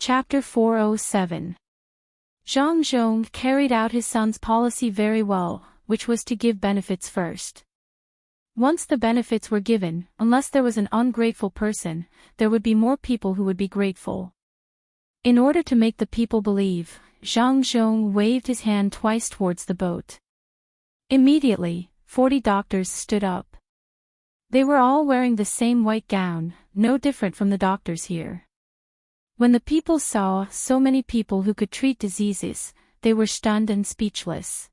Chapter 407. Zhang Zhong carried out his son's policy very well, which was to give benefits first. Once the benefits were given, unless there was an ungrateful person, there would be more people who would be grateful. In order to make the people believe, Zhang Zhong waved his hand twice towards the boat. Immediately, 40 doctors stood up. They were all wearing the same white gown, no different from the doctors here. When the people saw so many people who could treat diseases, they were stunned and speechless.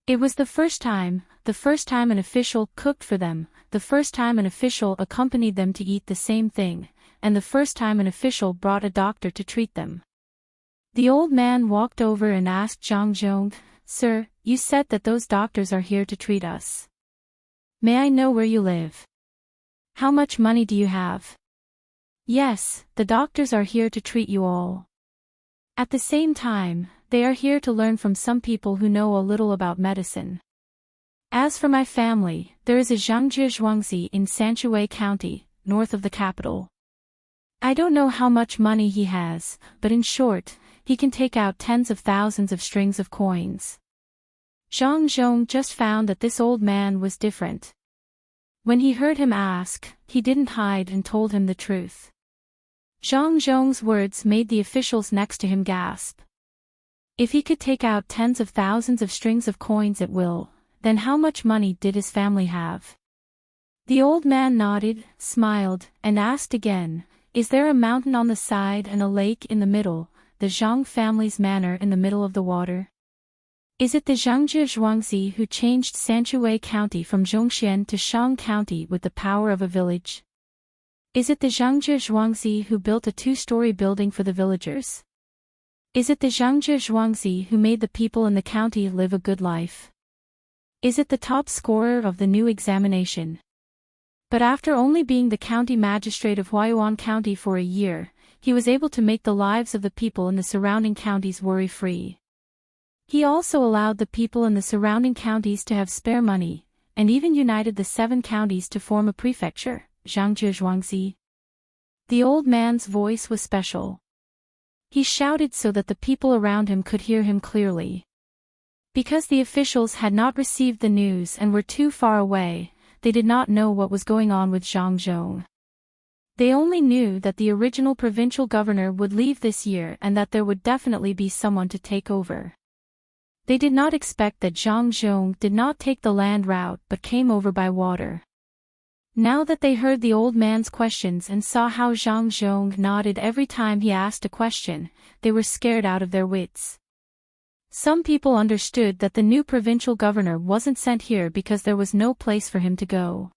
It was the first time an official cooked for them, the first time an official accompanied them to eat the same thing, and the first time an official brought a doctor to treat them. The old man walked over and asked Zhang Zhong, "Sir, you said that those doctors are here to treat us. May I know where you live? How much money do you have?" "Yes, the doctors are here to treat you all. At the same time, they are here to learn from some people who know a little about medicine. As for my family, there is a Zhangzhi Zhuangzi in Sanshui County, north of the capital. I don't know how much money he has, but in short, he can take out tens of thousands of strings of coins." Zhang Zhong just found that this old man was different. When he heard him ask, he didn't hide and told him the truth. Zhang Zhong's words made the officials next to him gasp. If he could take out tens of thousands of strings of coins at will, then how much money did his family have? The old man nodded, smiled, and asked again, "Is there a mountain on the side and a lake in the middle, the Zhang family's manor in the middle of the water? Is it the Zhangzhi Zhuangzi who changed Sanshui County from Zhongxian to Shang County with the power of a village? Is it the Zhangzhi Zhuangzi who built a 2-story building for the villagers? Is it the Zhangzhi Zhuangzi who made the people in the county live a good life? Is it the top scorer of the new examination?" But after only being the county magistrate of Huayuan County for a year, he was able to make the lives of the people in the surrounding counties worry-free. He also allowed the people in the surrounding counties to have spare money, and even united the 7 counties to form a prefecture, Zhangzhi Zhuangzi. The old man's voice was special. He shouted so that the people around him could hear him clearly. Because the officials had not received the news and were too far away, they did not know what was going on with Zhang Zhong. They only knew that the original provincial governor would leave this year and that there would definitely be someone to take over. They did not expect that Zhang Zhong did not take the land route but came over by water. Now that they heard the old man's questions and saw how Zhang Zhong nodded every time he asked a question, they were scared out of their wits. Some people understood that the new provincial governor wasn't sent here because there was no place for him to go.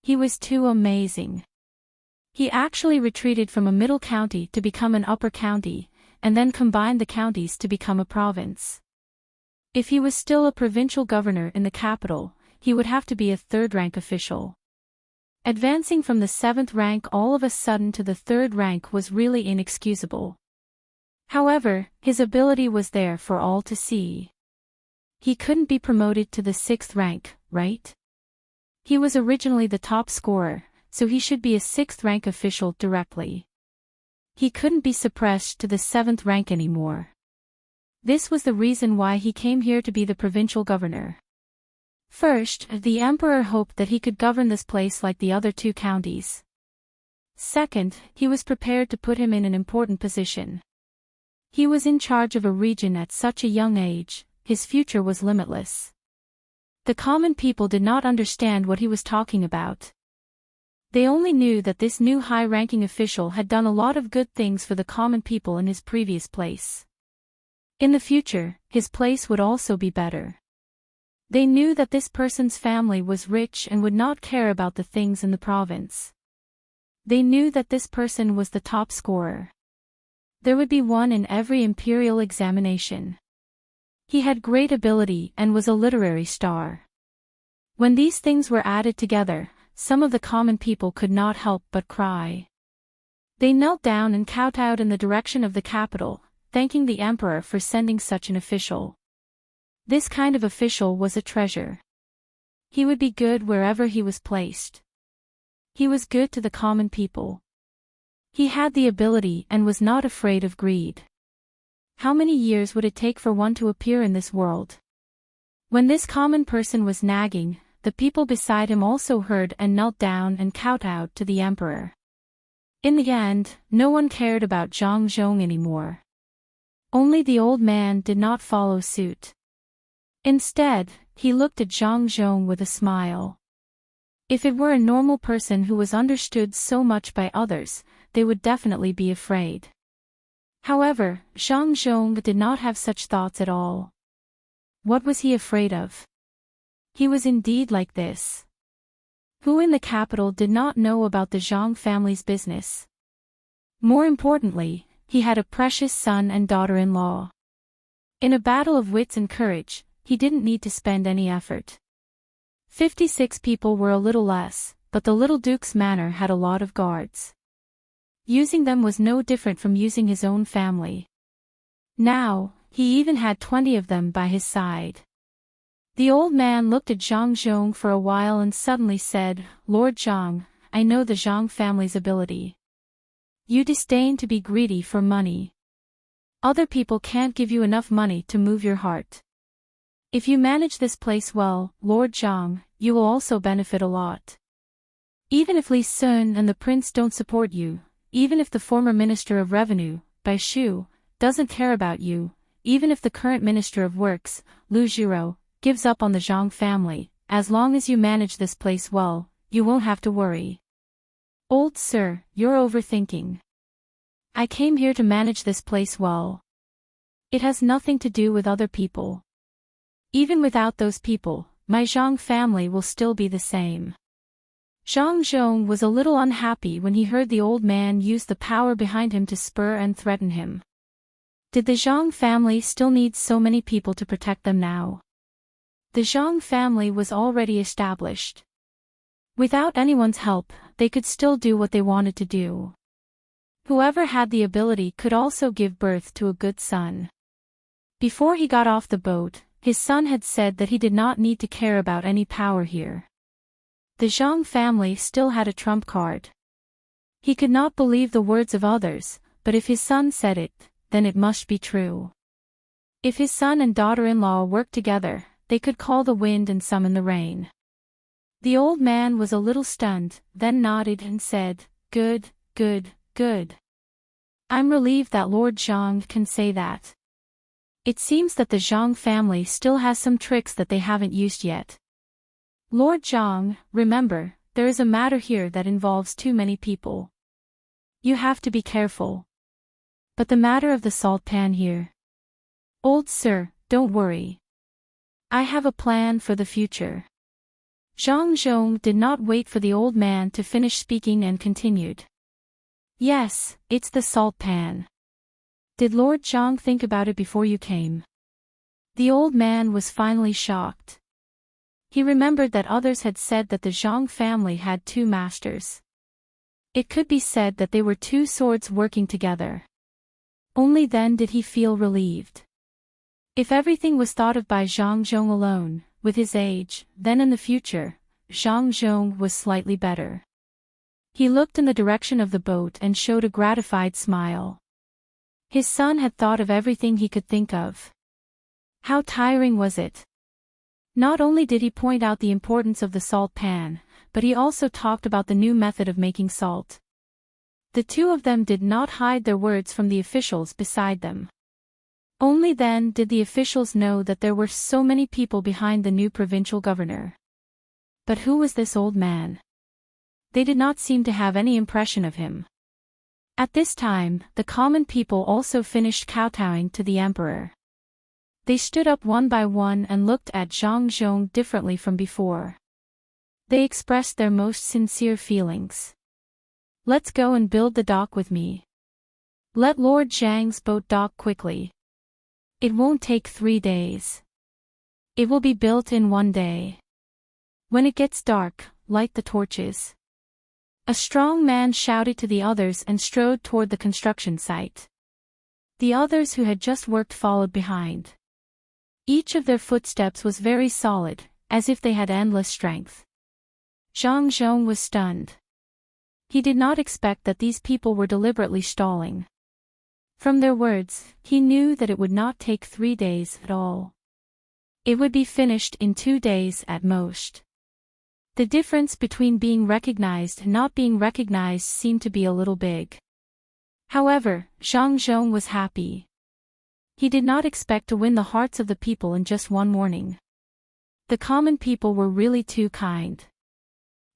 He was too amazing. He actually retreated from a middle county to become an upper county, and then combined the counties to become a province. If he was still a provincial governor in the capital, he would have to be a 3rd-rank official. Advancing from the 7th rank all of a sudden to the 3rd rank was really inexcusable. However, his ability was there for all to see. He couldn't be promoted to the 6th rank, right? He was originally the top scorer, so he should be a 6th-rank official directly. He couldn't be suppressed to the 7th rank anymore. This was the reason why he came here to be the provincial governor. First, the emperor hoped that he could govern this place like the other 2 counties. Second, he was prepared to put him in an important position. He was in charge of a region at such a young age, his future was limitless. The common people did not understand what he was talking about. They only knew that this new high-ranking official had done a lot of good things for the common people in his previous place. In the future, his place would also be better. They knew that this person's family was rich and would not care about the things in the province. They knew that this person was the top scorer. There would be one in every imperial examination. He had great ability and was a literary star. When these things were added together, some of the common people could not help but cry. They knelt down and kowtowed in the direction of the capital, thanking the emperor for sending such an official. This kind of official was a treasure. He would be good wherever he was placed. He was good to the common people. He had the ability and was not afraid of greed. How many years would it take for one to appear in this world? When this common person was nagging, the people beside him also heard and knelt down and kowtowed to the emperor. In the end, no one cared about Zhang Zhong anymore. Only the old man did not follow suit. Instead, he looked at Zhang Zhong with a smile. If it were a normal person who was understood so much by others, they would definitely be afraid. However, Zhang Zhong did not have such thoughts at all. What was he afraid of? He was indeed like this. Who in the capital did not know about the Zhang family's business? More importantly, he had a precious son and daughter-in-law. In a battle of wits and courage, he didn't need to spend any effort. 56 people were a little less, but the little duke's manor had a lot of guards. Using them was no different from using his own family. Now, he even had 20 of them by his side. The old man looked at Zhang Zhong for a while and suddenly said, "Lord Zhang, I know the Zhang family's ability. You disdain to be greedy for money. Other people can't give you enough money to move your heart. If you manage this place well, Lord Zhang, you will also benefit a lot. Even if Li Sun and the prince don't support you, even if the former Minister of Revenue, Bai Shu, doesn't care about you, even if the current Minister of Works, Lu Jiro, gives up on the Zhang family, as long as you manage this place well, you won't have to worry." "Old sir, you're overthinking. I came here to manage this place well. It has nothing to do with other people. Even without those people, my Zhang family will still be the same." Zhang Zhong was a little unhappy when he heard the old man use the power behind him to spur and threaten him. Did the Zhang family still need so many people to protect them now? The Zhang family was already established. Without anyone's help, they could still do what they wanted to do. Whoever had the ability could also give birth to a good son. Before he got off the boat, his son had said that he did not need to care about any power here. The Zhang family still had a trump card. He could not believe the words of others, but if his son said it, then it must be true. If his son and daughter-in-law worked together, they could call the wind and summon the rain. The old man was a little stunned, then nodded and said, "Good, good, good. I'm relieved that Lord Zhang can say that. It seems that the Zhang family still has some tricks that they haven't used yet. Lord Zhang, remember, there is a matter here that involves too many people. You have to be careful. But the matter of the salt pan here. Old sir, don't worry. I have a plan for the future." Zhang Zhong did not wait for the old man to finish speaking and continued. "Yes, it's the salt pan. Did Lord Zhang think about it before you came?" The old man was finally shocked. He remembered that others had said that the Zhang family had two masters. It could be said that they were two swords working together. Only then did he feel relieved. If everything was thought of by Zhang Zhong alone, with his age, then in the future, Zhang Zhong was slightly better. He looked in the direction of the boat and showed a gratified smile. His son had thought of everything he could think of. How tiring was it? Not only did he point out the importance of the salt pan, but he also talked about the new method of making salt. The two of them did not hide their words from the officials beside them. Only then did the officials know that there were so many people behind the new provincial governor. But who was this old man? They did not seem to have any impression of him. At this time, the common people also finished kowtowing to the emperor. They stood up one by one and looked at Zhang Zhong differently from before. They expressed their most sincere feelings. "Let's go and build the dock with me. Let Lord Zhang's boat dock quickly. It won't take 3 days. It will be built in 1 day. When it gets dark, light the torches." A strong man shouted to the others and strode toward the construction site. The others who had just worked followed behind. Each of their footsteps was very solid, as if they had endless strength. Zhang Zhong was stunned. He did not expect that these people were deliberately stalling. From their words, he knew that it would not take 3 days at all. It would be finished in 2 days at most. The difference between being recognized and not being recognized seemed to be a little big. However, Zhang Zhong was happy. He did not expect to win the hearts of the people in just one morning. The common people were really too kind.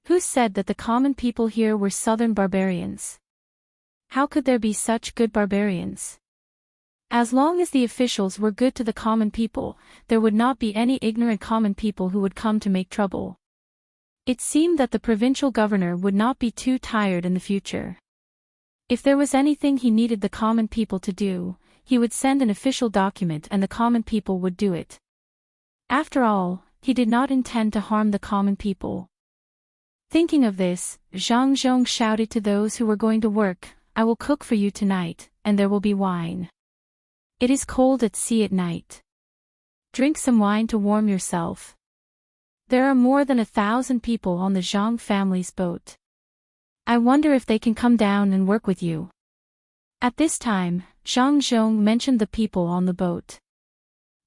Who said that the common people here were southern barbarians? How could there be such good barbarians? As long as the officials were good to the common people, there would not be any ignorant common people who would come to make trouble. It seemed that the provincial governor would not be too tired in the future. If there was anything he needed the common people to do, he would send an official document and the common people would do it. After all, he did not intend to harm the common people. Thinking of this, Zhang Zhong shouted to those who were going to work, "I will cook for you tonight, and there will be wine. It is cold at sea at night. Drink some wine to warm yourself." There are more than 1,000 people on the Zhang family's boat. I wonder if they can come down and work with you. At this time, Zhang Zhong mentioned the people on the boat.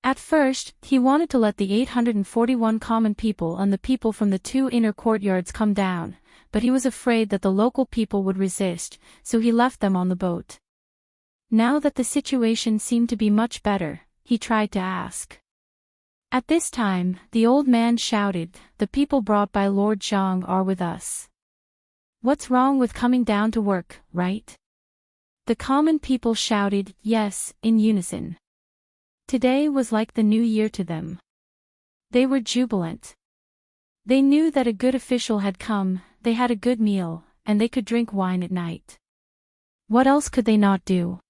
At first, he wanted to let the 841 common people and the people from the 2 inner courtyards come down, but he was afraid that the local people would resist, so he left them on the boat. Now that the situation seemed to be much better, he tried to ask. At this time, the old man shouted, "The people brought by Lord Zhang are with us. What's wrong with coming down to work, right?" The common people shouted, "Yes," in unison. Today was like the new year to them. They were jubilant. They knew that a good official had come, they had a good meal, and they could drink wine at night. What else could they not do?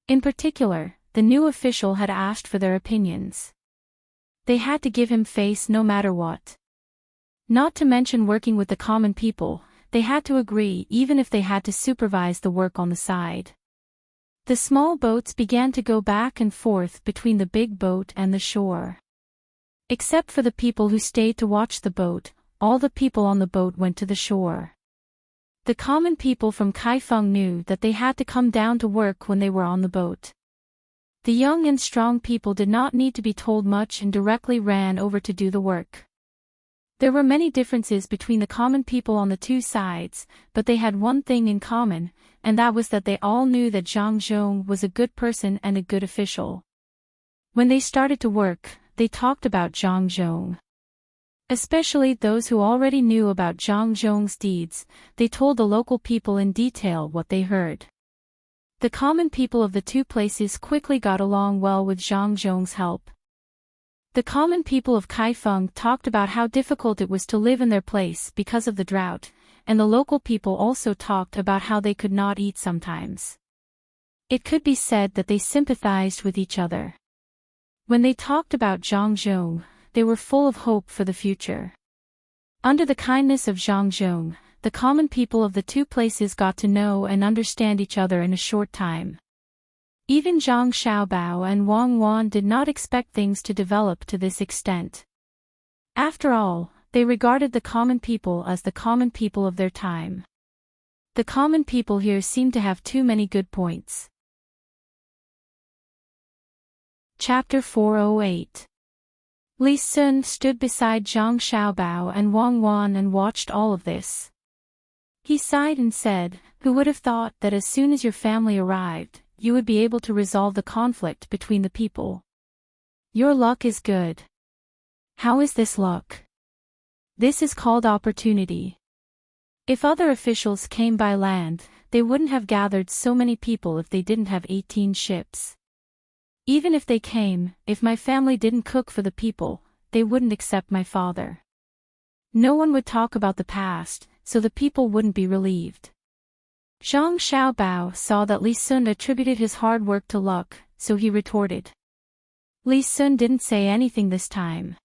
In particular, the new official had asked for their opinions. They had to give him face no matter what. Not to mention working with the common people, they had to agree even if they had to supervise the work on the side. The small boats began to go back and forth between the big boat and the shore. Except for the people who stayed to watch the boat, all the people on the boat went to the shore. The common people from Kaifeng knew that they had to come down to work when they were on the boat. The young and strong people did not need to be told much and directly ran over to do the work. There were many differences between the common people on the 2 sides, but they had one thing in common, and that was that they all knew that Zhang Zhong was a good person and a good official. When they started to work, they talked about Zhang Zhong. Especially those who already knew about Zhang Zhong's deeds, they told the local people in detail what they heard. The common people of the 2 places quickly got along well with Zhang Zhong's help. The common people of Kaifeng talked about how difficult it was to live in their place because of the drought, and the local people also talked about how they could not eat sometimes. It could be said that they sympathized with each other. When they talked about Zhang Zhong, they were full of hope for the future. Under the kindness of Zhang Zhong, the common people of the 2 places got to know and understand each other in a short time. Even Zhang Xiaobao and Wang Wan did not expect things to develop to this extent. After all, they regarded the common people as the common people of their time. The common people here seemed to have too many good points. Chapter 408. Li Sun stood beside Zhang Xiaobao and Wang Wan and watched all of this. He sighed and said, "Who would have thought that as soon as your family arrived, you would be able to resolve the conflict between the people? Your luck is good." "How is this luck?" "This is called opportunity. If other officials came by land, they wouldn't have gathered so many people if they didn't have 18 ships. Even if they came, if my family didn't cook for the people, they wouldn't accept my father. No one would talk about the past, so the people wouldn't be relieved." Zhang Xiaobao saw that Li Sun attributed his hard work to luck, so he retorted. Li Sun didn't say anything this time.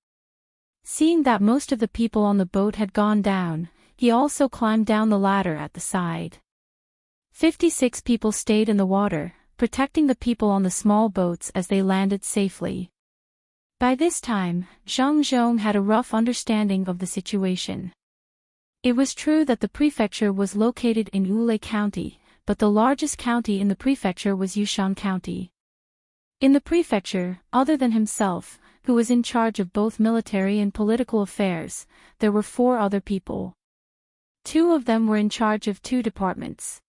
Seeing that most of the people on the boat had gone down, he also climbed down the ladder at the side. 56 people stayed in the water, protecting the people on the small boats as they landed safely. By this time, Zhang Zhong had a rough understanding of the situation. It was true that the prefecture was located in Ule County, but the largest county in the prefecture was Yushan County. In the prefecture, other than himself, who was in charge of both military and political affairs, there were 4 other people. 2 of them were in charge of 2 departments.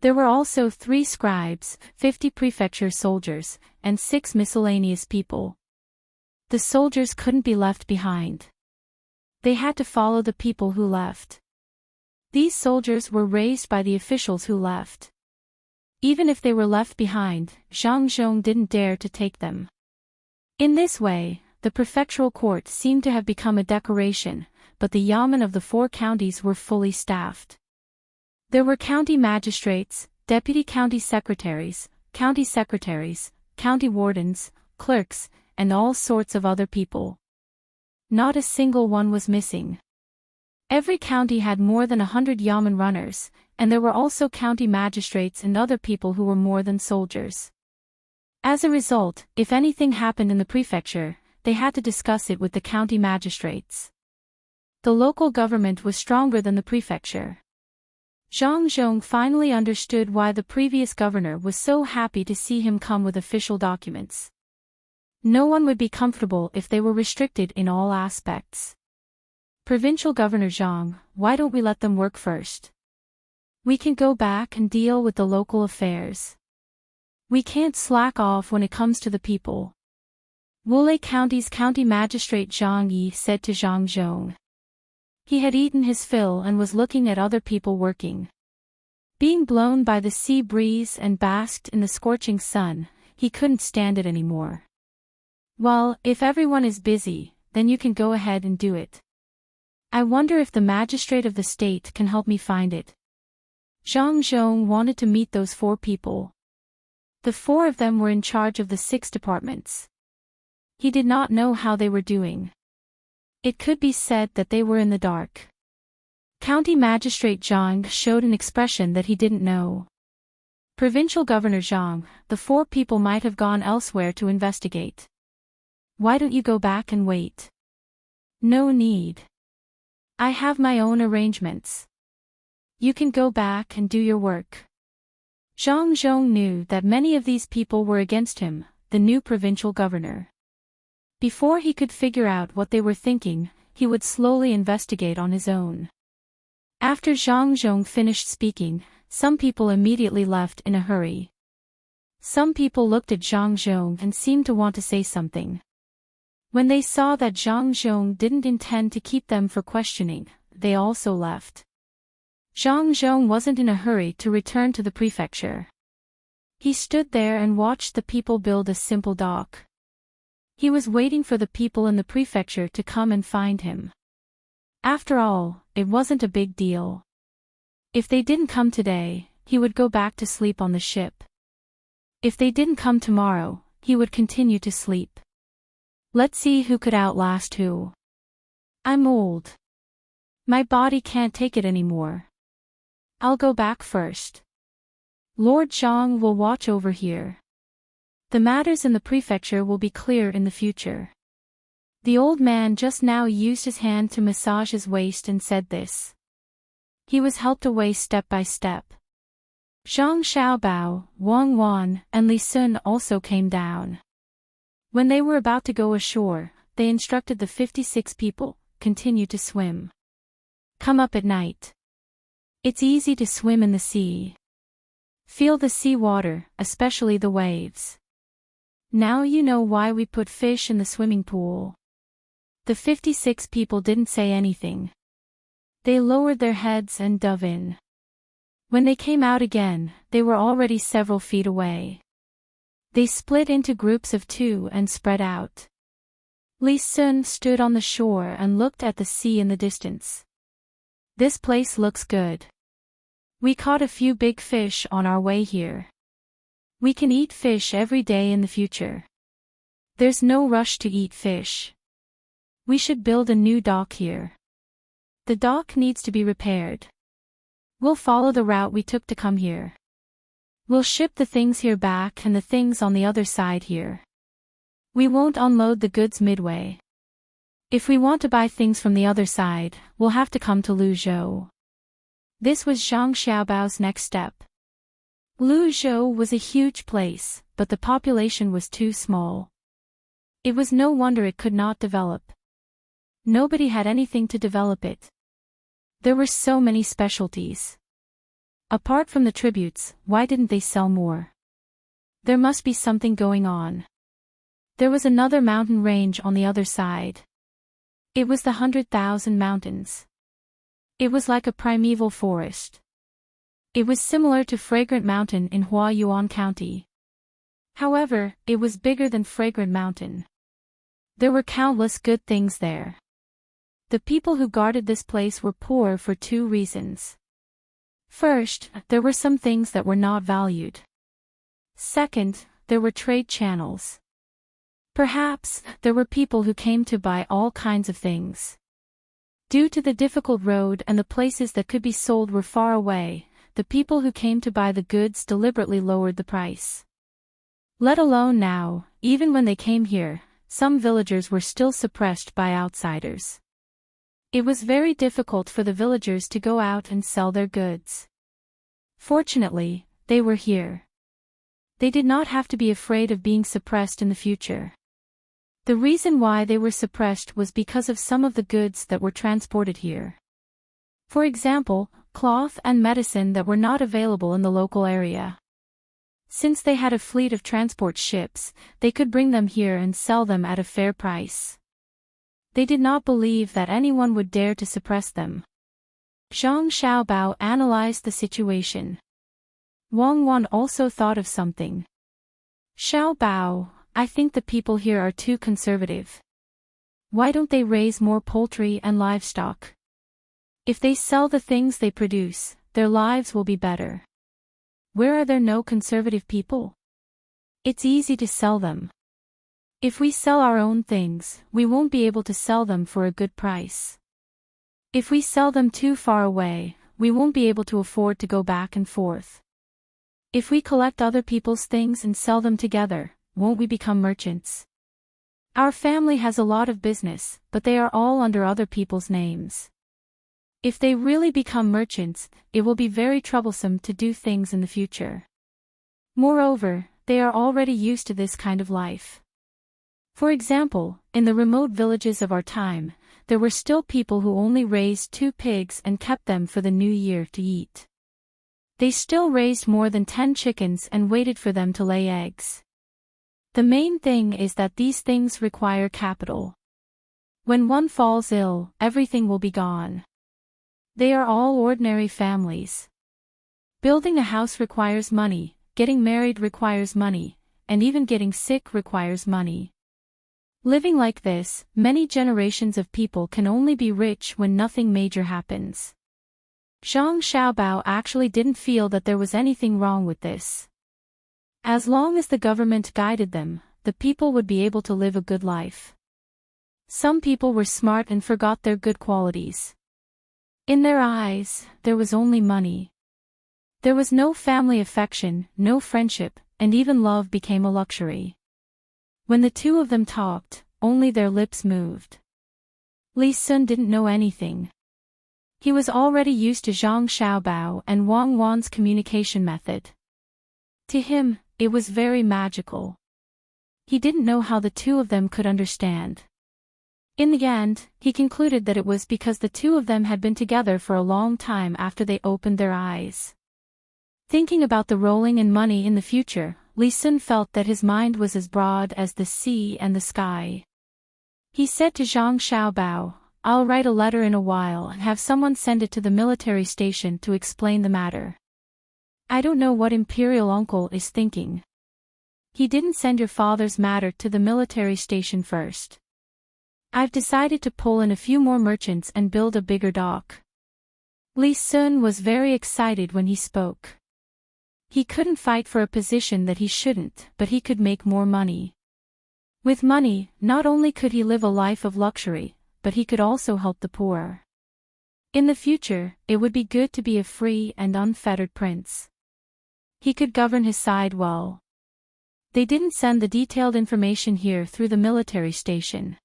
There were also 3 scribes, 50 prefecture soldiers, and 6 miscellaneous people. The soldiers couldn't be left behind. They had to follow the people who left. These soldiers were raised by the officials who left. Even if they were left behind, Zhang Zhong didn't dare to take them. In this way, the prefectural court seemed to have become a decoration, but the yamen of the 4 counties were fully staffed. There were county magistrates, deputy county secretaries, county wardens, clerks, and all sorts of other people. Not a single one was missing. Every county had more than 100 yamen runners, and there were also county magistrates and other people who were more than soldiers. As a result, if anything happened in the prefecture, they had to discuss it with the county magistrates. The local government was stronger than the prefecture. Zhang Zhong finally understood why the previous governor was so happy to see him come with official documents. No one would be comfortable if they were restricted in all aspects. Provincial Governor Zhang, why don't we let them work first? We can go back and deal with the local affairs. We can't slack off when it comes to the people. Wulei County's county magistrate Zhang Yi said to Zhang Zhong. He had eaten his fill and was looking at other people working. Being blown by the sea breeze and basked in the scorching sun, he couldn't stand it anymore. Well, if everyone is busy, then you can go ahead and do it. I wonder if the magistrate of the state can help me find it. Zhang Zhong wanted to meet those 4 people. The 4 of them were in charge of the 6 departments. He did not know how they were doing. It could be said that they were in the dark. County Magistrate Zhang showed an expression that he didn't know. Provincial Governor Zhang, the 4 people might have gone elsewhere to investigate. Why don't you go back and wait? No need. I have my own arrangements. You can go back and do your work. Zhang Zhong knew that many of these people were against him, the new provincial governor. Before he could figure out what they were thinking, he would slowly investigate on his own. After Zhang Zhong finished speaking, some people immediately left in a hurry. Some people looked at Zhang Zhong and seemed to want to say something. When they saw that Zhang Zhong didn't intend to keep them for questioning, they also left. Zhang Zhong wasn't in a hurry to return to the prefecture. He stood there and watched the people build a simple dock. He was waiting for the people in the prefecture to come and find him. After all, it wasn't a big deal. If they didn't come today, he would go back to sleep on the ship. If they didn't come tomorrow, he would continue to sleep. Let's see who could outlast who. I'm old. My body can't take it anymore. I'll go back first. Lord Zhang will watch over here. The matters in the prefecture will be clear in the future. The old man just now used his hand to massage his waist and said this. He was helped away step by step. Zhang Xiaobao, Wang Wan, and Li Sun also came down. When they were about to go ashore, they instructed the 56 people, continue to swim. Come up at night. It's easy to swim in the sea. Feel the sea water, especially the waves. Now you know why we put fish in the swimming pool. The 56 people didn't say anything. They lowered their heads and dove in. When they came out again, they were already several feet away. They split into groups of 2 and spread out. Li Sun stood on the shore and looked at the sea in the distance. This place looks good. We caught a few big fish on our way here. We can eat fish every day in the future. There's no rush to eat fish. We should build a new dock here. The dock needs to be repaired. We'll follow the route we took to come here. We'll ship the things here back and the things on the other side here. We won't unload the goods midway. If we want to buy things from the other side, we'll have to come to Luzhou. This was Zhang Xiaobao's next step. Luzhou was a huge place, but the population was too small. It was no wonder it could not develop. Nobody had anything to develop it. There were so many specialties. Apart from the tributes, why didn't they sell more? There must be something going on. There was another mountain range on the other side. It was the 100,000 Mountains. It was like a primeval forest. It was similar to Fragrant Mountain in Huayuan County. However, it was bigger than Fragrant Mountain. There were countless good things there. The people who guarded this place were poor for two reasons. First, there were some things that were not valued. Second, there were trade channels. Perhaps, there were people who came to buy all kinds of things. Due to the difficult road and the places that could be sold were far away, the people who came to buy the goods deliberately lowered the price. Let alone now, even when they came here, some villagers were still suppressed by outsiders. It was very difficult for the villagers to go out and sell their goods. Fortunately, they were here. They did not have to be afraid of being suppressed in the future. The reason why they were suppressed was because of some of the goods that were transported here. For example, cloth and medicine that were not available in the local area. Since they had a fleet of transport ships, they could bring them here and sell them at a fair price. They did not believe that anyone would dare to suppress them. Zhang Xiaobao analyzed the situation. Wang Wan also thought of something. Xiaobao, I think the people here are too conservative. Why don't they raise more poultry and livestock? If they sell the things they produce, their lives will be better. Where are there no conservative people? It's easy to sell them. If we sell our own things, we won't be able to sell them for a good price. If we sell them too far away, we won't be able to afford to go back and forth. If we collect other people's things and sell them together, won't we become merchants? Our family has a lot of business, but they are all under other people's names. If they really become merchants, it will be very troublesome to do things in the future. Moreover, they are already used to this kind of life. For example, in the remote villages of our time, there were still people who only raised 2 pigs and kept them for the new year to eat. They still raised more than 10 chickens and waited for them to lay eggs. The main thing is that these things require capital. When one falls ill, everything will be gone. They are all ordinary families. Building a house requires money, getting married requires money, and even getting sick requires money. Living like this, many generations of people can only be rich when nothing major happens. Zhang Xiaobao actually didn't feel that there was anything wrong with this. As long as the government guided them, the people would be able to live a good life. Some people were smart and forgot their good qualities. In their eyes, there was only money. There was no family affection, no friendship, and even love became a luxury. When the two of them talked, only their lips moved. Li Sun didn't know anything. He was already used to Zhang Xiaobao and Wang Wan's communication method. To him, it was very magical. He didn't know how the two of them could understand. In the end, he concluded that it was because the two of them had been together for a long time after they opened their eyes. Thinking about the rolling in money in the future, Li Sun felt that his mind was as broad as the sea and the sky. He said to Zhang Xiaobao, "I'll write a letter in a while and have someone send it to the military station to explain the matter. I don't know what Imperial Uncle is thinking. He didn't send your father's matter to the military station first. I've decided to pull in a few more merchants and build a bigger dock." Li Sun was very excited when he spoke. He couldn't fight for a position that he shouldn't, but he could make more money. With money, not only could he live a life of luxury, but he could also help the poor. In the future, it would be good to be a free and unfettered prince. He could govern his side well. They didn't send the detailed information here through the military station.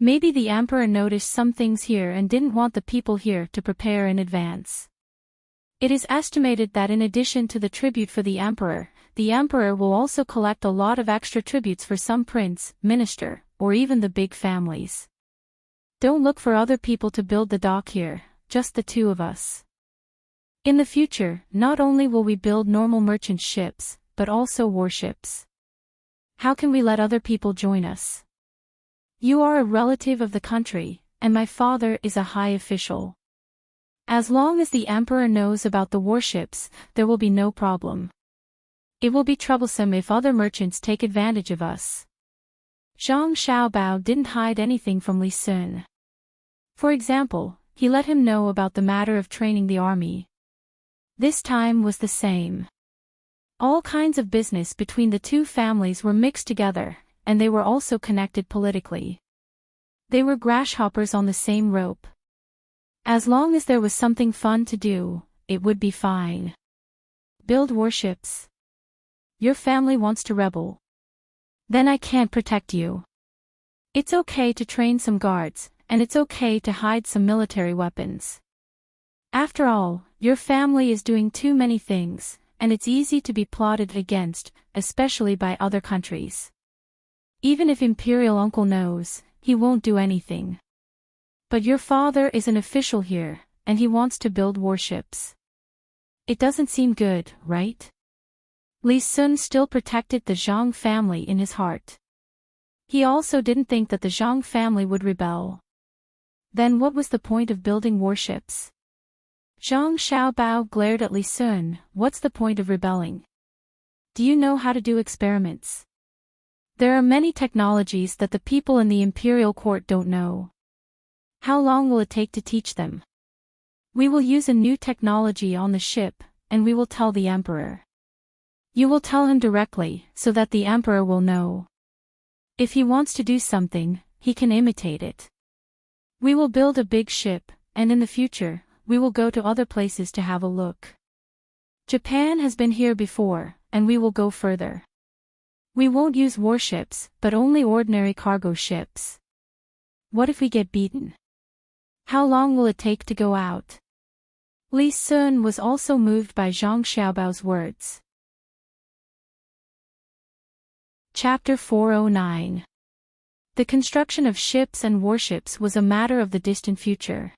Maybe the emperor noticed some things here and didn't want the people here to prepare in advance. It is estimated that in addition to the tribute for the emperor will also collect a lot of extra tributes for some prince, minister, or even the big families. Don't look for other people to build the dock here, just the two of us. In the future, not only will we build normal merchant ships, but also warships. How can we let other people join us? You are a relative of the country, and my father is a high official. As long as the emperor knows about the warships, there will be no problem. It will be troublesome if other merchants take advantage of us. Zhang Xiaobao didn't hide anything from Li Sun. For example, he let him know about the matter of training the army. This time was the same. All kinds of business between the two families were mixed together, and they were also connected politically. They were grasshoppers on the same rope. As long as there was something fun to do, it would be fine. Build warships. Your family wants to rebel. Then I can't protect you. It's okay to train some guards, and it's okay to hide some military weapons. After all, your family is doing too many things, and it's easy to be plotted against, especially by other countries. Even if Imperial Uncle knows, he won't do anything. But your father is an official here, and he wants to build warships. It doesn't seem good, right? Li Sun still protected the Zhang family in his heart. He also didn't think that the Zhang family would rebel. Then what was the point of building warships? Zhang Xiaobao glared at Li Sun. What's the point of rebelling? Do you know how to do experiments? There are many technologies that the people in the imperial court don't know. How long will it take to teach them? We will use a new technology on the ship, and we will tell the emperor. You will tell him directly, so that the emperor will know. If he wants to do something, he can imitate it. We will build a big ship, and in the future, we will go to other places to have a look. Japan has been here before, and we will go further. We won't use warships, but only ordinary cargo ships. What if we get beaten? How long will it take to go out? Li Sun was also moved by Zhang Xiaobao's words. Chapter 409. The construction of ships and warships was a matter of the distant future.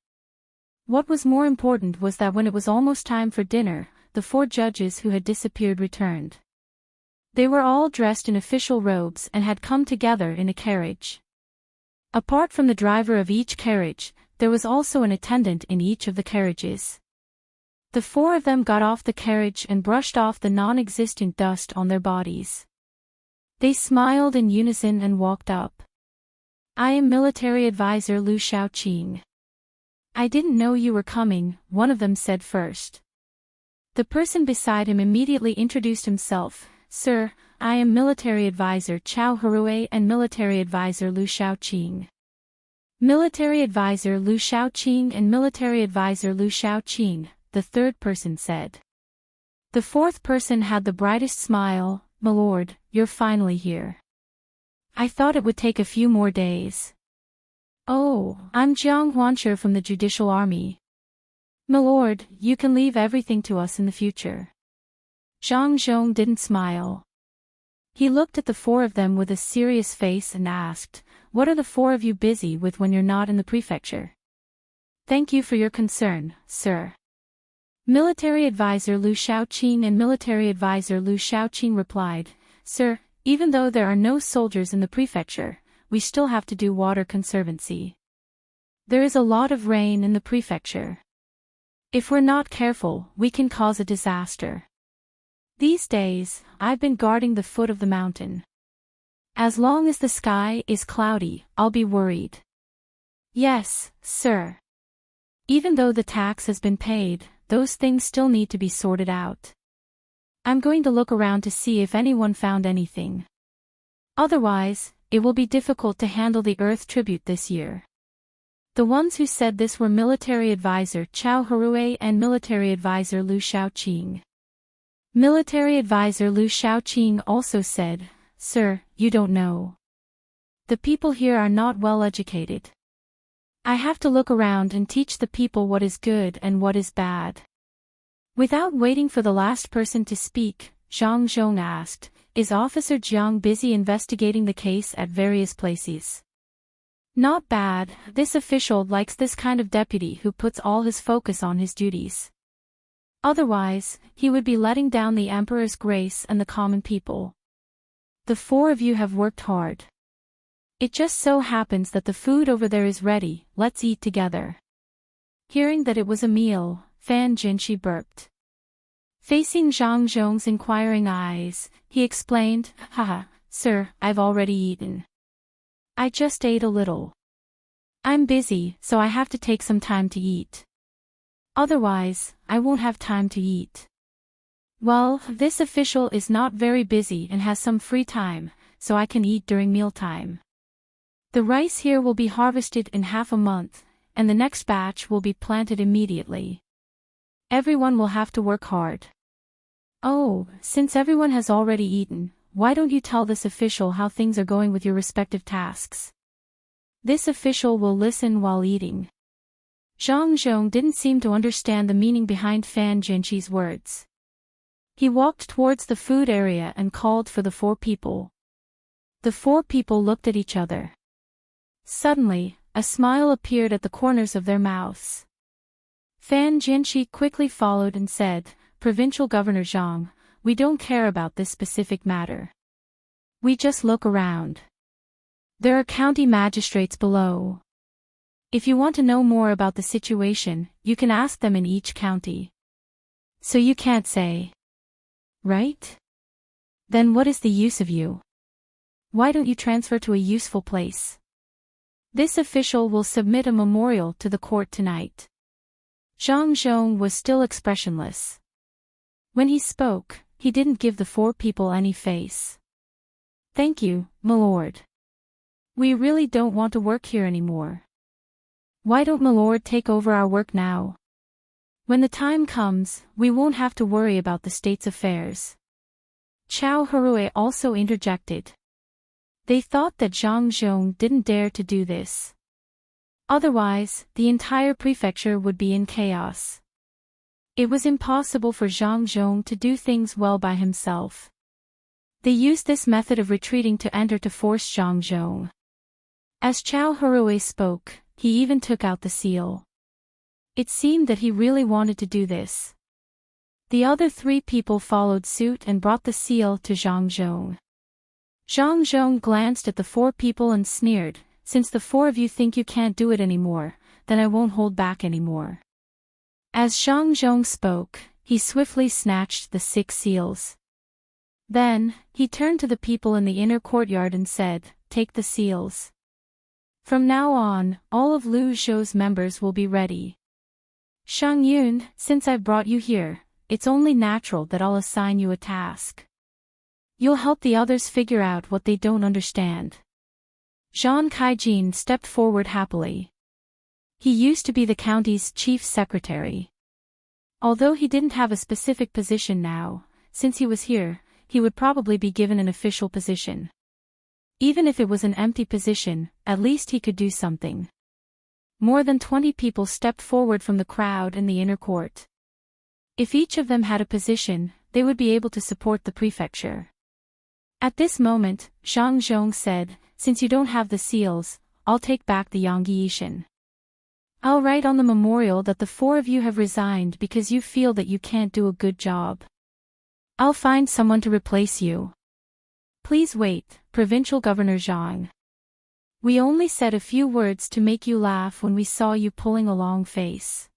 What was more important was that when it was almost time for dinner, the 4 judges who had disappeared returned. They were all dressed in official robes and had come together in a carriage. Apart from the driver of each carriage, there was also an attendant in each of the carriages. The 4 of them got off the carriage and brushed off the non-existent dust on their bodies. They smiled in unison and walked up. I am military advisor Lu Shaoqing. I didn't know you were coming, one of them said first. The person beside him immediately introduced himself. Sir, I am military advisor Chao Harue and military advisor Lu Shaoqing. Military advisor Lu Shaoqing and military advisor Lu Shaoqing, the third person said. The fourth person had the brightest smile. My lord, you're finally here. I thought it would take a few more days. Oh, I'm Jiang Huanche from the Judicial Army. My lord, you can leave everything to us in the future. Zhang Zhong didn't smile. He looked at the 4 of them with a serious face and asked, what are the 4 of you busy with when you're not in the prefecture? Thank you for your concern, sir. Military advisor Lu Shaoqing and military advisor Lu Shaoqing replied, Sir, even though there are no soldiers in the prefecture, we still have to do water conservancy. There is a lot of rain in the prefecture. If we're not careful, we can cause a disaster. These days, I've been guarding the foot of the mountain. As long as the sky is cloudy, I'll be worried. Yes, sir. Even though the tax has been paid, those things still need to be sorted out. I'm going to look around to see if anyone found anything. Otherwise, it will be difficult to handle the Earth tribute this year. The ones who said this were military advisor Chao Harue and military advisor Lu Shaoqing. Military advisor Lu Shaoqing also said, Sir, you don't know. The people here are not well educated. I have to look around and teach the people what is good and what is bad. Without waiting for the last person to speak, Zhang Zhong asked, "Is Officer Jiang busy investigating the case at various places?" "Not bad, this official likes this kind of deputy who puts all his focus on his duties. Otherwise, he would be letting down the Emperor's grace and the common people. The four of you have worked hard. It just so happens that the food over there is ready, let's eat together." Hearing that it was a meal, Fan Jinshi burped. Facing Zhang Zhong's inquiring eyes, he explained, "Haha, sir, I've already eaten. I just ate a little. I'm busy, so I have to take some time to eat. Otherwise, I won't have time to eat." "Well, this official is not very busy and has some free time, so I can eat during mealtime. The rice here will be harvested in half a month, and the next batch will be planted immediately. Everyone will have to work hard." "Oh, since everyone has already eaten, why don't you tell this official how things are going with your respective tasks?" This official will listen while eating. Zhang Zhong didn't seem to understand the meaning behind Fan Jinshi's words. He walked towards the food area and called for the four people. The four people looked at each other. Suddenly, a smile appeared at the corners of their mouths. Fan Jinshi quickly followed and said, "Provincial Governor Zhang, we don't care about this specific matter. We just look around. There are county magistrates below. If you want to know more about the situation, you can ask them in each county. So you can't say, right? Then what is the use of you? Why don't you transfer to a useful place? This official will submit a memorial to the court tonight." Zhang Zhong was still expressionless. When he spoke, he didn't give the four people any face. "Thank you, my lord. We really don't want to work here anymore. Why don't my lord take over our work now? When the time comes, we won't have to worry about the state's affairs." Chao Harue also interjected. They thought that Zhang Zhong didn't dare to do this. Otherwise, the entire prefecture would be in chaos. It was impossible for Zhang Zhong to do things well by himself. They used this method of retreating to enter to force Zhang Zhong. As Chao Harue spoke, he even took out the seal. It seemed that he really wanted to do this. The other three people followed suit and brought the seal to Zhang Zhong. Zhang Zhong glanced at the four people and sneered, "Since the four of you think you can't do it anymore, then I won't hold back anymore." As Zhang Zhong spoke, he swiftly snatched the 6 seals. Then, he turned to the people in the inner courtyard and said, "Take the seals. From now on, all of Lu Zhou's members will be ready. Shang Yun, since I've brought you here, it's only natural that I'll assign you a task. You'll help the others figure out what they don't understand." Zhang Kaijin stepped forward happily. He used to be the county's chief secretary. Although he didn't have a specific position now, since he was here, he would probably be given an official position. Even if it was an empty position, at least he could do something. More than 20 people stepped forward from the crowd in the inner court. If each of them had a position, they would be able to support the prefecture. At this moment, Zhang Zhong said, "Since you don't have the seals, I'll take back the Yangyi Yishan. I'll write on the memorial that the four of you have resigned because you feel that you can't do a good job. I'll find someone to replace you. Please wait, Provincial Governor Zhang. We only said a few words to make you laugh when we saw you pulling a long face.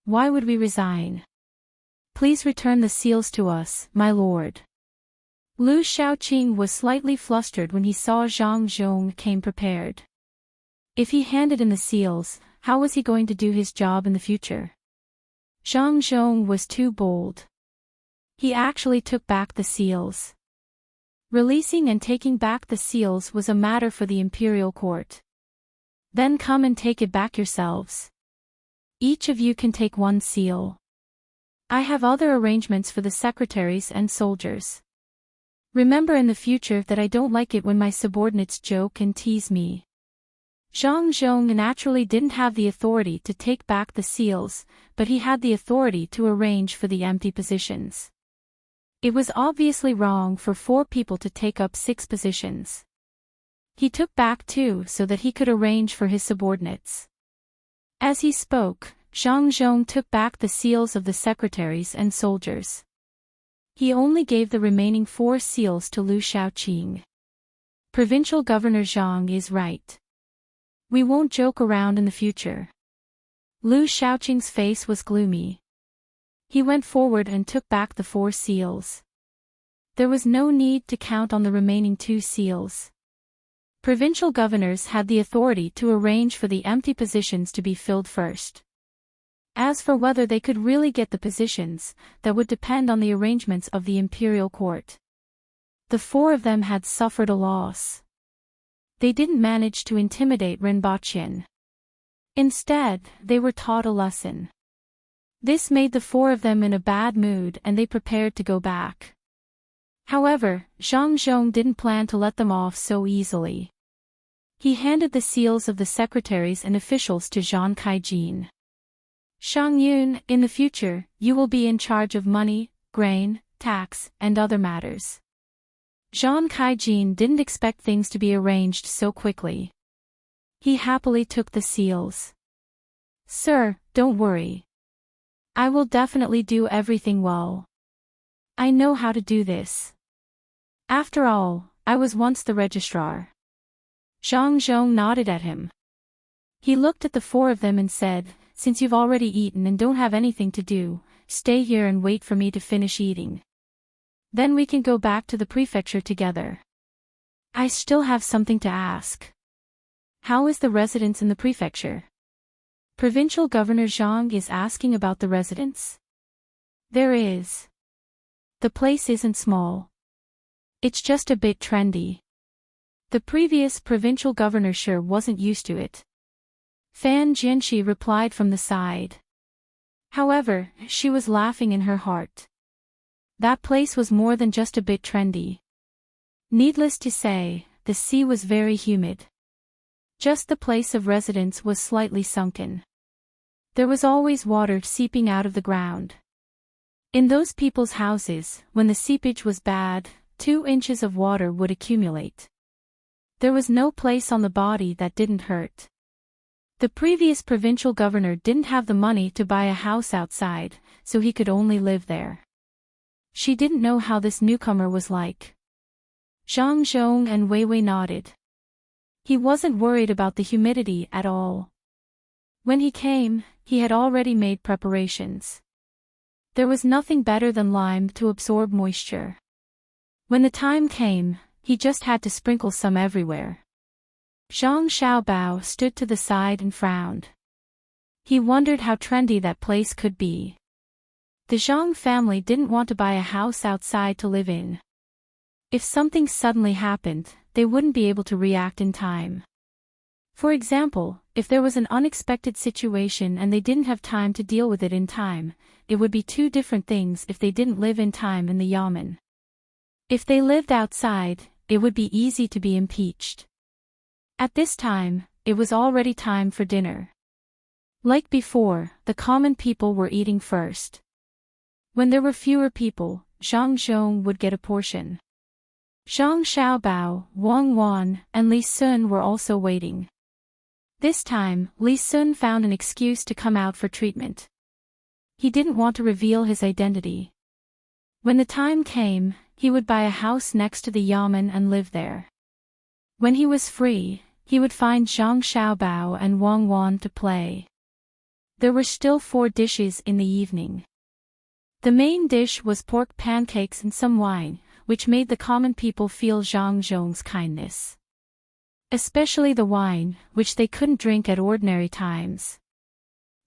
Why would we resign? Please return the seals to us, my lord." Lu Shaoqing was slightly flustered when he saw Zhang Zhong came prepared. If he handed in the seals, how was he going to do his job in the future? Zhang Zhong was too bold. He actually took back the seals. Releasing and taking back the seals was a matter for the imperial court. Then come and take it back yourselves. Each of you can take 1 seal. I have other arrangements for the secretaries and soldiers. Remember in the future that I don't like it when my subordinates joke and tease me. Zhang Zhong naturally didn't have the authority to take back the seals, but he had the authority to arrange for the empty positions. It was obviously wrong for 4 people to take up 6 positions. He took back 2 so that he could arrange for his subordinates. As he spoke, Zhang Zhong took back the seals of the secretaries and soldiers. He only gave the remaining 4 seals to Lu Shaoqing. Provincial Governor Zhang is right. We won't joke around in the future. Lu Shaoqing's face was gloomy. He went forward and took back the 4 seals. There was no need to count on the remaining 2 seals. Provincial governors had the authority to arrange for the empty positions to be filled first. As for whether they could really get the positions, that would depend on the arrangements of the imperial court. The 4 of them had suffered a loss. They didn't manage to intimidate Rinpoche. Instead, they were taught a lesson. This made the 4 of them in a bad mood and they prepared to go back. However, Zhang Zhong didn't plan to let them off so easily. He handed the seals of the secretaries and officials to Zhang Kaijin. Shang Yun, in the future, you will be in charge of money, grain, tax, and other matters. Zhang Kaijin didn't expect things to be arranged so quickly. He happily took the seals. Sir, don't worry. I will definitely do everything well. I know how to do this. After all, I was once the registrar. Zhang Zhong nodded at him. He looked at the 4 of them and said, since you've already eaten and don't have anything to do, stay here and wait for me to finish eating. Then we can go back to the prefecture together. I still have something to ask. How is the residence in the prefecture? Provincial Governor Zhang is asking about the residence. There is. The place isn't small. It's just a bit trendy. The previous provincial governor sure wasn't used to it. Fan Jianxi replied from the side. However, she was laughing in her heart. That place was more than just a bit trendy. Needless to say, the sea was very humid. Just the place of residence was slightly sunken. There was always water seeping out of the ground. In those people's houses, when the seepage was bad, 2 inches of water would accumulate. There was no place on the body that didn't hurt. The previous provincial governor didn't have the money to buy a house outside, so he could only live there. She didn't know how this newcomer was like. Zhang Zhong and Wei Wei nodded. He wasn't worried about the humidity at all. When he came, he had already made preparations. There was nothing better than lime to absorb moisture. When the time came, he just had to sprinkle some everywhere. Zhang Xiaobao stood to the side and frowned. He wondered how trendy that place could be. The Zhang family didn't want to buy a house outside to live in. If something suddenly happened, they wouldn't be able to react in time. For example, if there was an unexpected situation and they didn't have time to deal with it in time, it would be 2 different things if they didn't live in time in the yamen. If they lived outside, it would be easy to be impeached. At this time, it was already time for dinner. Like before, the common people were eating first. When there were fewer people, Zhang Zhong would get a portion. Zhang Xiaobao, Wang Wan, and Li Sun were also waiting. This time, Li Sun found an excuse to come out for treatment. He didn't want to reveal his identity. When the time came, he would buy a house next to the yamen and live there. When he was free, he would find Zhang Xiaobao and Wang Wan to play. There were still 4 dishes in the evening. The main dish was pork pancakes and some wine, which made the common people feel Zhang Zhong's kindness. Especially the wine, which they couldn't drink at ordinary times.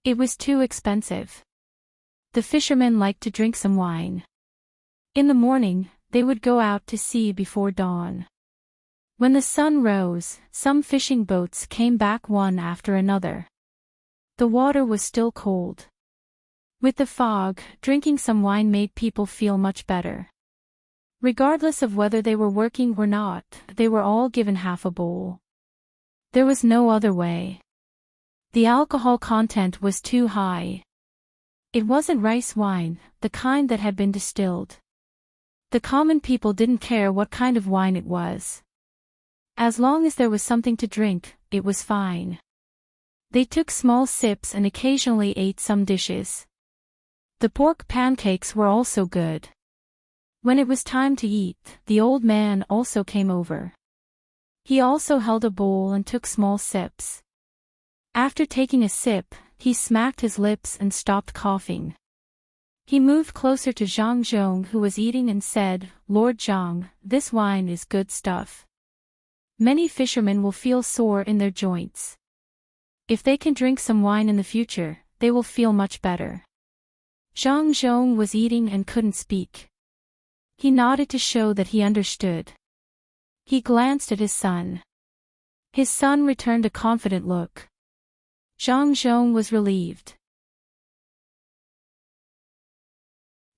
It was too expensive. The fishermen liked to drink some wine. In the morning, they would go out to sea before dawn. When the sun rose, some fishing boats came back one after another. The water was still cold. With the fog, drinking some wine made people feel much better. Regardless of whether they were working or not, they were all given half a bowl. There was no other way. The alcohol content was too high. It wasn't rice wine, the kind that had been distilled. The common people didn't care what kind of wine it was. As long as there was something to drink, it was fine. They took small sips and occasionally ate some dishes. The pork pancakes were also good. When it was time to eat, the old man also came over. He also held a bowl and took small sips. After taking a sip, he smacked his lips and stopped coughing. He moved closer to Zhang Zhong, who was eating, and said, "Lord Zhang, this wine is good stuff. Many fishermen will feel sore in their joints. If they can drink some wine in the future, they will feel much better." Zhang Zhong was eating and couldn't speak. He nodded to show that he understood. He glanced at his son. His son returned a confident look. Zhang Zhong was relieved.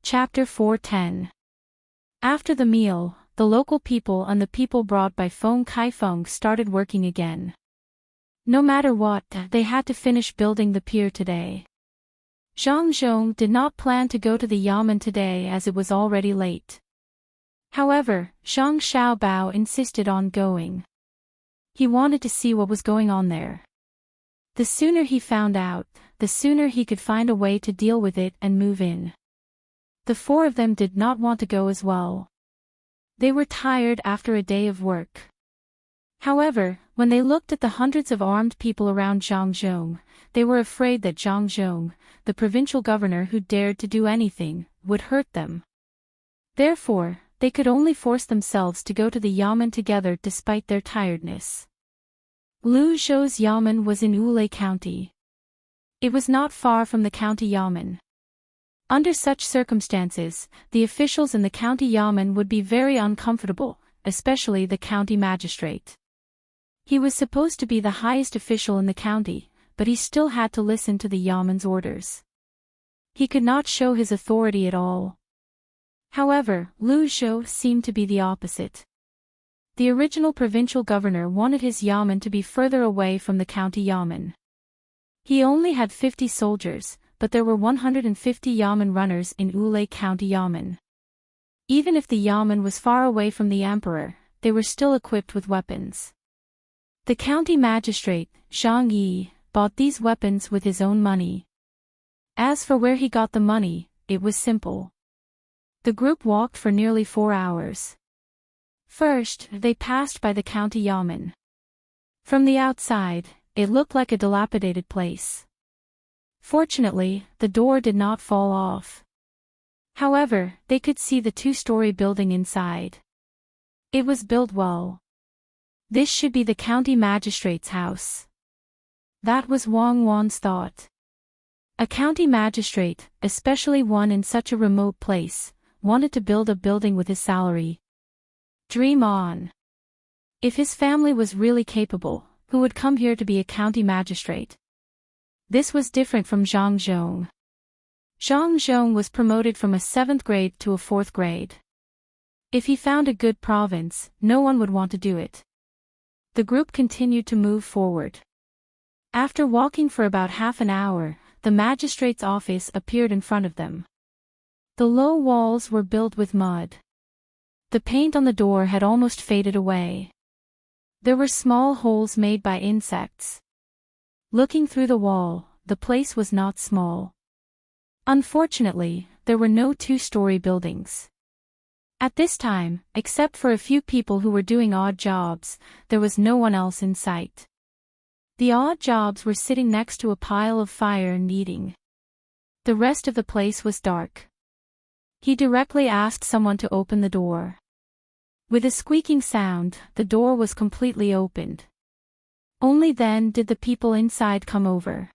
Chapter 4:10. After the meal, the local people and the people brought by Feng Kaifeng started working again. No matter what, they had to finish building the pier today. Zhang Zhong did not plan to go to the yamen today as it was already late. However, Zhang Xiaobao insisted on going. He wanted to see what was going on there. The sooner he found out, the sooner he could find a way to deal with it and move in. The four of them did not want to go as well. They were tired after a day of work. However, when they looked at the hundreds of armed people around Zhang Zhong, they were afraid that Zhang Zhong, the provincial governor who dared to do anything, would hurt them. Therefore, they could only force themselves to go to the yamen together despite their tiredness. Lu Zhou's yamen was in Wulei County. It was not far from the county yamen. Under such circumstances, the officials in the county yamen would be very uncomfortable, especially the county magistrate. He was supposed to be the highest official in the county, but he still had to listen to the yamen's orders. He could not show his authority at all. However, Lu Zhou seemed to be the opposite. The original provincial governor wanted his yamen to be further away from the county yamen. He only had 50 soldiers, but there were 150 yamen runners in Wulei County yamen. Even if the yamen was far away from the emperor, they were still equipped with weapons. The county magistrate, Zhang Yi, bought these weapons with his own money. As for where he got the money, it was simple. The group walked for nearly 4 hours. First, they passed by the county yamen. From the outside, it looked like a dilapidated place. Fortunately, the door did not fall off. However, they could see the 2-story building inside. It was built well. This should be the county magistrate's house. That was Wang Wan's thought. A county magistrate, especially one in such a remote place, wanted to build a building with his salary. Dream on. If his family was really capable, who would come here to be a county magistrate? This was different from Zhang Zhong. Zhang Zhong was promoted from a 7th grade to a 4th grade. If he found a good province, no one would want to do it. The group continued to move forward. After walking for about half an hour, the magistrate's office appeared in front of them. The low walls were built with mud. The paint on the door had almost faded away. There were small holes made by insects. Looking through the wall, the place was not small. Unfortunately, there were no 2-story buildings. At this time, except for a few people who were doing odd jobs, there was no one else in sight. The odd jobs were sitting next to a pile of fire and eating. The rest of the place was dark. He directly asked someone to open the door. With a squeaking sound, the door was completely opened. Only then did the people inside come over.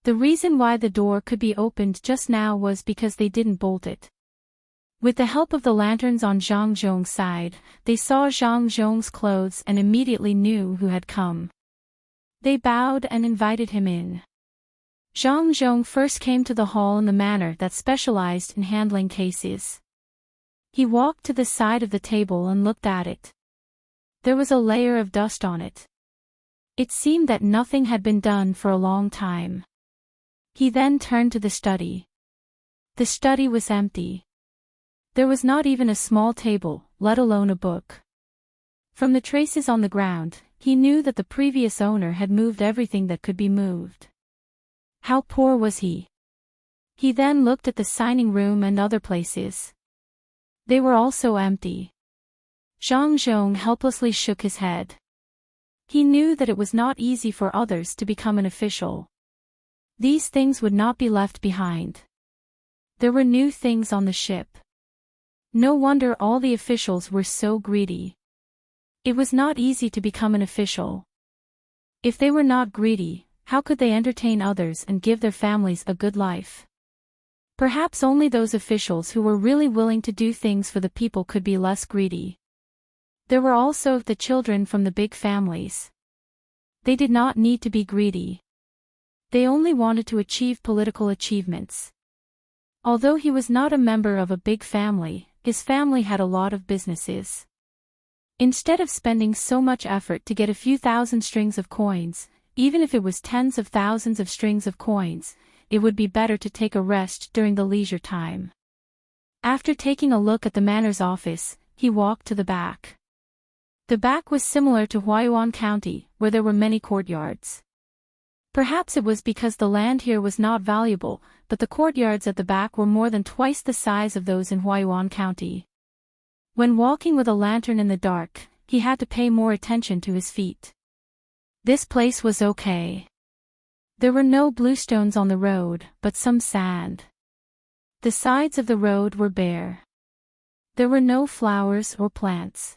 The reason why the door could be opened just now was because they didn't bolt it. With the help of the lanterns on Zhang Zhong's side, they saw Zhang Zhong's clothes and immediately knew who had come. They bowed and invited him in. Zhang Zhong first came to the hall in the manner that specialized in handling cases. He walked to the side of the table and looked at it. There was a layer of dust on it. It seemed that nothing had been done for a long time. He then turned to the study. The study was empty. There was not even a small table, let alone a book. From the traces on the ground, he knew that the previous owner had moved everything that could be moved. How poor was he? He then looked at the signing room and other places. They were also empty. Zhang Zhong helplessly shook his head. He knew that it was not easy for others to become an official. These things would not be left behind. There were new things on the ship. No wonder all the officials were so greedy. It was not easy to become an official. If they were not greedy, how could they entertain others and give their families a good life? Perhaps only those officials who were really willing to do things for the people could be less greedy. There were also the children from the big families. They did not need to be greedy. They only wanted to achieve political achievements. Although he was not a member of a big family, his family had a lot of businesses. Instead of spending so much effort to get a few thousand strings of coins, even if it was tens of thousands of strings of coins, it would be better to take a rest during the leisure time. After taking a look at the manor's office, he walked to the back. The back was similar to Huayuan County, where there were many courtyards. Perhaps it was because the land here was not valuable, but the courtyards at the back were more than twice the size of those in Huayuan County. When walking with a lantern in the dark, he had to pay more attention to his feet. This place was okay. There were no bluestones on the road, but some sand. The sides of the road were bare. There were no flowers or plants.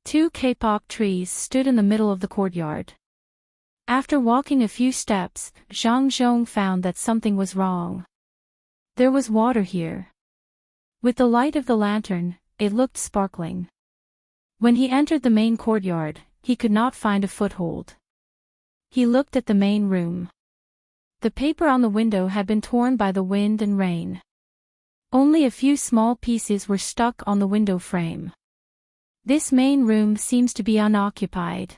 2 kapok trees stood in the middle of the courtyard. After walking a few steps, Zhang Zhong found that something was wrong. There was water here. With the light of the lantern, it looked sparkling. When he entered the main courtyard, he could not find a foothold. He looked at the main room. The paper on the window had been torn by the wind and rain. Only a few small pieces were stuck on the window frame. This main room seems to be unoccupied.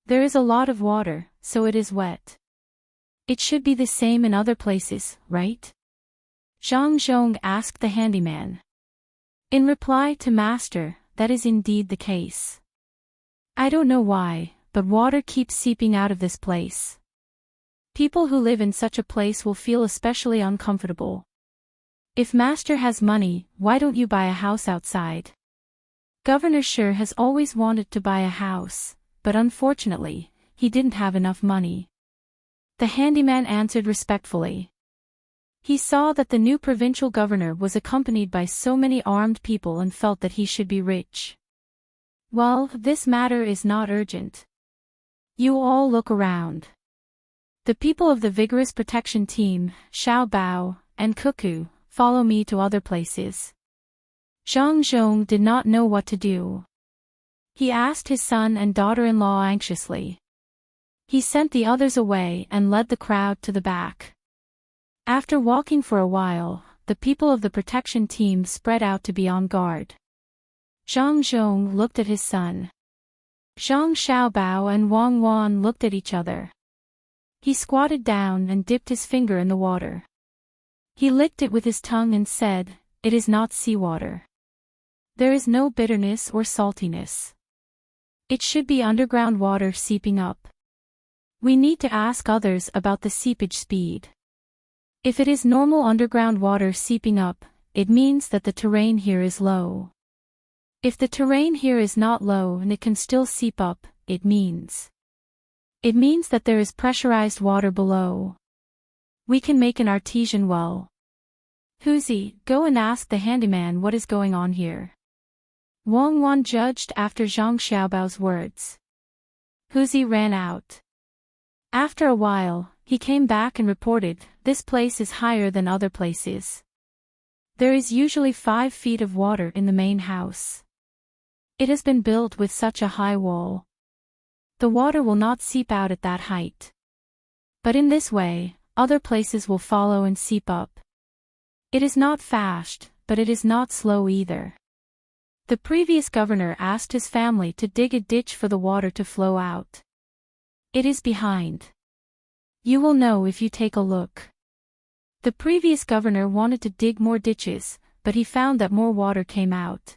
There is a lot of water, so it is wet. It should be the same in other places, right? Zhang Zhong asked the handyman. In reply to Master, that is indeed the case. I don't know why, but water keeps seeping out of this place. People who live in such a place will feel especially uncomfortable. If Master has money, why don't you buy a house outside? Governor Shi has always wanted to buy a house, but unfortunately, he didn't have enough money. The handyman answered respectfully. He saw that the new provincial governor was accompanied by so many armed people and felt that he should be rich. Well, this matter is not urgent. You all look around. The people of the vigorous protection team, Xiao Bao, and Cuckoo, follow me to other places. Zhang Zhong did not know what to do. He asked his son and daughter-in-law anxiously. He sent the others away and led the crowd to the back. After walking for a while, the people of the protection team spread out to be on guard. Zhang Zhong looked at his son. Zhang Xiaobao and Wang Wan looked at each other. He squatted down and dipped his finger in the water. He licked it with his tongue and said, "It is not seawater. There is no bitterness or saltiness. It should be underground water seeping up. We need to ask others about the seepage speed. If it is normal underground water seeping up, it means that the terrain here is low. If the terrain here is not low and it can still seep up, it means that there is pressurized water below. We can make an artesian well. Huzi, go and ask the handyman what is going on here." Wang Wan judged after Zhang Xiaobao's words. Huzi ran out. After a while, he came back and reported, "This place is higher than other places. There is usually 5 feet of water in the main house. It has been built with such a high wall. The water will not seep out at that height. But in this way, other places will follow and seep up. It is not fast, but but it is not slow either. The previous governor asked his family to dig a ditch for the water to flow out. It is behind. You will know if you take a look. The previous governor wanted to dig more ditches, but he found that more water came out.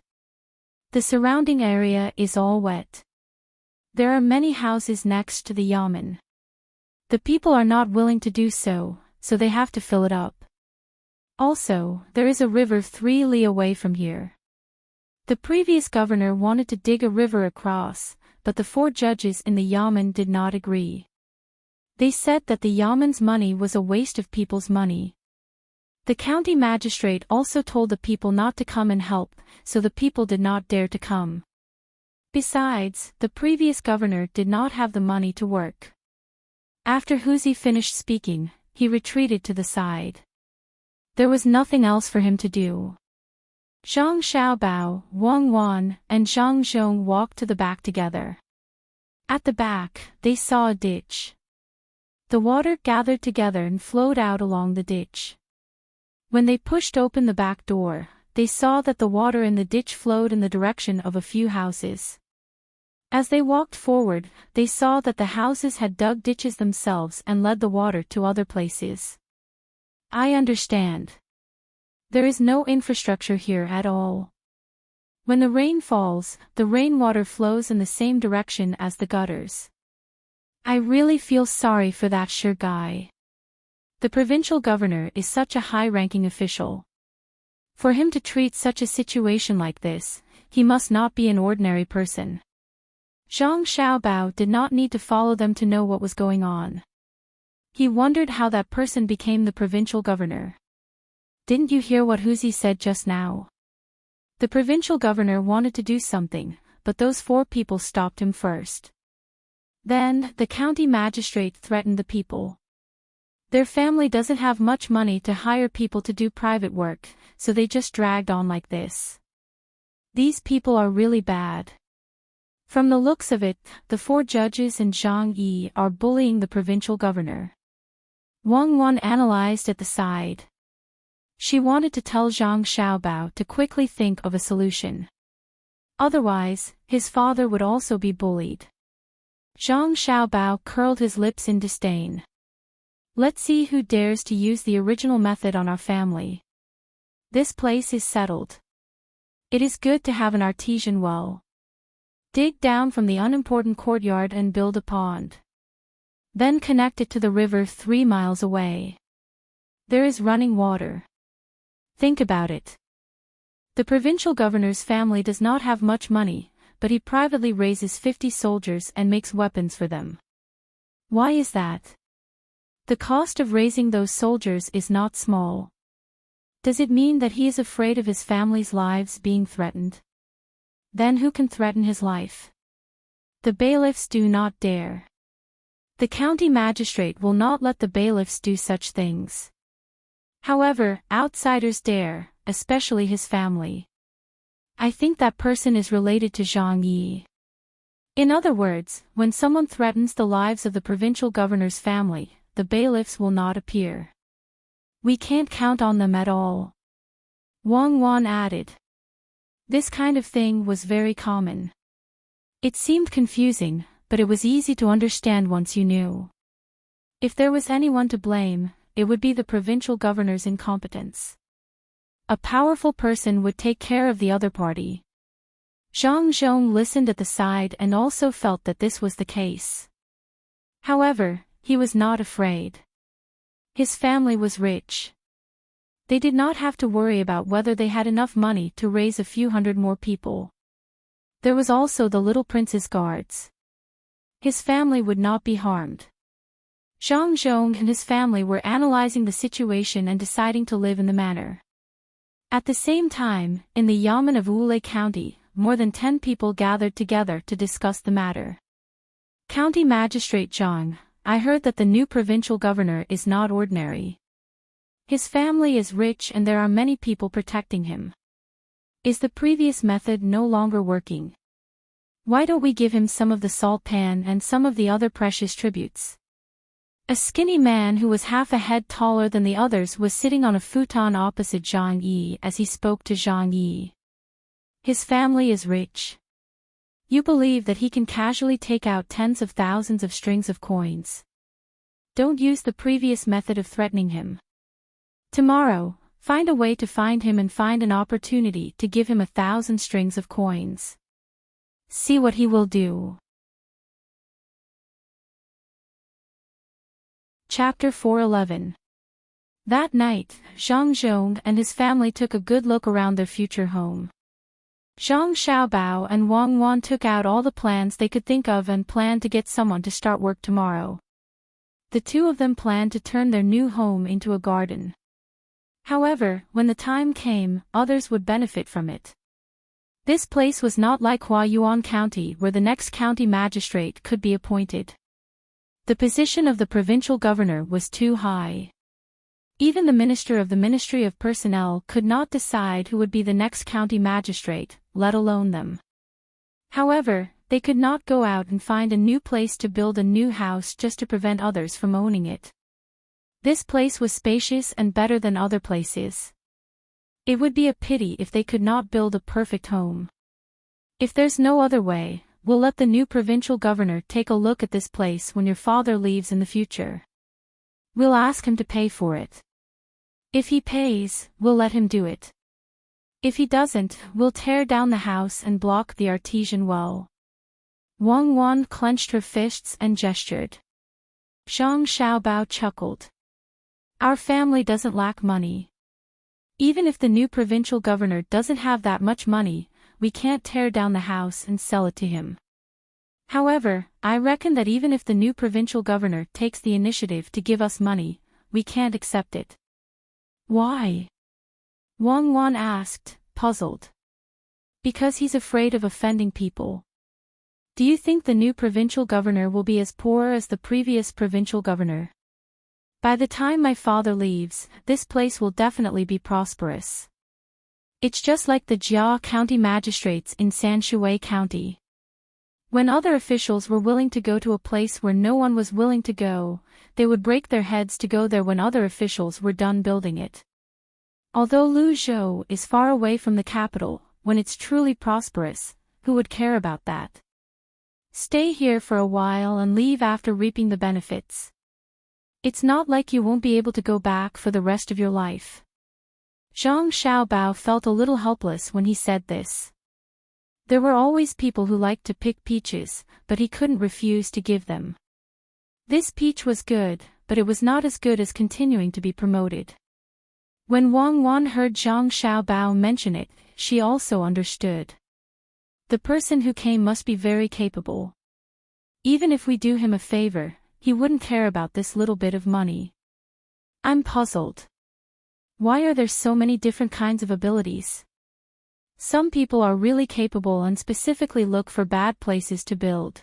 The surrounding area is all wet. There are many houses next to the yamen. The people are not willing to do so, so they have to fill it up. Also, there is a river 3 li away from here. The previous governor wanted to dig a river across, but the 4 judges in the yamen did not agree. They said that the yamen's money was a waste of people's money. The county magistrate also told the people not to come and help, so the people did not dare to come. Besides, the previous governor did not have the money to work. After Huzi finished speaking, he retreated to the side. There was nothing else for him to do. Zhang Xiaobao, Wang Wan, and Zhang Zhong walked to the back together. At the back, they saw a ditch. The water gathered together and flowed out along the ditch. When they pushed open the back door, they saw that the water in the ditch flowed in the direction of a few houses. As they walked forward, they saw that the houses had dug ditches themselves and led the water to other places. I understand. There is no infrastructure here at all. When the rain falls, the rainwater flows in the same direction as the gutters. I really feel sorry for that sure guy. The provincial governor is such a high-ranking official. For him to treat such a situation like this, he must not be an ordinary person. Zhang Xiaobao did not need to follow them to know what was going on. He wondered how that person became the provincial governor. Didn't you hear what Huzi said just now? The provincial governor wanted to do something, but those 4 people stopped him first. Then, the county magistrate threatened the people. Their family doesn't have much money to hire people to do private work, so they just dragged on like this. These people are really bad. From the looks of it, the 4 judges and Zhang Yi are bullying the provincial governor. Wang Wan analyzed at the side. She wanted to tell Zhang Xiaobao to quickly think of a solution. Otherwise, his father would also be bullied. Zhang Xiaobao curled his lips in disdain. Let's see who dares to use the original method on our family. This place is settled. It is good to have an artesian well. Dig down from the unimportant courtyard and build a pond. Then connect it to the river 3 miles away. There is running water. Think about it. The provincial governor's family does not have much money, but he privately raises 50 soldiers and makes weapons for them. Why is that? The cost of raising those soldiers is not small. Does it mean that he is afraid of his family's lives being threatened? Then who can threaten his life? The bailiffs do not dare. The county magistrate will not let the bailiffs do such things. However, outsiders dare, especially his family. I think that person is related to Zhang Yi. In other words, when someone threatens the lives of the provincial governor's family, the bailiffs will not appear. We can't count on them at all. Wang Wan added. This kind of thing was very common. It seemed confusing, but it was easy to understand once you knew. If there was anyone to blame, it would be the provincial governor's incompetence. A powerful person would take care of the other party. Zhang Zhong listened at the side and also felt that this was the case. However, he was not afraid. His family was rich. They did not have to worry about whether they had enough money to raise a few hundred more people. There was also the little prince's guards. His family would not be harmed. Zhang Zhong and his family were analyzing the situation and deciding to live in the manor. At the same time, in the Yamen of Wulei County, more than 10 people gathered together to discuss the matter. County Magistrate Zhang, I heard that the new provincial governor is not ordinary. His family is rich and there are many people protecting him. Is the previous method no longer working? Why don't we give him some of the salt pan and some of the other precious tributes? A skinny man who was half a head taller than the others was sitting on a futon opposite Zhang Yi as he spoke to Zhang Yi. His family is rich. You believe that he can casually take out tens of thousands of strings of coins. Don't use the previous method of threatening him. Tomorrow, find a way to find him and find an opportunity to give him 1,000 strings of coins. See what he will do. Chapter 411. That night, Zhang Zhong and his family took a good look around their future home. Zhang Xiaobao and Wang Wan took out all the plans they could think of and planned to get someone to start work tomorrow. The two of them planned to turn their new home into a garden. However, when the time came, others would benefit from it. This place was not like Huayuan County where the next county magistrate could be appointed. The position of the provincial governor was too high. Even the minister of the Ministry of Personnel could not decide who would be the next county magistrate, let alone them. However, they could not go out and find a new place to build a new house just to prevent others from owning it. This place was spacious and better than other places. It would be a pity if they could not build a perfect home. If there's no other way, we'll let the new provincial governor take a look at this place when your father leaves in the future. We'll ask him to pay for it. If he pays, we'll let him do it. If he doesn't, we'll tear down the house and block the artesian well. Wang Wan clenched her fists and gestured. Zhang Xiaobao chuckled. Our family doesn't lack money. Even if the new provincial governor doesn't have that much money, we can't tear down the house and sell it to him. However, I reckon that even if the new provincial governor takes the initiative to give us money, we can't accept it. Why? Wang Wan asked, puzzled. Because he's afraid of offending people. Do you think the new provincial governor will be as poor as the previous provincial governor? By the time my father leaves, this place will definitely be prosperous. It's just like the Jia County magistrates in Sanshui County. When other officials were willing to go to a place where no one was willing to go, they would break their heads to go there when other officials were done building it. Although Luzhou is far away from the capital, when it's truly prosperous, who would care about that? Stay here for a while and leave after reaping the benefits. It's not like you won't be able to go back for the rest of your life. Zhang Xiaobao felt a little helpless when he said this. There were always people who liked to pick peaches, but he couldn't refuse to give them. This peach was good, but it was not as good as continuing to be promoted. When Wang Wan heard Zhang Xiaobao mention it, she also understood. The person who came must be very capable. Even if we do him a favor, he wouldn't care about this little bit of money. I'm puzzled. Why are there so many different kinds of abilities? Some people are really capable and specifically look for bad places to build.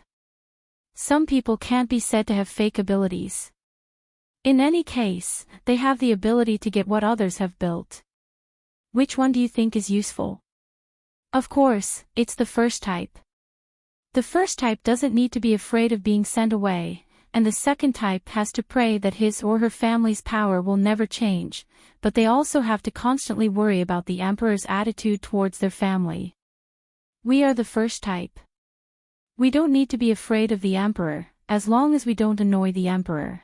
Some people can't be said to have fake abilities. In any case, they have the ability to get what others have built. Which one do you think is useful? Of course, it's the first type. The first type doesn't need to be afraid of being sent away, and the second type has to pray that his or her family's power will never change, but they also have to constantly worry about the emperor's attitude towards their family. We are the first type. We don't need to be afraid of the emperor, as long as we don't annoy the emperor.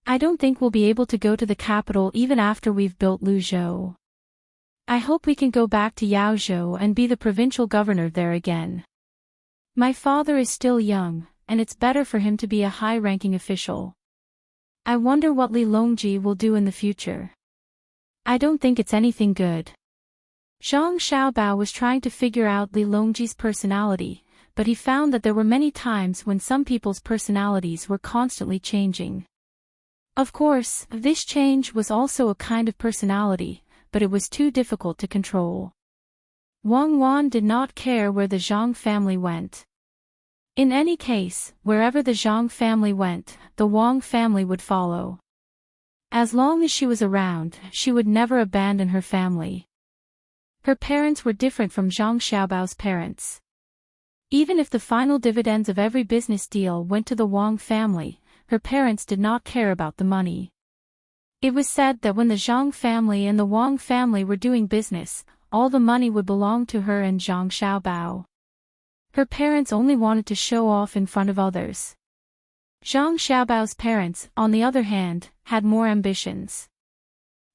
I don't think we'll be able to go to the capital even after we've built Luzhou. I hope we can go back to Yaozhou and be the provincial governor there again. My father is still young, and it's better for him to be a high-ranking official. I wonder what Li Longji will do in the future. I don't think it's anything good. Zhang Xiaobao was trying to figure out Li Longji's personality, but he found that there were many times when some people's personalities were constantly changing. Of course, this change was also a kind of personality, but it was too difficult to control. Wang Wan did not care where the Zhang family went. In any case, wherever the Zhang family went, the Wang family would follow. As long as she was around, she would never abandon her family. Her parents were different from Zhang Xiaobao's parents. Even if the final dividends of every business deal went to the Wang family, her parents did not care about the money. It was said that when the Zhang family and the Wang family were doing business, all the money would belong to her and Zhang Xiaobao. Her parents only wanted to show off in front of others. Zhang Xiaobao's parents, on the other hand, had more ambitions.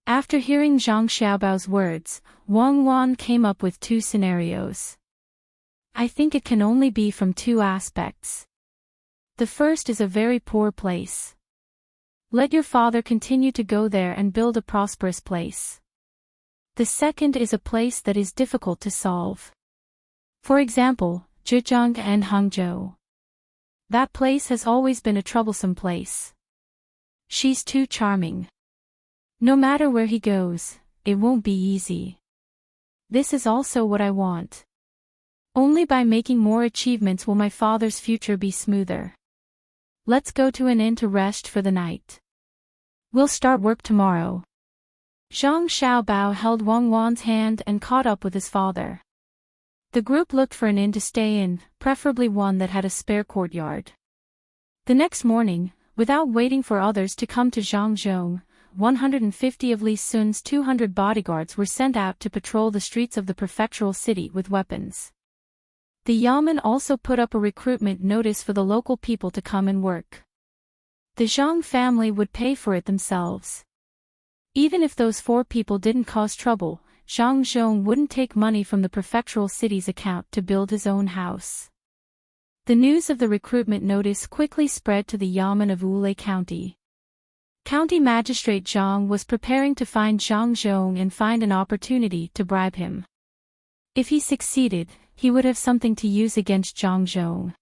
After hearing Zhang Xiaobao's words, Wang Wan came up with two scenarios. I think it can only be from two aspects. The first is a very poor place. Let your father continue to go there and build a prosperous place. The second is a place that is difficult to solve. For example, Zhejiang and Hangzhou. That place has always been a troublesome place. She's too charming. No matter where he goes, it won't be easy. This is also what I want. Only by making more achievements will my father's future be smoother. Let's go to an inn to rest for the night. We'll start work tomorrow. Zhang Xiaobao held Wang Wan's hand and caught up with his father. The group looked for an inn to stay in, preferably one that had a spare courtyard. The next morning, without waiting for others to come to Zhangzhou, 150 of Li Sun's 200 bodyguards were sent out to patrol the streets of the prefectural city with weapons. The Yamen also put up a recruitment notice for the local people to come and work. The Zhang family would pay for it themselves. Even if those 4 people didn't cause trouble, Zhang Zhong wouldn't take money from the prefectural city's account to build his own house. The news of the recruitment notice quickly spread to the Yamen of Wulei County. County Magistrate Zhang was preparing to find Zhang Zhong and find an opportunity to bribe him. If he succeeded, he would have something to use against Zhang Zhong.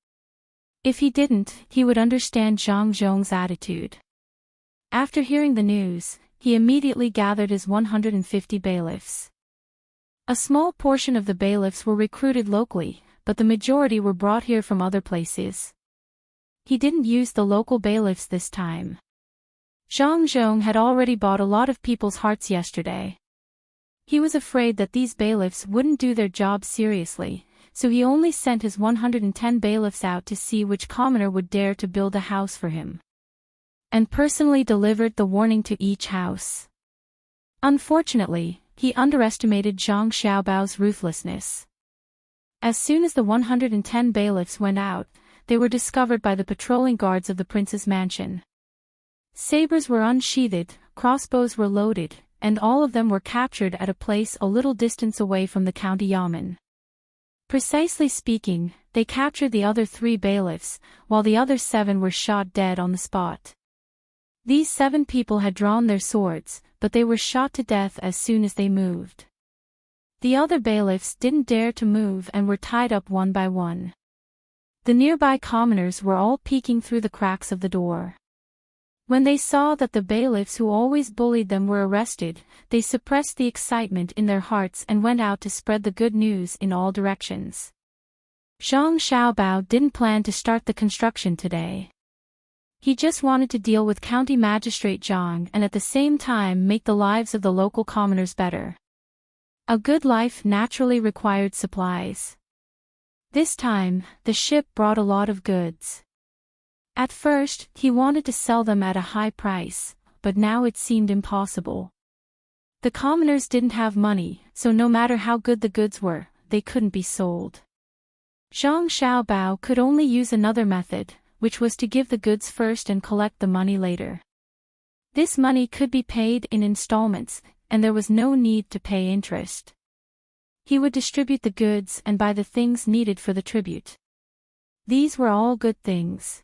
If he didn't, he would understand Zhang Zhong's attitude. After hearing the news, he immediately gathered his 150 bailiffs. A small portion of the bailiffs were recruited locally, but the majority were brought here from other places. He didn't use the local bailiffs this time. Zhang Zhong had already bought a lot of people's hearts yesterday. He was afraid that these bailiffs wouldn't do their job seriously, so he only sent his 110 bailiffs out to see which commoner would dare to build a house for him, and personally delivered the warning to each house. Unfortunately, he underestimated Zhang Xiaobao's ruthlessness. As soon as the 110 bailiffs went out, they were discovered by the patrolling guards of the prince's mansion. Sabers were unsheathed, crossbows were loaded, and all of them were captured at a place a little distance away from the county yamen. Precisely speaking, they captured the other 3 bailiffs, while the other 7 were shot dead on the spot. These 7 people had drawn their swords, but they were shot to death as soon as they moved. The other bailiffs didn't dare to move and were tied up one by one. The nearby commoners were all peeking through the cracks of the door. When they saw that the bailiffs who always bullied them were arrested, they suppressed the excitement in their hearts and went out to spread the good news in all directions. Zhang Xiaobao didn't plan to start the construction today. He just wanted to deal with County Magistrate Zhang and at the same time make the lives of the local commoners better. A good life naturally required supplies. This time, the ship brought a lot of goods. At first, he wanted to sell them at a high price, but now it seemed impossible. The commoners didn't have money, so no matter how good the goods were, they couldn't be sold. Zhang Xiaobao could only use another method, which was to give the goods first and collect the money later. This money could be paid in installments, and there was no need to pay interest. He would distribute the goods and buy the things needed for the tribute. These were all good things.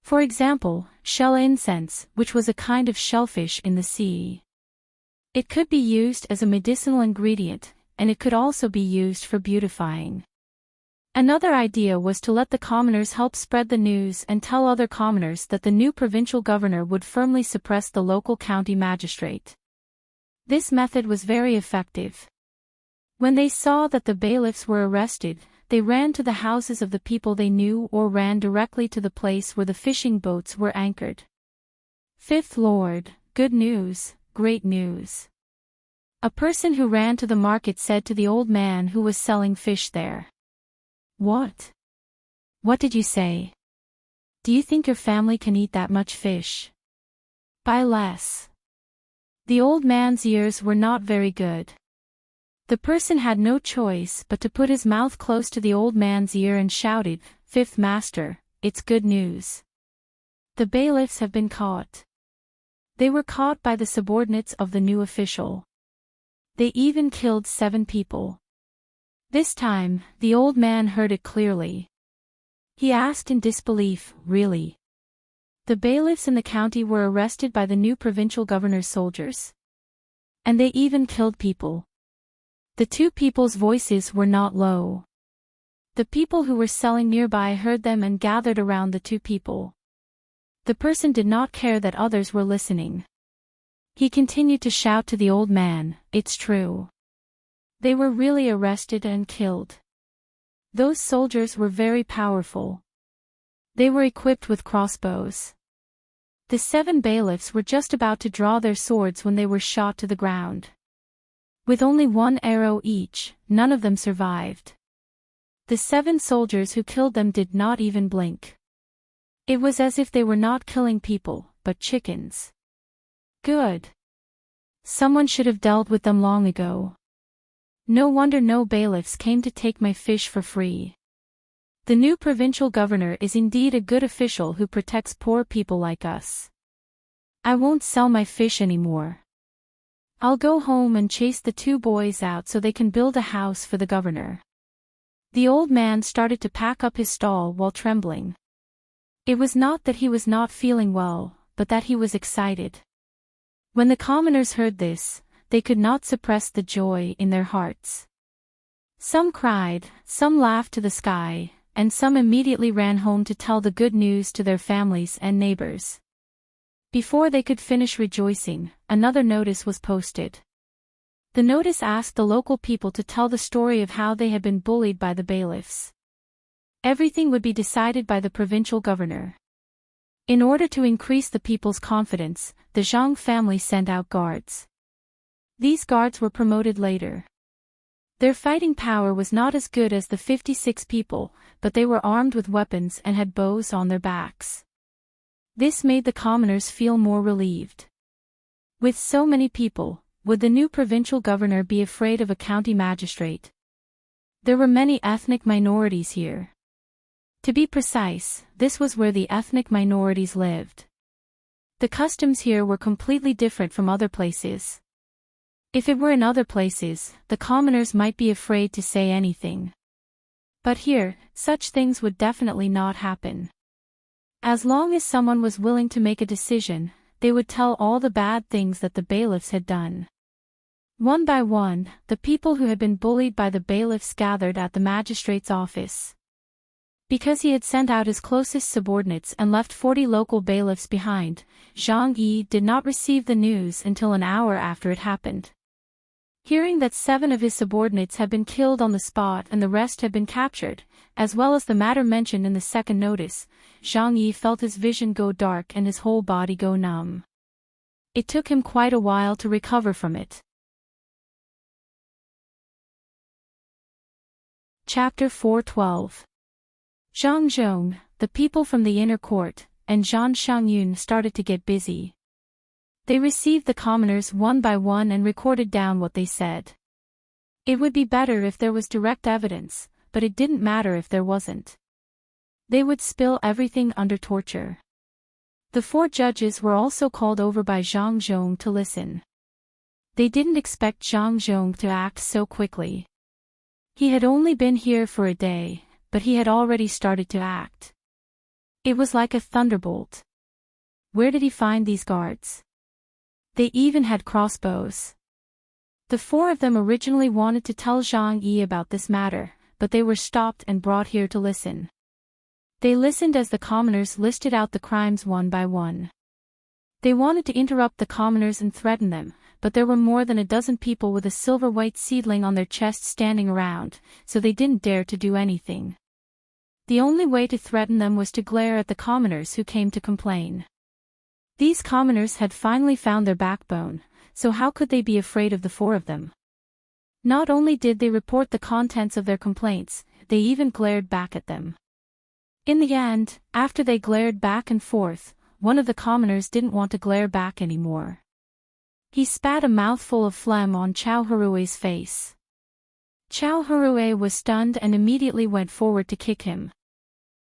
For example, shell incense, which was a kind of shellfish in the sea. It could be used as a medicinal ingredient, and it could also be used for beautifying. Another idea was to let the commoners help spread the news and tell other commoners that the new provincial governor would firmly suppress the local county magistrate. This method was very effective. When they saw that the bailiffs were arrested, they ran to the houses of the people they knew or ran directly to the place where the fishing boats were anchored. Fifth Lord, good news, great news. A person who ran to the market said to the old man who was selling fish there. What? What did you say? Do you think your family can eat that much fish? Buy less. The old man's ears were not very good. The person had no choice but to put his mouth close to the old man's ear and shouted, "Fifth master, it's good news. The bailiffs have been caught." They were caught by the subordinates of the new official. They even killed 7 people. This time, the old man heard it clearly. He asked in disbelief, "Really? The bailiffs in the county were arrested by the new provincial governor's soldiers? And they even killed people?" The 2 people's voices were not low. The people who were selling nearby heard them and gathered around the 2 people. The person did not care that others were listening. He continued to shout to the old man, "It's true. They were really arrested and killed. Those soldiers were very powerful. They were equipped with crossbows." The 7 bailiffs were just about to draw their swords when they were shot to the ground. With only 1 arrow each, none of them survived. The 7 soldiers who killed them did not even blink. It was as if they were not killing people, but chickens. Good. Someone should have dealt with them long ago. No wonder no bailiffs came to take my fish for free. The new provincial governor is indeed a good official who protects poor people like us. I won't sell my fish anymore. I'll go home and chase the 2 boys out so they can build a house for the governor. The old man started to pack up his stall while trembling. It was not that he was not feeling well, but that he was excited. When the commoners heard this, they could not suppress the joy in their hearts. Some cried, some laughed to the sky, and some immediately ran home to tell the good news to their families and neighbors. Before they could finish rejoicing, another notice was posted. The notice asked the local people to tell the story of how they had been bullied by the bailiffs. Everything would be decided by the provincial governor. In order to increase the people's confidence, the Zhang family sent out guards. These guards were promoted later. Their fighting power was not as good as the 56 people, but they were armed with weapons and had bows on their backs. This made the commoners feel more relieved. With so many people, would the new provincial governor be afraid of a county magistrate? There were many ethnic minorities here. To be precise, this was where the ethnic minorities lived. The customs here were completely different from other places. If it were in other places, the commoners might be afraid to say anything. But here, such things would definitely not happen. As long as someone was willing to make a decision, they would tell all the bad things that the bailiffs had done. One by one, the people who had been bullied by the bailiffs gathered at the magistrate's office. Because he had sent out his closest subordinates and left 40 local bailiffs behind, Zhang Yi did not receive the news until an hour after it happened. Hearing that 7 of his subordinates had been killed on the spot and the rest had been captured, as well as the matter mentioned in the second notice, Zhang Yi felt his vision go dark and his whole body go numb. It took him quite a while to recover from it. Chapter 4:12. Zhang Zhong, the people from the inner court, and Zhan Shangyun started to get busy. They received the commoners one by one and recorded down what they said. It would be better if there was direct evidence, but it didn't matter if there wasn't. They would spill everything under torture. The 4 judges were also called over by Zhang Zhong to listen. They didn't expect Zhang Zhong to act so quickly. He had only been here for a day, but he had already started to act. It was like a thunderbolt. Where did he find these guards? They even had crossbows. The 4 of them originally wanted to tell Zhang Yi about this matter, but they were stopped and brought here to listen. They listened as the commoners listed out the crimes one by one. They wanted to interrupt the commoners and threaten them, but there were more than a dozen people with a silver-white seedling on their chests standing around, so they didn't dare to do anything. The only way to threaten them was to glare at the commoners who came to complain. These commoners had finally found their backbone, so how could they be afraid of the 4 of them? Not only did they report the contents of their complaints, they even glared back at them. In the end, after they glared back and forth, one of the commoners didn't want to glare back anymore. He spat a mouthful of phlegm on Chao Harue's face. Chao Harue was stunned and immediately went forward to kick him.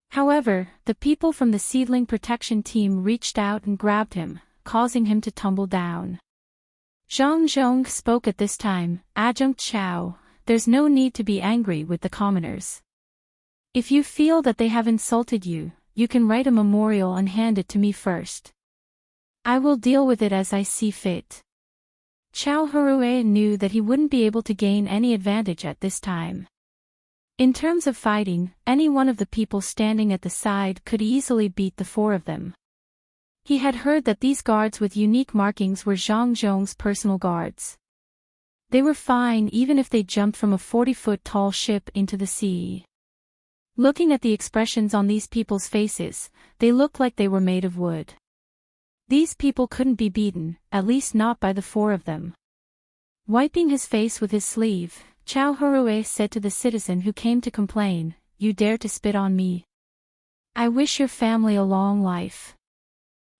However, the people from the seedling protection team reached out and grabbed him, causing him to tumble down. Zhang Zhong spoke at this time. Adjunct Chao, there's no need to be angry with the commoners. If you feel that they have insulted you, you can write a memorial and hand it to me first. I will deal with it as I see fit. Chao Harue knew that he wouldn't be able to gain any advantage at this time. In terms of fighting, any one of the people standing at the side could easily beat the four of them. He had heard that these guards with unique markings were Zhang Zhong's personal guards. They were fine even if they jumped from a 40-foot tall ship into the sea. Looking at the expressions on these people's faces, they looked like they were made of wood. These people couldn't be beaten, at least not by the four of them. Wiping his face with his sleeve, Chao Harue said to the citizen who came to complain, "You dare to spit on me? I wish your family a long life."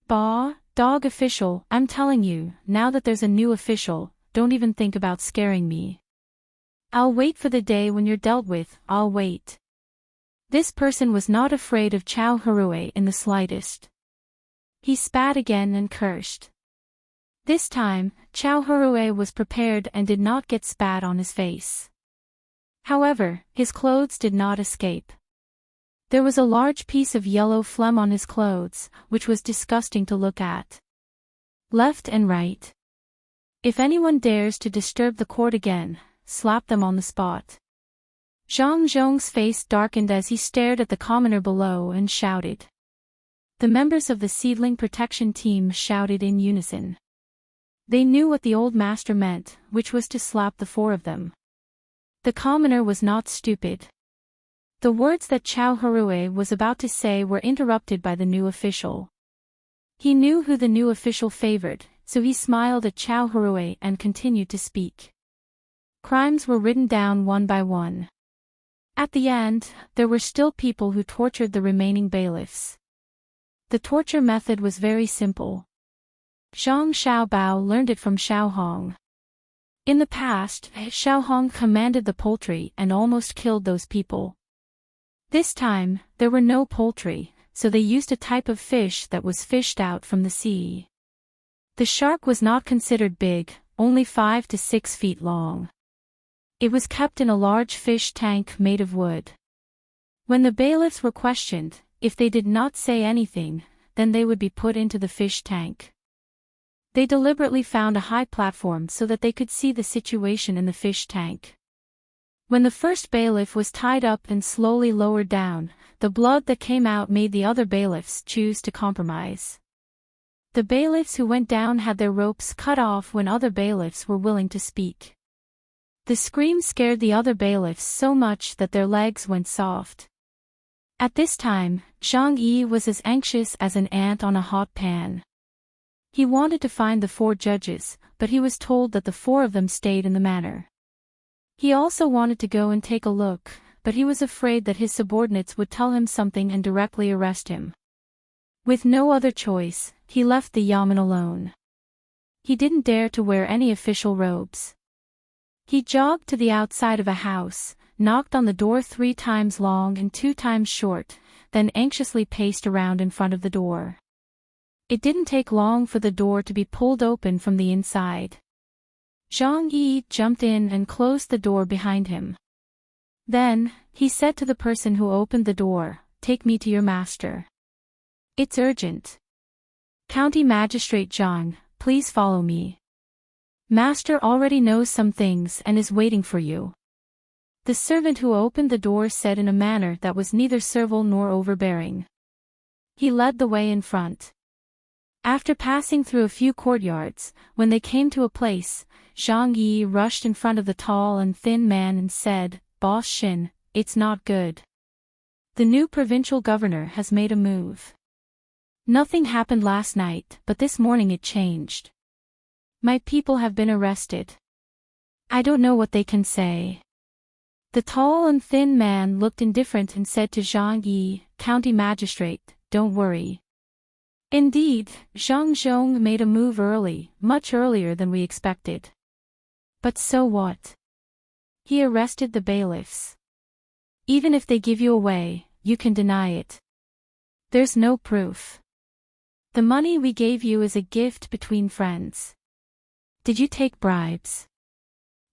"Bah, dog official, I'm telling you, now that there's a new official, don't even think about scaring me. I'll wait for the day when you're dealt with, I'll wait." This person was not afraid of Chao Harue in the slightest. He spat again and cursed. This time, Chao Harue was prepared and did not get spat on his face. However, his clothes did not escape. There was a large piece of yellow phlegm on his clothes, which was disgusting to look at. Left and right. If anyone dares to disturb the court again, slap them on the spot. Zhang Zhong's face darkened as he stared at the commoner below and shouted. The members of the seedling protection team shouted in unison. They knew what the old master meant, which was to slap the four of them. The commoner was not stupid. The words that Chao Harue was about to say were interrupted by the new official. He knew who the new official favored, so he smiled at Chao Harue and continued to speak. Crimes were written down one by one. At the end, there were still people who tortured the remaining bailiffs. The torture method was very simple. Zhang Xiaobao learned it from Xiaohong. In the past, Xiaohong commanded the poultry and almost killed those people. This time, there were no poultry, so they used a type of fish that was fished out from the sea. The shark was not considered big, only 5 to 6 feet long. It was kept in a large fish tank made of wood. When the bailiffs were questioned, if they did not say anything, then they would be put into the fish tank. They deliberately found a high platform so that they could see the situation in the fish tank. When the first bailiff was tied up and slowly lowered down, the blood that came out made the other bailiffs choose to compromise. The bailiffs who went down had their ropes cut off when other bailiffs were willing to speak. The scream scared the other bailiffs so much that their legs went soft. At this time, Zhang Yi was as anxious as an ant on a hot pan. He wanted to find the 4 judges, but he was told that the 4 of them stayed in the manor. He also wanted to go and take a look, but he was afraid that his subordinates would tell him something and directly arrest him. With no other choice, he left the yamen alone. He didn't dare to wear any official robes. He jogged to the outside of a house, knocked on the door 3 times long and 2 times short, then anxiously paced around in front of the door. It didn't take long for the door to be pulled open from the inside. Zhang Yi jumped in and closed the door behind him. Then, he said to the person who opened the door, "Take me to your master. It's urgent. County Magistrate Zhang, please follow me. Master already knows some things and is waiting for you." The servant who opened the door said in a manner that was neither servile nor overbearing. He led the way in front. After passing through a few courtyards, when they came to a place, Zhang Yi rushed in front of the tall and thin man and said, "Boss Shin, it's not good. The new provincial governor has made a move. Nothing happened last night, but this morning it changed. My people have been arrested. I don't know what they can say." The tall and thin man looked indifferent and said to Zhang Yi, County Magistrate, don't worry. Indeed, Zhang Zhong made a move early, much earlier than we expected. But so what? He arrested the bailiffs. Even if they give you away, you can deny it. There's no proof. The money we gave you is a gift between friends. Did you take bribes?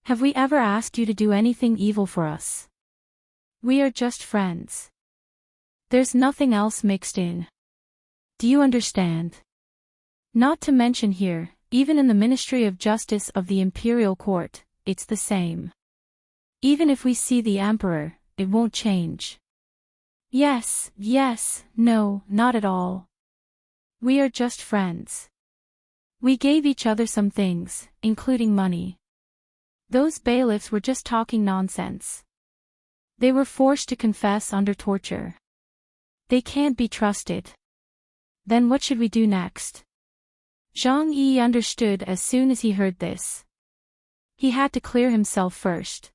Have we ever asked you to do anything evil for us? We are just friends. There's nothing else mixed in. Do you understand? Not to mention here, even in the Ministry of Justice of the Imperial Court, it's the same. Even if we see the Emperor, it won't change. Yes, no, not at all. We are just friends. We gave each other some things, including money. Those bailiffs were just talking nonsense. They were forced to confess under torture. They can't be trusted. Then what should we do next? Zhang Yi understood as soon as he heard this. He had to clear himself first.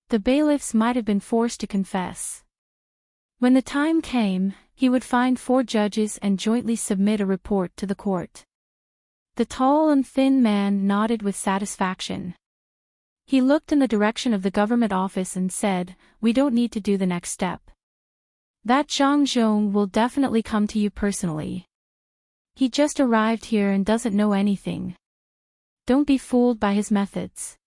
The bailiffs might have been forced to confess. When the time came, he would find 4 judges and jointly submit a report to the court. The tall and thin man nodded with satisfaction. He looked in the direction of the government office and said, "We don't need to do the next step. That Zhang Zhong will definitely come to you personally. He just arrived here and doesn't know anything. Don't be fooled by his methods.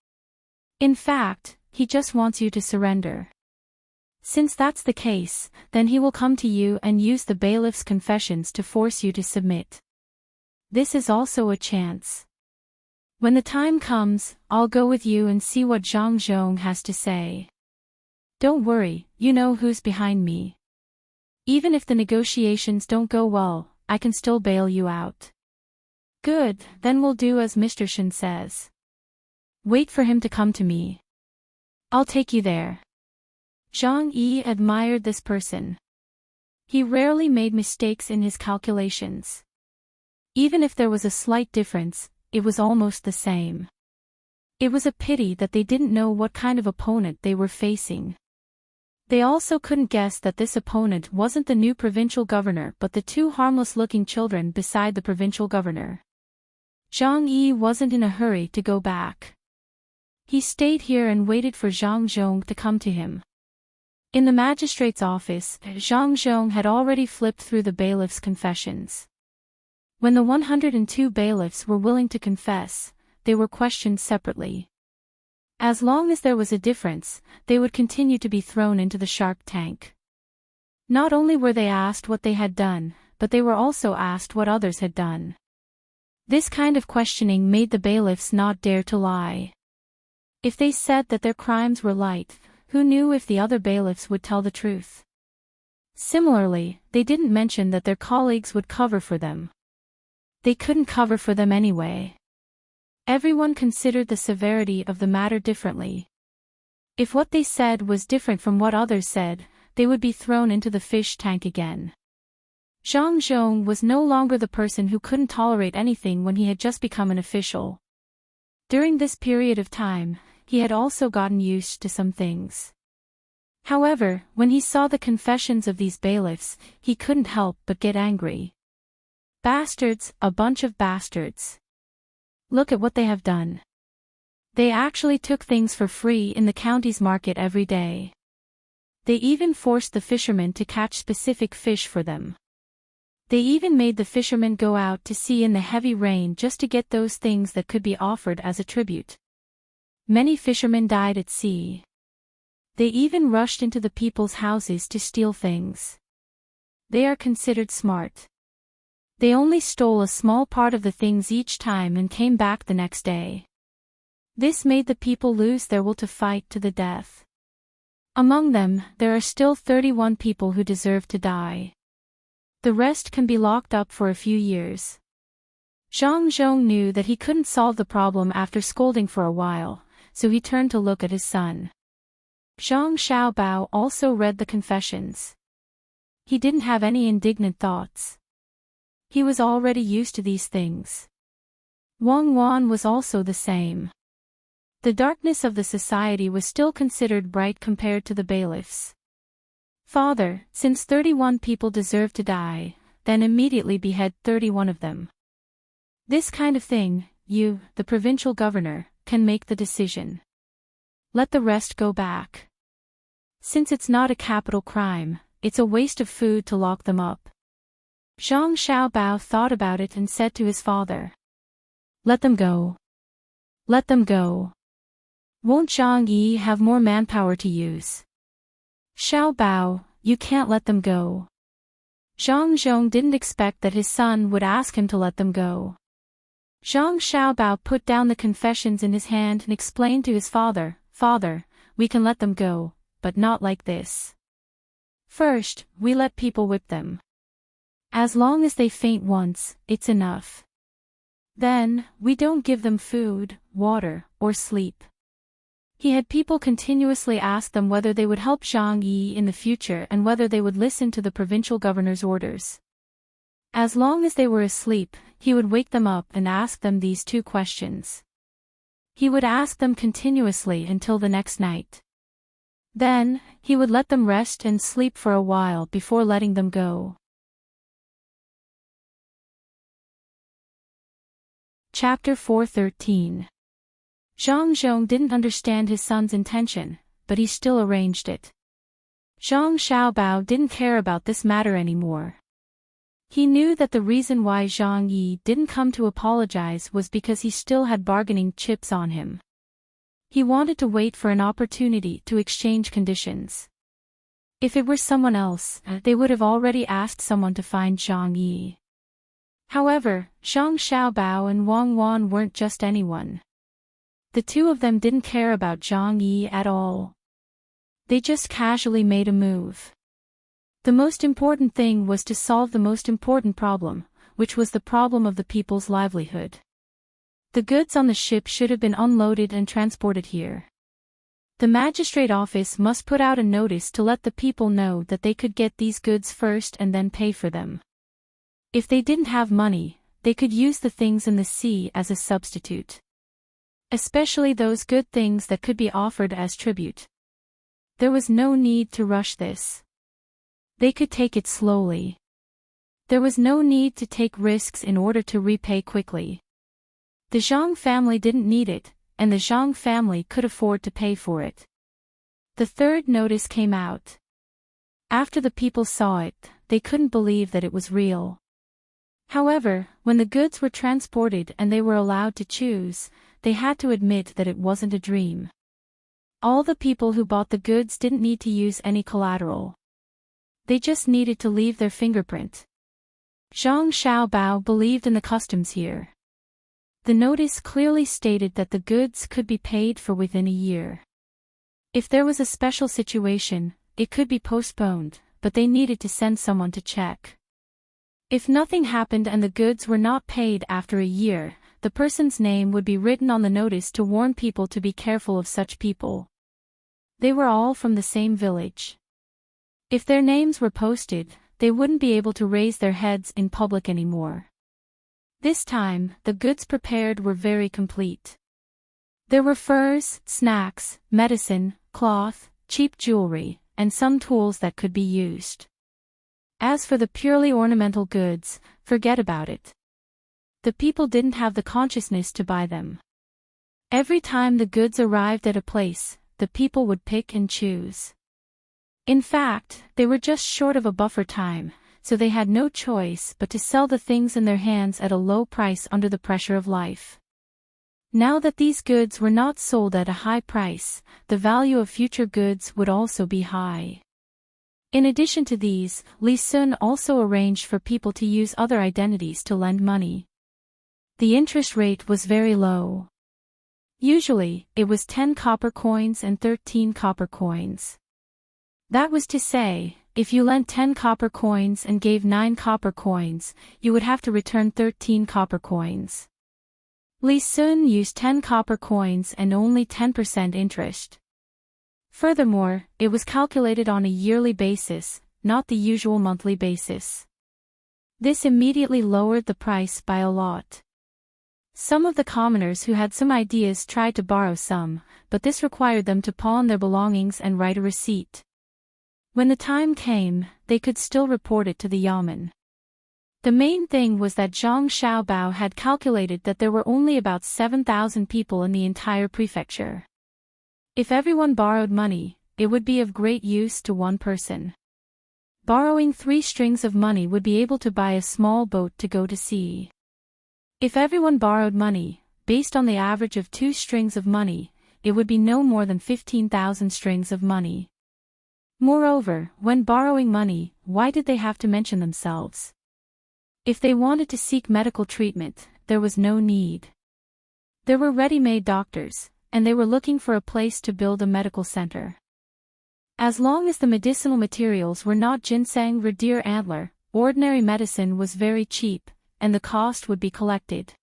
In fact, he just wants you to surrender. Since that's the case, then he will come to you and use the bailiff's confessions to force you to submit. This is also a chance. When the time comes, I'll go with you and see what Zhang Zhong has to say. Don't worry, you know who's behind me. Even if the negotiations don't go well, I can still bail you out." "Good, then we'll do as Mr. Shen says. Wait for him to come to me. I'll take you there." Zhang Yi admired this person. He rarely made mistakes in his calculations. Even if there was a slight difference, it was almost the same. It was a pity that they didn't know what kind of opponent they were facing. They also couldn't guess that this opponent wasn't the new provincial governor but the 2 harmless-looking children beside the provincial governor. Zhang Yi wasn't in a hurry to go back. He stayed here and waited for Zhang Zhong to come to him. In the magistrate's office, Zhang Zhong had already flipped through the bailiff's confessions. When the 102 bailiffs were willing to confess, they were questioned separately. As long as there was a difference, they would continue to be thrown into the shark tank. Not only were they asked what they had done, but they were also asked what others had done. This kind of questioning made the bailiffs not dare to lie. If they said that their crimes were light, who knew if the other bailiffs would tell the truth? Similarly, they didn't mention that their colleagues would cover for them. They couldn't cover for them anyway. Everyone considered the severity of the matter differently. If what they said was different from what others said, they would be thrown into the fish tank again. Zhang Zhong was no longer the person who couldn't tolerate anything when he had just become an official. During this period of time, he had also gotten used to some things. However, when he saw the confessions of these bailiffs, he couldn't help but get angry. Bastards, a bunch of bastards. Look at what they have done. They actually took things for free in the county's market every day. They even forced the fishermen to catch specific fish for them. They even made the fishermen go out to sea in the heavy rain just to get those things that could be offered as a tribute. Many fishermen died at sea. They even rushed into the people's houses to steal things. They are considered smart. They only stole a small part of the things each time and came back the next day. This made the people lose their will to fight to the death. Among them, there are still 31 people who deserve to die. The rest can be locked up for a few years. Zhang Zhong knew that he couldn't solve the problem after scolding for a while, so he turned to look at his son. Zhang Xiaobao also read the confessions. He didn't have any indignant thoughts. He was already used to these things. Wang Wan was also the same. The darkness of the society was still considered bright compared to the bailiffs. Father, since 31 people deserve to die, then immediately behead 31 of them. This kind of thing, you, the provincial governor, can make the decision. Let the rest go back. Since it's not a capital crime, it's a waste of food to lock them up. Zhang Xiaobao thought about it and said to his father. Let them go. Let them go. Won't Zhang Yi have more manpower to use? Xiaobao, you can't let them go. Zhang Zhong didn't expect that his son would ask him to let them go. Zhang Xiaobao put down the confessions in his hand and explained to his father, Father, we can let them go, but not like this. First, we let people whip them. As long as they faint once, it's enough. Then, we don't give them food, water, or sleep. He had people continuously ask them whether they would help Zhang Yi in the future and whether they would listen to the provincial governor's orders. As long as they were asleep, he would wake them up and ask them these two questions. He would ask them continuously until the next night. Then, he would let them rest and sleep for a while before letting them go. Chapter 413. Zhang Zhong didn't understand his son's intention, but he still arranged it. Zhang Xiaobao didn't care about this matter anymore. He knew that the reason why Zhang Yi didn't come to apologize was because he still had bargaining chips on him. He wanted to wait for an opportunity to exchange conditions. If it were someone else, they would have already asked someone to find Zhang Yi. However, Zhang Xiaobao and Wang Wan weren't just anyone. The two of them didn't care about Zhang Yi at all. They just casually made a move. The most important thing was to solve the most important problem, which was the problem of the people's livelihood. The goods on the ship should have been unloaded and transported here. The magistrate office must put out a notice to let the people know that they could get these goods first and then pay for them. If they didn't have money, they could use the things in the sea as a substitute. Especially those good things that could be offered as tribute. There was no need to rush this. They could take it slowly. There was no need to take risks in order to repay quickly. The Zhang family didn't need it, and the Zhang family could afford to pay for it. The third notice came out. After the people saw it, they couldn't believe that it was real. However, when the goods were transported and they were allowed to choose, they had to admit that it wasn't a dream. All the people who bought the goods didn't need to use any collateral. They just needed to leave their fingerprint. Zhang Xiaobao believed in the customs here. The notice clearly stated that the goods could be paid for within a year. If there was a special situation, it could be postponed, but they needed to send someone to check. If nothing happened and the goods were not paid after a year, the person's name would be written on the notice to warn people to be careful of such people. They were all from the same village. If their names were posted, they wouldn't be able to raise their heads in public anymore. This time, the goods prepared were very complete. There were furs, snacks, medicine, cloth, cheap jewelry, and some tools that could be used. As for the purely ornamental goods, forget about it. The people didn't have the consciousness to buy them. Every time the goods arrived at a place, the people would pick and choose. In fact, they were just short of a buffer time, so they had no choice but to sell the things in their hands at a low price under the pressure of life. Now that these goods were not sold at a high price, the value of future goods would also be high. In addition to these, Li Sun also arranged for people to use other identities to lend money. The interest rate was very low. Usually, it was 10 copper coins and 13 copper coins. That was to say, if you lent 10 copper coins and gave 9 copper coins, you would have to return 13 copper coins. Li Sun used 10 copper coins and only 10% interest. Furthermore, it was calculated on a yearly basis, not the usual monthly basis. This immediately lowered the price by a lot. Some of the commoners who had some ideas tried to borrow some, but this required them to pawn their belongings and write a receipt. When the time came, they could still report it to the yamen. The main thing was that Zhang Xiaobao had calculated that there were only about 7,000 people in the entire prefecture. If everyone borrowed money, it would be of great use to one person. Borrowing 3 strings of money would be able to buy a small boat to go to sea. If everyone borrowed money, based on the average of 2 strings of money, it would be no more than 15,000 strings of money. Moreover, when borrowing money, why did they have to mention themselves? If they wanted to seek medical treatment, there was no need. There were ready-made doctors, and they were looking for a place to build a medical center. As long as the medicinal materials were not ginseng or deer antler, ordinary medicine was very cheap, and the cost would be collected.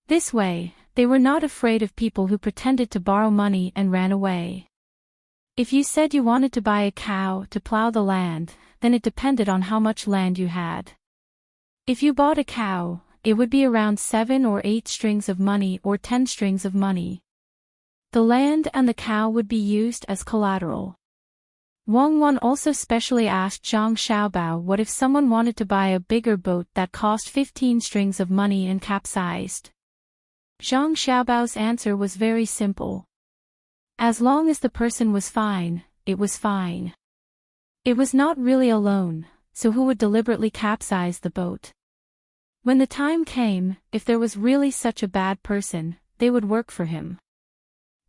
This way, they were not afraid of people who pretended to borrow money and ran away. If you said you wanted to buy a cow to plow the land, then it depended on how much land you had. If you bought a cow, it would be around 7 or 8 strings of money or 10 strings of money. The land and the cow would be used as collateral. Wang Wan also specially asked Zhang Xiaobao what if someone wanted to buy a bigger boat that cost 15 strings of money and capsized. Zhang Xiaobao's answer was very simple. As long as the person was fine, it was fine. It was not really a loan, so who would deliberately capsize the boat? When the time came, if there was really such a bad person, they would work for him.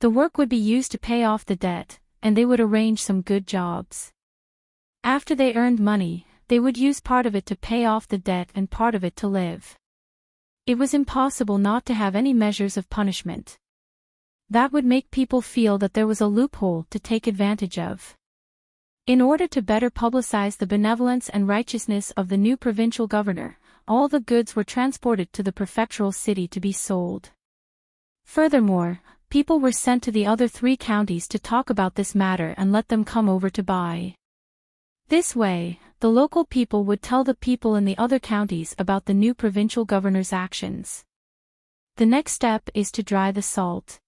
The work would be used to pay off the debt, and they would arrange some good jobs. After they earned money, they would use part of it to pay off the debt and part of it to live. It was impossible not to have any measures of punishment. That would make people feel that there was a loophole to take advantage of. In order to better publicize the benevolence and righteousness of the new provincial governor, all the goods were transported to the prefectural city to be sold. Furthermore, people were sent to the other 3 counties to talk about this matter and let them come over to buy. This way, the local people would tell the people in the other counties about the new provincial governor's actions. The next step is to dry the salt.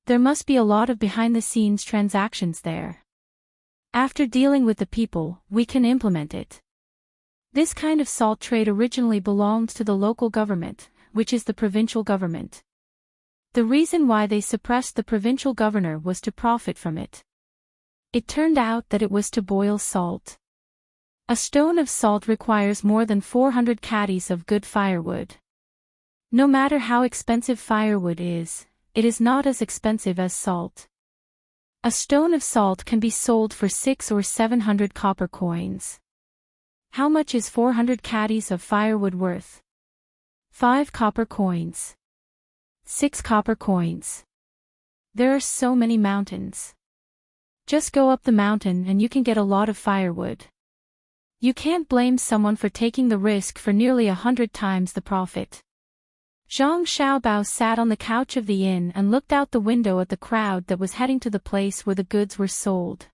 There must be a lot of behind-the-scenes transactions there. After dealing with the people, we can implement it. This kind of salt trade originally belonged to the local government, which is the provincial government. The reason why they suppressed the provincial governor was to profit from it. It turned out that it was to boil salt. A stone of salt requires more than 400 caddies of good firewood. No matter how expensive firewood is, it is not as expensive as salt. A stone of salt can be sold for 600 or 700 copper coins. How much is 400 caddies of firewood worth? 5 copper coins. 6 copper coins. There are so many mountains. Just go up the mountain and you can get a lot of firewood. You can't blame someone for taking the risk for nearly 100 times the profit. Zhang Xiaobao sat on the couch of the inn and looked out the window at the crowd that was heading to the place where the goods were sold.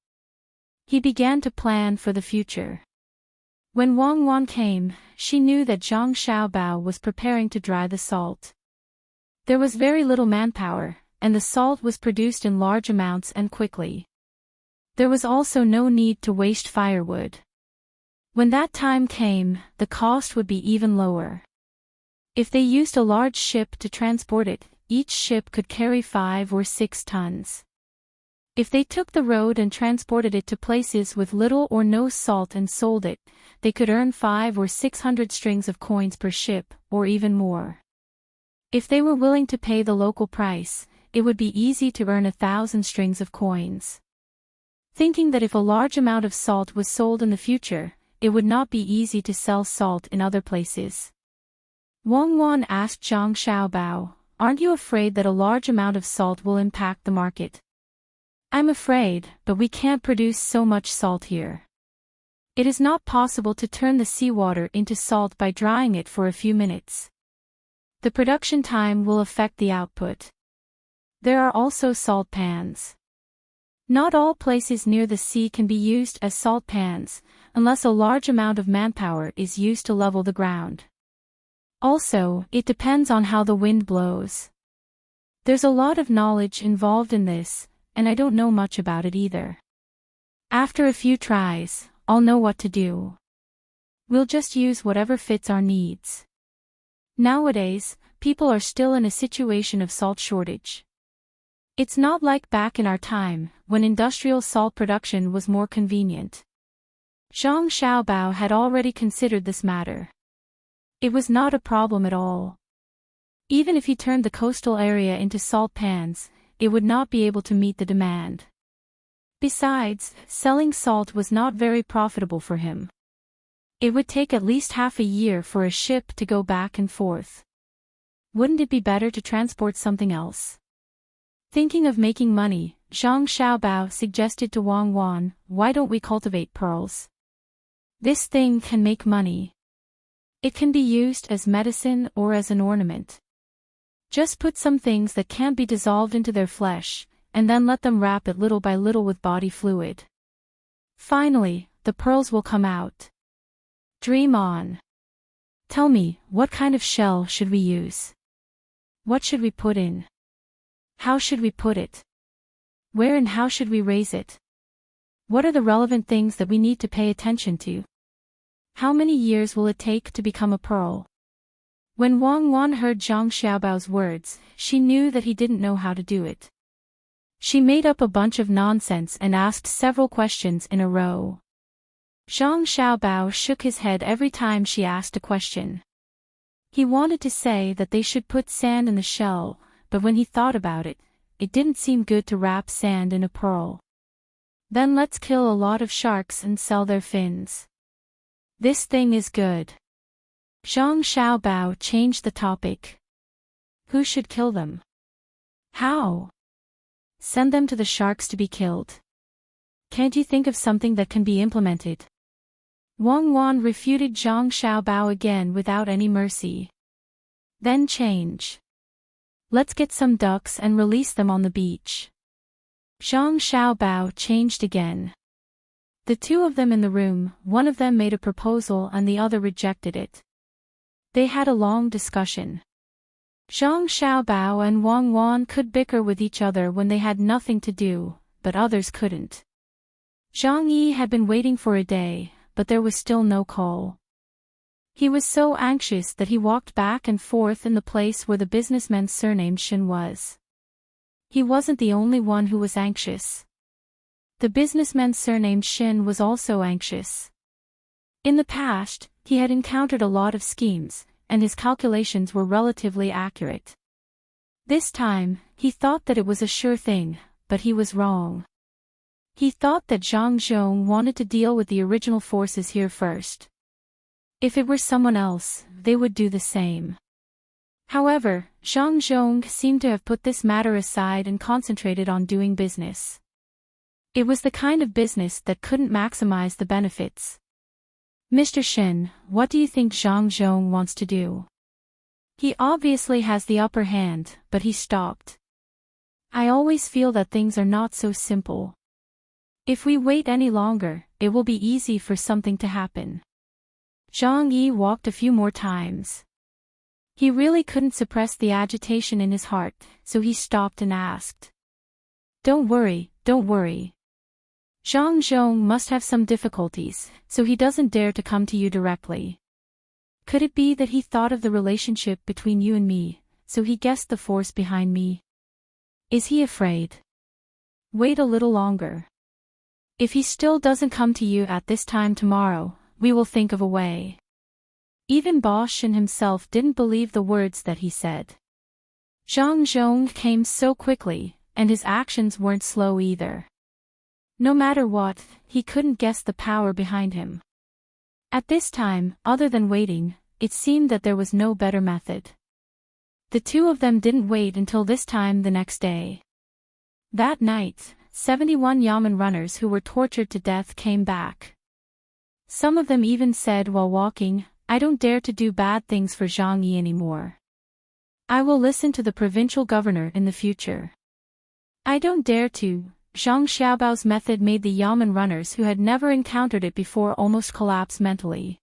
He began to plan for the future. When Wang Wan came, she knew that Zhang Xiaobao was preparing to dry the salt. There was very little manpower, and the salt was produced in large amounts and quickly. There was also no need to waste firewood. When that time came, the cost would be even lower. If they used a large ship to transport it, each ship could carry 5 or 6 tons. If they took the road and transported it to places with little or no salt and sold it, they could earn 500 or 600 strings of coins per ship, or even more. If they were willing to pay the local price, it would be easy to earn 1,000 strings of coins. Thinking that if a large amount of salt was sold in the future, it would not be easy to sell salt in other places. Wang Wan asked Zhang Xiaobao, "Aren't you afraid that a large amount of salt will impact the market?" "I'm afraid, but we can't produce so much salt here. It is not possible to turn the seawater into salt by drying it for a few minutes. The production time will affect the output. There are also salt pans. Not all places near the sea can be used as salt pans, unless a large amount of manpower is used to level the ground. Also, it depends on how the wind blows. There's a lot of knowledge involved in this, and I don't know much about it either. After a few tries, I'll know what to do. We'll just use whatever fits our needs. Nowadays, people are still in a situation of salt shortage. It's not like back in our time, when industrial salt production was more convenient. Zhang Xiaobao had already considered this matter. It was not a problem at all. Even if he turned the coastal area into salt pans, it would not be able to meet the demand. Besides, selling salt was not very profitable for him. It would take at least half a year for a ship to go back and forth. Wouldn't it be better to transport something else? Thinking of making money, Zhang Xiaobao suggested to Wang Wan, why don't we cultivate pearls? This thing can make money. It can be used as medicine or as an ornament. Just put some things that can't be dissolved into their flesh, and then let them wrap it little by little with body fluid. Finally, the pearls will come out. Dream on. Tell me, what kind of shell should we use? What should we put in? How should we put it? Where and how should we raise it? What are the relevant things that we need to pay attention to? How many years will it take to become a pearl? When Wang Wan heard Zhang Xiaobao's words, she knew that he didn't know how to do it. She made up a bunch of nonsense and asked several questions in a row. Zhang Xiaobao shook his head every time she asked a question. He wanted to say that they should put sand in the shell, but when he thought about it, it didn't seem good to wrap sand in a pearl. Then let's kill a lot of sharks and sell their fins. This thing is good. Zhang Xiaobao changed the topic. Who should kill them? How? Send them to the sharks to be killed. Can't you think of something that can be implemented? Wang Wan refuted Zhang Xiaobao again without any mercy. Then change. Let's get some ducks and release them on the beach. Zhang Xiaobao changed again. The two of them in the room, one of them made a proposal and the other rejected it. They had a long discussion. Zhang Xiaobao and Wang Wan could bicker with each other when they had nothing to do, but others couldn't. Zhang Yi had been waiting for a day, but there was still no call. He was so anxious that he walked back and forth in the place where the businessman surnamed Shen was. He wasn't the only one who was anxious. The businessman surnamed Shen was also anxious. In the past, he had encountered a lot of schemes, and his calculations were relatively accurate. This time, he thought that it was a sure thing, but he was wrong. He thought that Zhang Zhong wanted to deal with the original forces here first. If it were someone else, they would do the same. However, Zhang Zhong seemed to have put this matter aside and concentrated on doing business. It was the kind of business that couldn't maximize the benefits. Mr. Shen, what do you think Zhang Zhong wants to do? He obviously has the upper hand, but he stopped. I always feel that things are not so simple. If we wait any longer, it will be easy for something to happen. Zhang Yi walked a few more times. He really couldn't suppress the agitation in his heart, so he stopped and asked. Don't worry, don't worry. Zhang Zhong must have some difficulties, so he doesn't dare to come to you directly. Could it be that he thought of the relationship between you and me, so he guessed the force behind me? Is he afraid? Wait a little longer. If he still doesn't come to you at this time tomorrow, we will think of a way. Even Ba Shen himself didn't believe the words that he said. Zhang Zhong came so quickly, and his actions weren't slow either. No matter what, he couldn't guess the power behind him. At this time, other than waiting, it seemed that there was no better method. The two of them didn't wait until this time the next day. That night, 71 Yamen runners who were tortured to death came back. Some of them even said while walking, I don't dare to do bad things for Zhang Yi anymore. I will listen to the provincial governor in the future. I don't dare to. Zhang Xiaobao's method made the Yamen runners who had never encountered it before almost collapse mentally.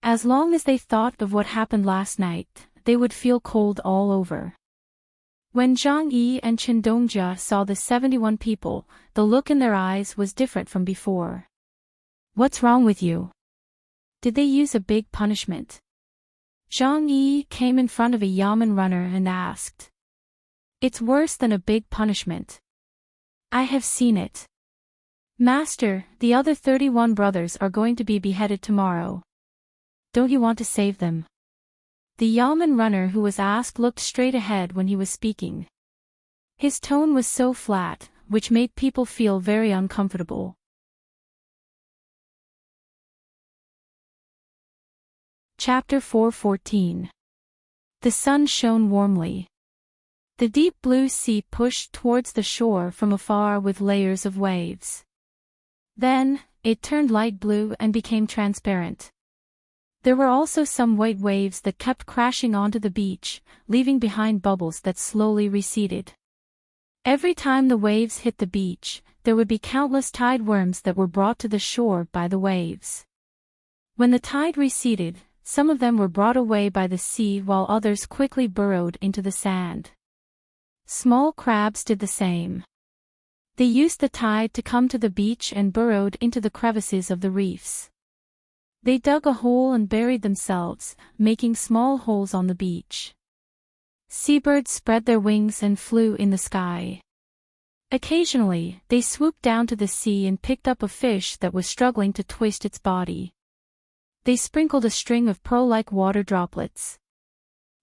As long as they thought of what happened last night, they would feel cold all over. When Zhang Yi and Chen Dongjia saw the 71 people, the look in their eyes was different from before. What's wrong with you? Did they use a big punishment? Zhang Yi came in front of a yamen runner and asked. It's worse than a big punishment. I have seen it. Master, the other 31 brothers are going to be beheaded tomorrow. Don't you want to save them? The yamen runner who was asked looked straight ahead when he was speaking. His tone was so flat, which made people feel very uncomfortable. Chapter 4:14. The sun shone warmly. The deep blue sea pushed towards the shore from afar with layers of waves. Then, it turned light blue and became transparent. There were also some white waves that kept crashing onto the beach, leaving behind bubbles that slowly receded. Every time the waves hit the beach, there would be countless tide worms that were brought to the shore by the waves. When the tide receded, some of them were brought away by the sea while others quickly burrowed into the sand. Small crabs did the same. They used the tide to come to the beach and burrowed into the crevices of the reefs. They dug a hole and buried themselves, making small holes on the beach. Seabirds spread their wings and flew in the sky. Occasionally, they swooped down to the sea and picked up a fish that was struggling to twist its body. They sprinkled a string of pearl-like water droplets.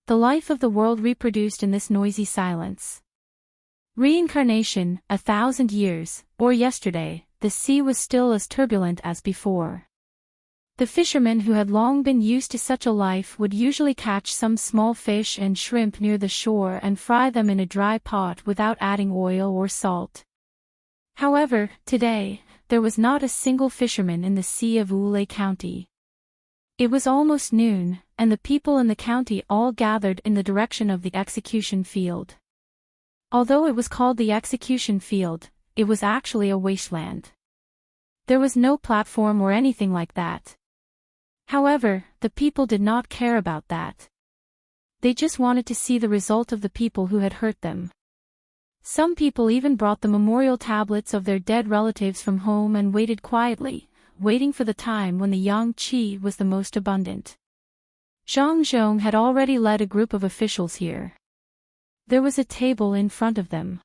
The life of the world reproduced in this noisy silence. Reincarnation, 1,000 years, or yesterday, the sea was still as turbulent as before. The fishermen who had long been used to such a life would usually catch some small fish and shrimp near the shore and fry them in a dry pot without adding oil or salt. However, today, there was not a single fisherman in the sea of Ule County. It was almost noon, and the people in the county all gathered in the direction of the execution field. Although it was called the execution field, it was actually a wasteland. There was no platform or anything like that. However, the people did not care about that. They just wanted to see the result of the people who had hurt them. Some people even brought the memorial tablets of their dead relatives from home and waited quietly, waiting for the time when the yang qi was the most abundant. Zhang Zhong had already led a group of officials here. There was a table in front of them.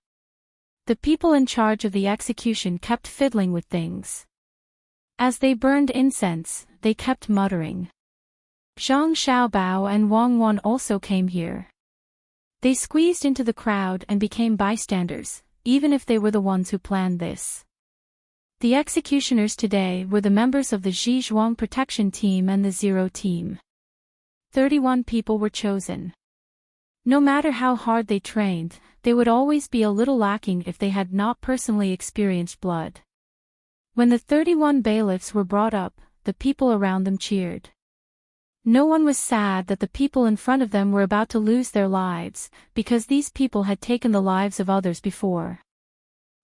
The people in charge of the execution kept fiddling with things. As they burned incense, they kept muttering. Zhang Xiaobao and Wang Wan also came here. They squeezed into the crowd and became bystanders, even if they were the ones who planned this. The executioners today were the members of the Zhizhuang Protection Team and the Zero Team. 31 people were chosen. No matter how hard they trained, they would always be a little lacking if they had not personally experienced blood. When the 31 bailiffs were brought up, the people around them cheered. No one was sad that the people in front of them were about to lose their lives, because these people had taken the lives of others before.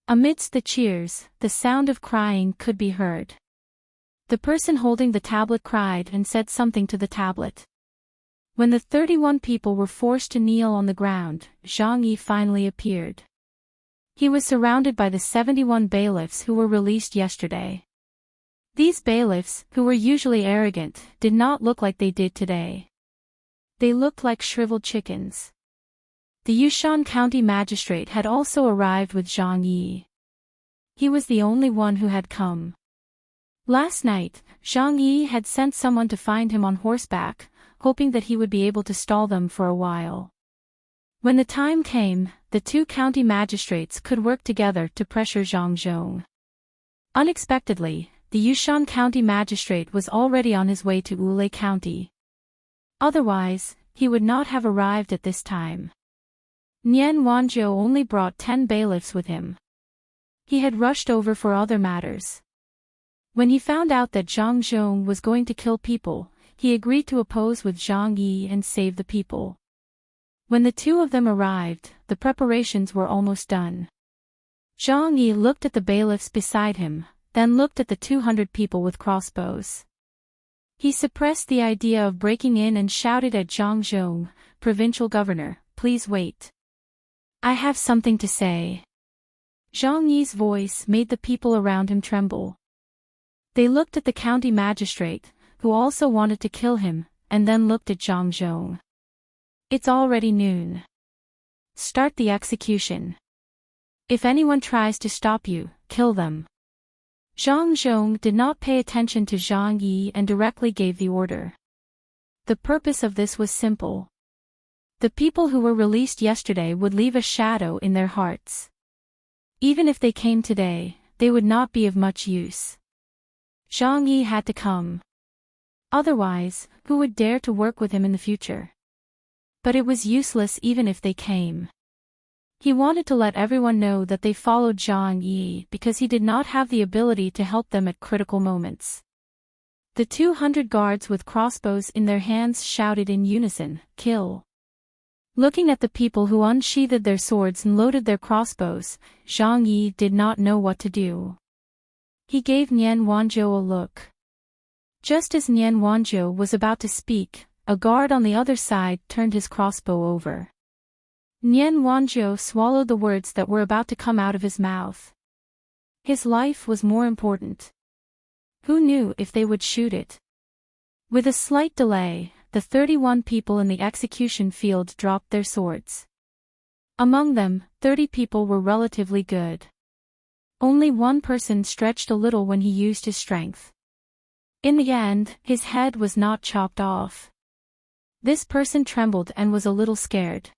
Amidst the cheers, the sound of crying could be heard. The person holding the tablet cried and said something to the tablet. When the 31 people were forced to kneel on the ground, Zhang Yi finally appeared. He was surrounded by the 71 bailiffs who were released yesterday. These bailiffs, who were usually arrogant, did not look like they did today. They looked like shriveled chickens. The Yushan County magistrate had also arrived with Zhang Yi. He was the only one who had come. Last night, Zhang Yi had sent someone to find him on horseback, hoping that he would be able to stall them for a while. When the time came, the two county magistrates could work together to pressure Zhang Zhong. Unexpectedly, the Yushan County magistrate was already on his way to Ule County. Otherwise, he would not have arrived at this time. Nian Wanzhou only brought 10 bailiffs with him. He had rushed over for other matters. When he found out that Zhang Zhong was going to kill people, he agreed to oppose with Zhang Yi and save the people. When the two of them arrived, the preparations were almost done. Zhang Yi looked at the bailiffs beside him, then looked at the 200 people with crossbows. He suppressed the idea of breaking in and shouted at Zhang Zhong, "Provincial governor, please wait." I have something to say. Zhang Yi's voice made the people around him tremble. They looked at the county magistrate, who also wanted to kill him, and then looked at Zhang Zhong. It's already noon. Start the execution. If anyone tries to stop you, kill them. Zhang Zhong did not pay attention to Zhang Yi and directly gave the order. The purpose of this was simple. The people who were released yesterday would leave a shadow in their hearts. Even if they came today, they would not be of much use. Zhang Yi had to come. Otherwise, who would dare to work with him in the future? But it was useless even if they came. He wanted to let everyone know that they followed Zhang Yi because he did not have the ability to help them at critical moments. The 200 guards with crossbows in their hands shouted in unison, "Kill!" Looking at the people who unsheathed their swords and loaded their crossbows, Zhang Yi did not know what to do. He gave Nian Wanzhou a look. Just as Nian Wanzhou was about to speak, a guard on the other side turned his crossbow over. Nian Wanzhou swallowed the words that were about to come out of his mouth. His life was more important. Who knew if they would shoot it? With a slight delay, the 31 people in the execution field dropped their swords. Among them, 30 people were relatively good. Only one person stretched a little when he used his strength. In the end, his head was not chopped off. This person trembled and was a little scared.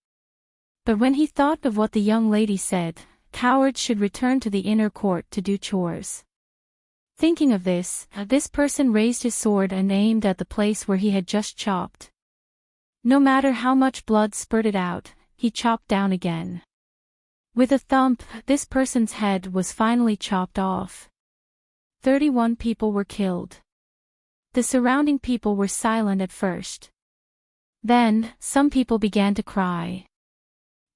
But when he thought of what the young lady said, cowards should return to the inner court to do chores. Thinking of this person raised his sword and aimed at the place where he had just chopped. No matter how much blood spurted out, he chopped down again. With a thump, this person's head was finally chopped off. 31 people were killed. The surrounding people were silent at first. Then, some people began to cry.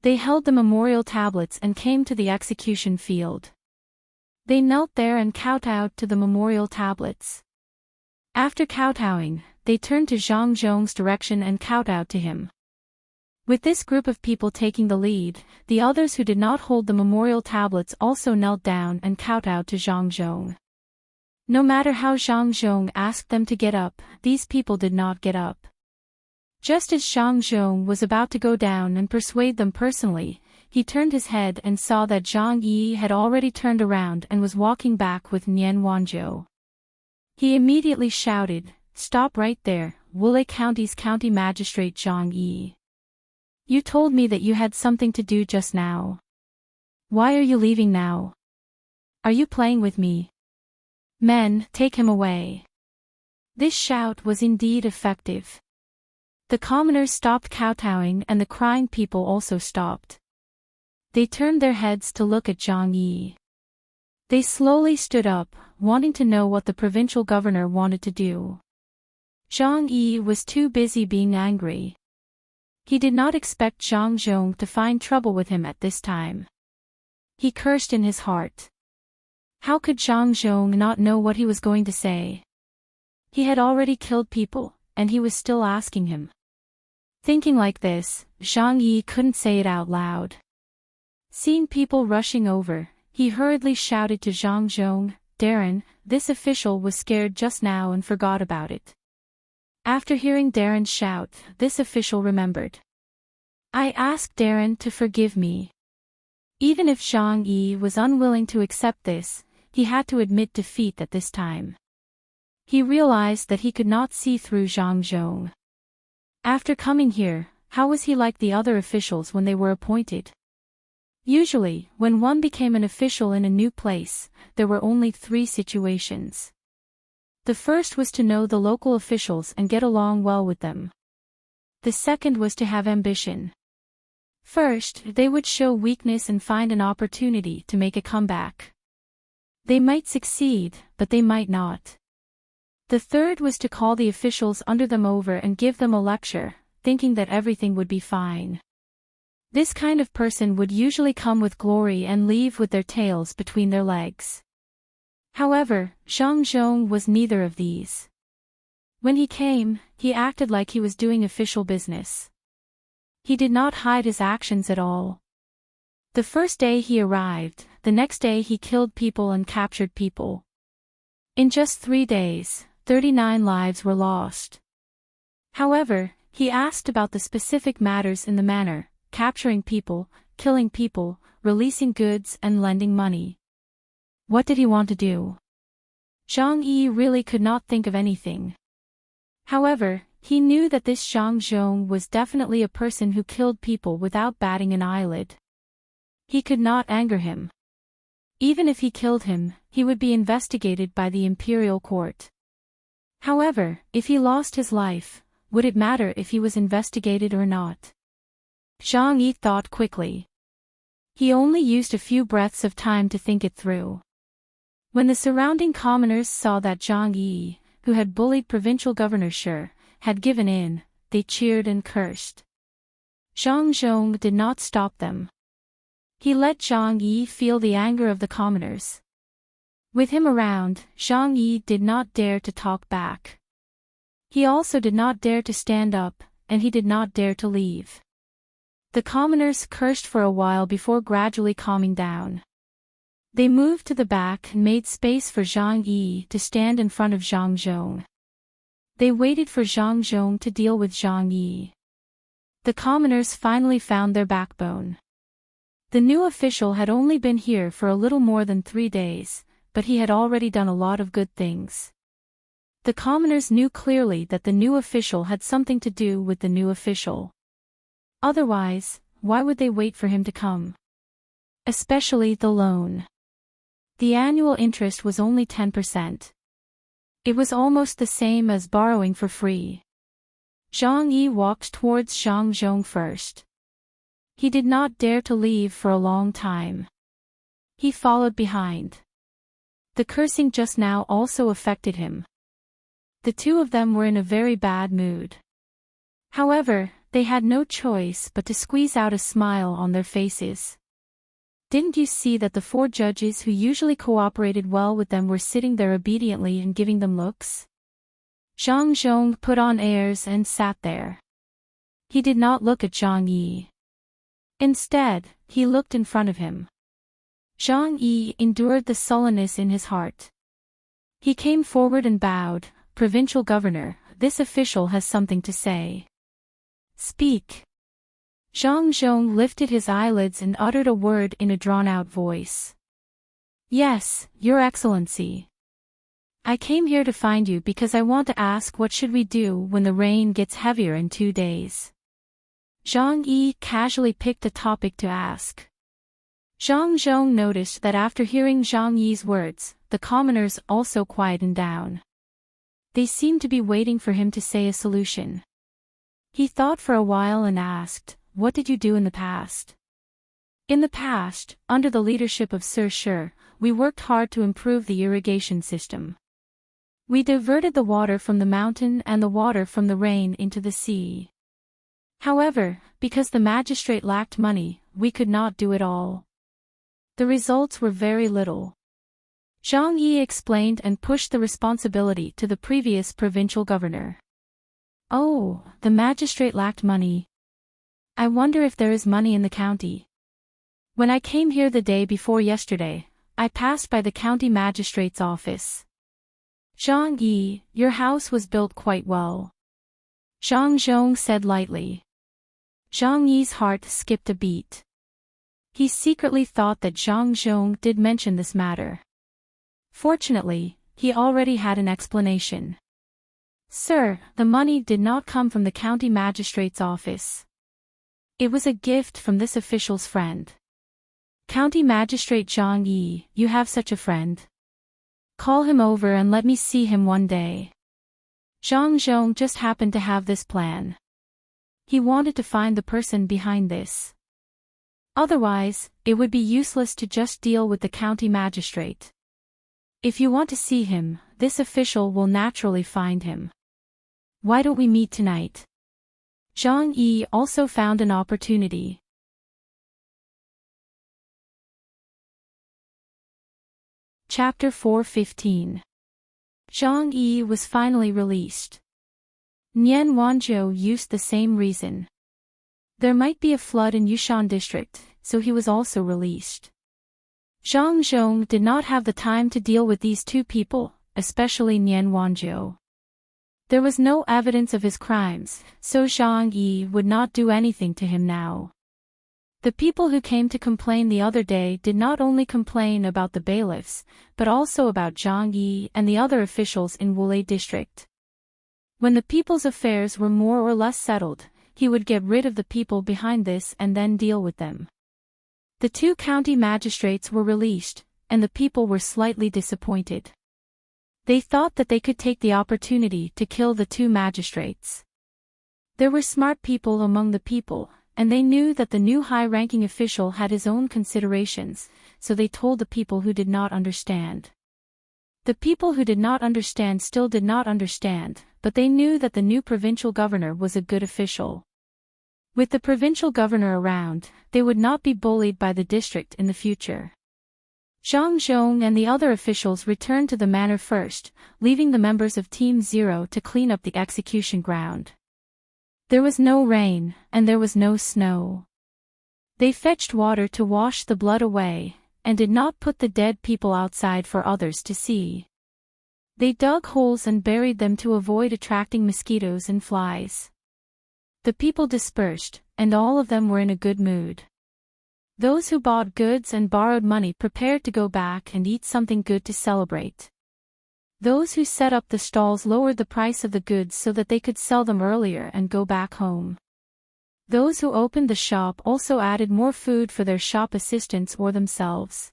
They held the memorial tablets and came to the execution field. They knelt there and kowtowed to the memorial tablets. After kowtowing, they turned to Zhang Zhong's direction and kowtowed to him. With this group of people taking the lead, the others who did not hold the memorial tablets also knelt down and kowtowed to Zhang Zhong. No matter how Zhang Zhong asked them to get up, these people did not get up. Just as Zhang Zhong was about to go down and persuade them personally, he turned his head and saw that Zhang Yi had already turned around and was walking back with Nian Wanzhou. He immediately shouted, "Stop right there, Wulei County's county magistrate Zhang Yi. You told me that you had something to do just now. Why are you leaving now? Are you playing with me? Men, take him away." This shout was indeed effective. The commoners stopped kowtowing and the crying people also stopped. They turned their heads to look at Zhang Yi. They slowly stood up, wanting to know what the provincial governor wanted to do. Zhang Yi was too busy being angry. He did not expect Zhang Zhong to find trouble with him at this time. He cursed in his heart. How could Zhang Zhong not know what he was going to say? He had already killed people, and he was still asking him. Thinking like this, Zhang Yi couldn't say it out loud. Seeing people rushing over, he hurriedly shouted to Zhang Zhong, "Darren." This official was scared just now and forgot about it. After hearing Darren's shout, this official remembered. "I asked Darren to forgive me." Even if Zhang Yi was unwilling to accept this, he had to admit defeat at this time. He realized that he could not see through Zhang Zhong. After coming here, how was he like the other officials when they were appointed? Usually, when one became an official in a new place, there were only 3 situations. The first was to know the local officials and get along well with them. The second was to have ambition. First, they would show weakness and find an opportunity to make a comeback. They might succeed, but they might not. The third was to call the officials under them over and give them a lecture, thinking that everything would be fine. This kind of person would usually come with glory and leave with their tails between their legs. However, Zhang Zhong was neither of these. When he came, he acted like he was doing official business. He did not hide his actions at all. The first day he arrived, the next day he killed people and captured people. In just 3 days, 39 lives were lost. However, he asked about the specific matters in the manner, capturing people, killing people, releasing goods and lending money. What did he want to do? Zhang Yi really could not think of anything. However, he knew that this Zhang Zhong was definitely a person who killed people without batting an eyelid. He could not anger him. Even if he killed him, he would be investigated by the imperial court. However, if he lost his life, would it matter if he was investigated or not? Zhang Yi thought quickly. He only used a few breaths of time to think it through. When the surrounding commoners saw that Zhang Yi, who had bullied provincial governor Shi, had given in, they cheered and cursed. Zhang Zhong did not stop them. He let Zhang Yi feel the anger of the commoners. With him around, Zhang Yi did not dare to talk back. He also did not dare to stand up, and he did not dare to leave. The commoners cursed for a while before gradually calming down. They moved to the back and made space for Zhang Yi to stand in front of Zhang Zhong. They waited for Zhang Zhong to deal with Zhang Yi. The commoners finally found their backbone. The new official had only been here for a little more than 3 days, but he had already done a lot of good things. The commoners knew clearly that the new official had something to do with the new official. Otherwise, why would they wait for him to come? Especially the loan. The annual interest was only 10%. It was almost the same as borrowing for free. Zhang Yi walked towards Zhang Zhong first. He did not dare to leave for a long time. He followed behind. The cursing just now also affected him. The two of them were in a very bad mood. However, they had no choice but to squeeze out a smile on their faces. Didn't you see that the 4 judges who usually cooperated well with them were sitting there obediently and giving them looks? Zhang Zhong put on airs and sat there. He did not look at Zhang Yi. Instead, he looked in front of him. Zhang Yi endured the sullenness in his heart. He came forward and bowed. Provincial governor, this official has something to say. Speak. Zhang Zhong lifted his eyelids and uttered a word in a drawn-out voice. Yes, Your Excellency. I came here to find you because I want to ask what should we do when the rain gets heavier in 2 days. Zhang Yi casually picked a topic to ask. Zhang Zhong noticed that after hearing Zhang Yi's words, the commoners also quietened down. They seemed to be waiting for him to say a solution. He thought for a while and asked, "What did you do in the past?" In the past, under the leadership of Sir Shi, we worked hard to improve the irrigation system. We diverted the water from the mountain and the water from the rain into the sea. However, because the magistrate lacked money, we could not do it all. The results were very little. Zhang Yi explained and pushed the responsibility to the previous provincial governor. Oh, the magistrate lacked money. I wonder if there is money in the county. When I came here the day before yesterday, I passed by the county magistrate's office. Zhang Yi, your house was built quite well. Zhang Zhong said lightly. Zhang Yi's heart skipped a beat. He secretly thought that Zhang Zhong did mention this matter. Fortunately, he already had an explanation. Sir, the money did not come from the county magistrate's office. It was a gift from this official's friend. County Magistrate Zhang Yi, you have such a friend. Call him over and let me see him one day. Zhang Zhong just happened to have this plan. He wanted to find the person behind this. Otherwise, it would be useless to just deal with the county magistrate. If you want to see him, this official will naturally find him. Why don't we meet tonight? Zhang Yi also found an opportunity. Chapter 4:15. Zhang Yi was finally released. Nian Wanzhou used the same reason. There might be a flood in Yushan district, so he was also released. Zhang Zhong did not have the time to deal with these two people, especially Nian Wanzhou. There was no evidence of his crimes, so Zhang Yi would not do anything to him now. The people who came to complain the other day did not only complain about the bailiffs, but also about Zhang Yi and the other officials in Wulei district. When the people's affairs were more or less settled, he would get rid of the people behind this and then deal with them. The two county magistrates were released, and the people were slightly disappointed. They thought that they could take the opportunity to kill the two magistrates. There were smart people among the people, and they knew that the new high-ranking official had his own considerations, so they told the people who did not understand. The people who did not understand still did not understand, but they knew that the new provincial governor was a good official. With the provincial governor around, they would not be bullied by the district in the future. Zhang Zhong and the other officials returned to the manor first, leaving the members of Team Zero to clean up the execution ground. There was no rain, and there was no snow. They fetched water to wash the blood away, and did not put the dead people outside for others to see. They dug holes and buried them to avoid attracting mosquitoes and flies. The people dispersed, and all of them were in a good mood. Those who bought goods and borrowed money prepared to go back and eat something good to celebrate. Those who set up the stalls lowered the price of the goods so that they could sell them earlier and go back home. Those who opened the shop also added more food for their shop assistants or themselves.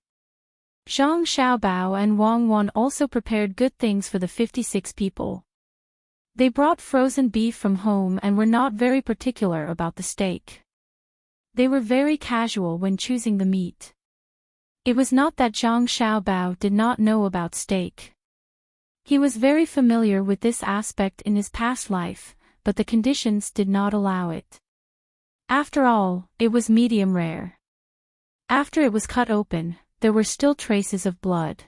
Zhang Xiaobao and Wang Wan also prepared good things for the 56 people. They brought frozen beef from home and were not very particular about the steak. They were very casual when choosing the meat. It was not that Zhang Xiaobao did not know about steak. He was very familiar with this aspect in his past life, but the conditions did not allow it. After all, it was medium rare. After it was cut open, there were still traces of blood.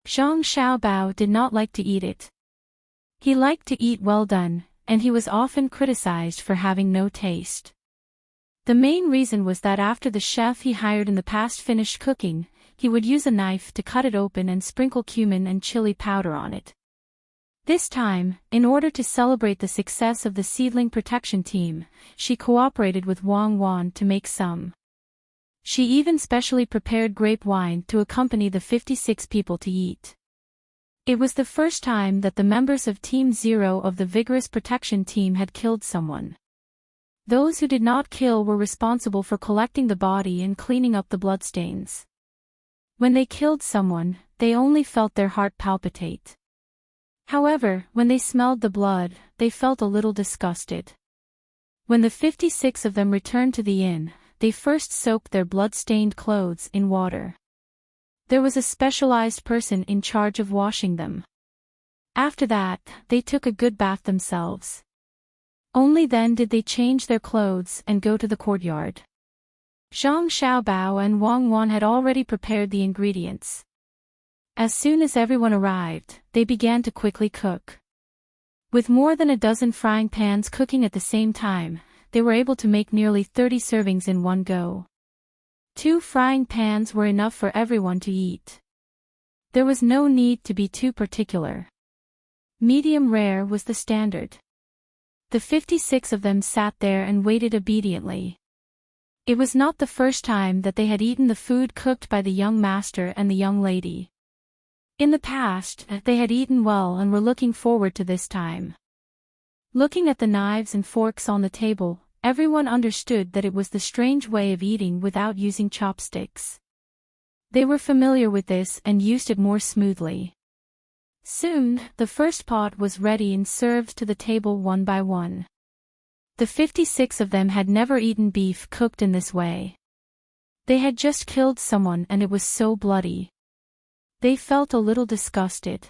Zhang Xiaobao did not like to eat it. He liked to eat well done, and he was often criticized for having no taste. The main reason was that after the chef he hired in the past finished cooking, he would use a knife to cut it open and sprinkle cumin and chili powder on it. This time, in order to celebrate the success of the seedling protection team, she cooperated with Wang Wan to make some. She even specially prepared grape wine to accompany the 56 people to eat. It was the first time that the members of Team Zero of the vigorous protection team had killed someone. Those who did not kill were responsible for collecting the body and cleaning up the bloodstains. When they killed someone, they only felt their heart palpitate. However, when they smelled the blood, they felt a little disgusted. When the 56 of them returned to the inn, they first soaked their blood-stained clothes in water. There was a specialized person in charge of washing them. After that, they took a good bath themselves. Only then did they change their clothes and go to the courtyard. Zhang Xiaobao and Wang Wan had already prepared the ingredients. As soon as everyone arrived, they began to quickly cook. With more than a dozen frying pans cooking at the same time, they were able to make nearly 30 servings in one go. 2 frying pans were enough for everyone to eat. There was no need to be too particular. Medium rare was the standard. The 56 of them sat there and waited obediently. It was not the first time that they had eaten the food cooked by the young master and the young lady. In the past, they had eaten well and were looking forward to this time. Looking at the knives and forks on the table, everyone understood that it was the strange way of eating without using chopsticks. They were familiar with this and used it more smoothly. Soon, the first pot was ready and served to the table one by one. The 56 of them had never eaten beef cooked in this way. They had just killed someone and it was so bloody. They felt a little disgusted.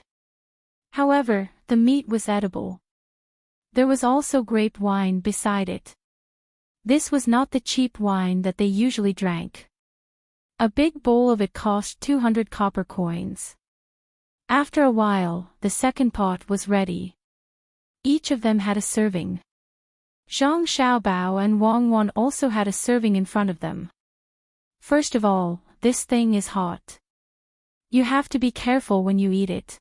However, the meat was edible. There was also grape wine beside it. This was not the cheap wine that they usually drank. A big bowl of it cost 200 copper coins. After a while, the second pot was ready. Each of them had a serving. Zhang Xiaobao and Wang Wan also had a serving in front of them. First of all, this thing is hot. You have to be careful when you eat it.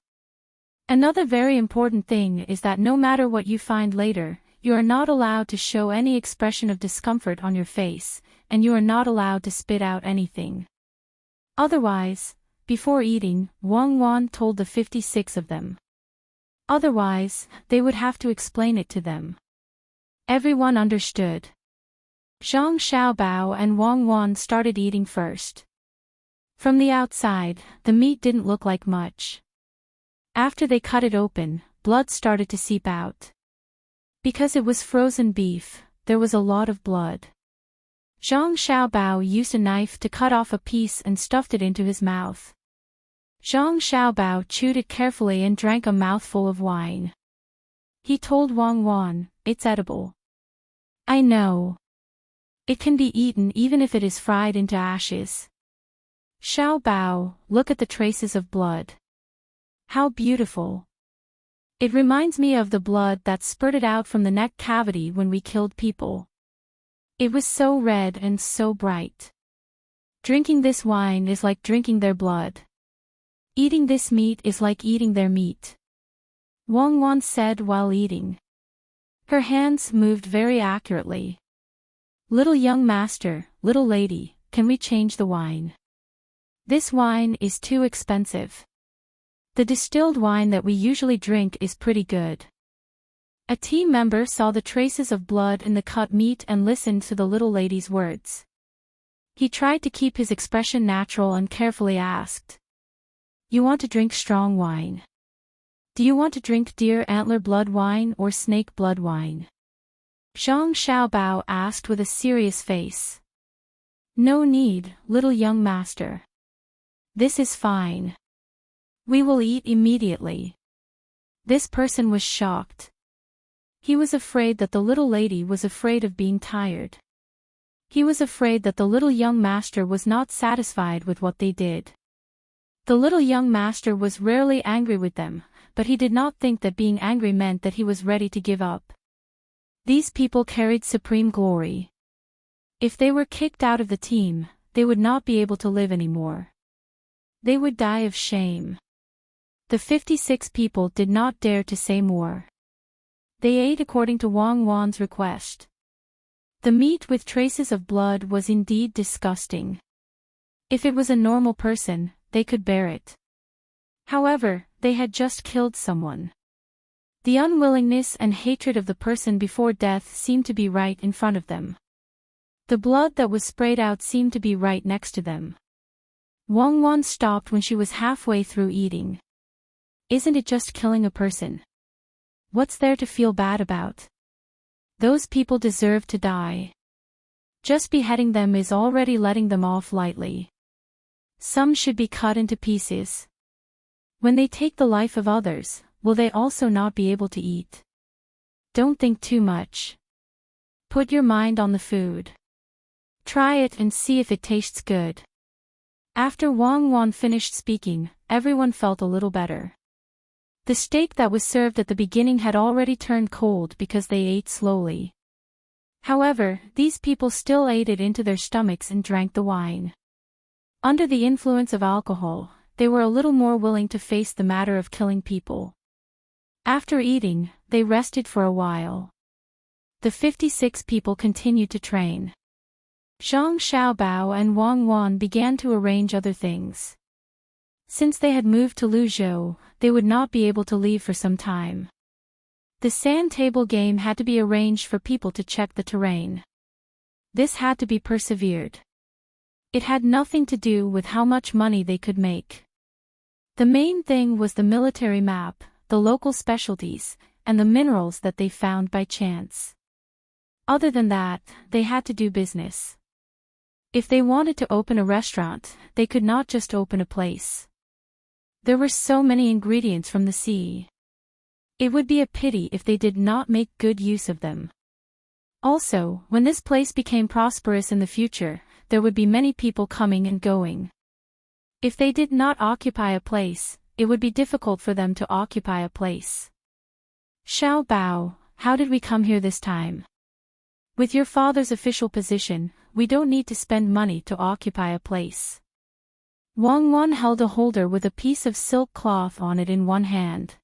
Another very important thing is that no matter what you find later, you are not allowed to show any expression of discomfort on your face, and you are not allowed to spit out anything. Otherwise, before eating, Wang Wan told the 56 of them. Otherwise, they would have to explain it to them. Everyone understood. Zhang Xiaobao and Wang Wan started eating first. From the outside, the meat didn't look like much. After they cut it open, blood started to seep out. Because it was frozen beef, there was a lot of blood. Zhang Xiaobao used a knife to cut off a piece and stuffed it into his mouth. Zhang Xiaobao chewed it carefully and drank a mouthful of wine. He told Wang Wan, "It's edible." "I know. It can be eaten even if it is fried into ashes." "Xiaobao, look at the traces of blood. How beautiful. It reminds me of the blood that spurted out from the neck cavity when we killed people. It was so red and so bright. Drinking this wine is like drinking their blood. Eating this meat is like eating their meat," Wang Wan said while eating. Her hands moved very accurately. "Little young master, little lady, can we change the wine? This wine is too expensive. The distilled wine that we usually drink is pretty good." A team member saw the traces of blood in the cut meat and listened to the little lady's words. He tried to keep his expression natural and carefully asked, "You want to drink strong wine? Do you want to drink deer antler blood wine or snake blood wine?" Zhang Xiaobao asked with a serious face. "No need, little young master. This is fine. We will eat immediately." This person was shocked. He was afraid that the little lady was afraid of being tired. He was afraid that the little young master was not satisfied with what they did. The little young master was rarely angry with them, but he did not think that being angry meant that he was ready to give up. These people carried supreme glory. If they were kicked out of the team, they would not be able to live anymore. They would die of shame. The 56 people did not dare to say more. They ate according to Wang Wan's request. The meat with traces of blood was indeed disgusting. If it was a normal person, they could bear it. However, they had just killed someone. The unwillingness and hatred of the person before death seemed to be right in front of them. The blood that was sprayed out seemed to be right next to them. Wang Wan stopped when she was halfway through eating. "Isn't it just killing a person? What's there to feel bad about? Those people deserve to die. Just beheading them is already letting them off lightly. Some should be cut into pieces. When they take the life of others, will they also not be able to eat? Don't think too much. Put your mind on the food. Try it and see if it tastes good." After Wang Wan finished speaking, everyone felt a little better. The steak that was served at the beginning had already turned cold because they ate slowly. However, these people still ate it into their stomachs and drank the wine. Under the influence of alcohol, they were a little more willing to face the matter of killing people. After eating, they rested for a while. The 56 people continued to train. Zhang Xiaobao and Wang Wan began to arrange other things. Since they had moved to Luzhou, they would not be able to leave for some time. The sand table game had to be arranged for people to check the terrain. This had to be persevered. It had nothing to do with how much money they could make. The main thing was the military map, the local specialties, and the minerals that they found by chance. Other than that, they had to do business. If they wanted to open a restaurant, they could not just open a place. There were so many ingredients from the sea. It would be a pity if they did not make good use of them. Also, when this place became prosperous in the future, there would be many people coming and going. If they did not occupy a place, it would be difficult for them to occupy a place. "Xiao Bao, how did we come here this time?" With your father's official position, we don't need to spend money to occupy a place. Wang Wan held a holder with a piece of silk cloth on it in one hand.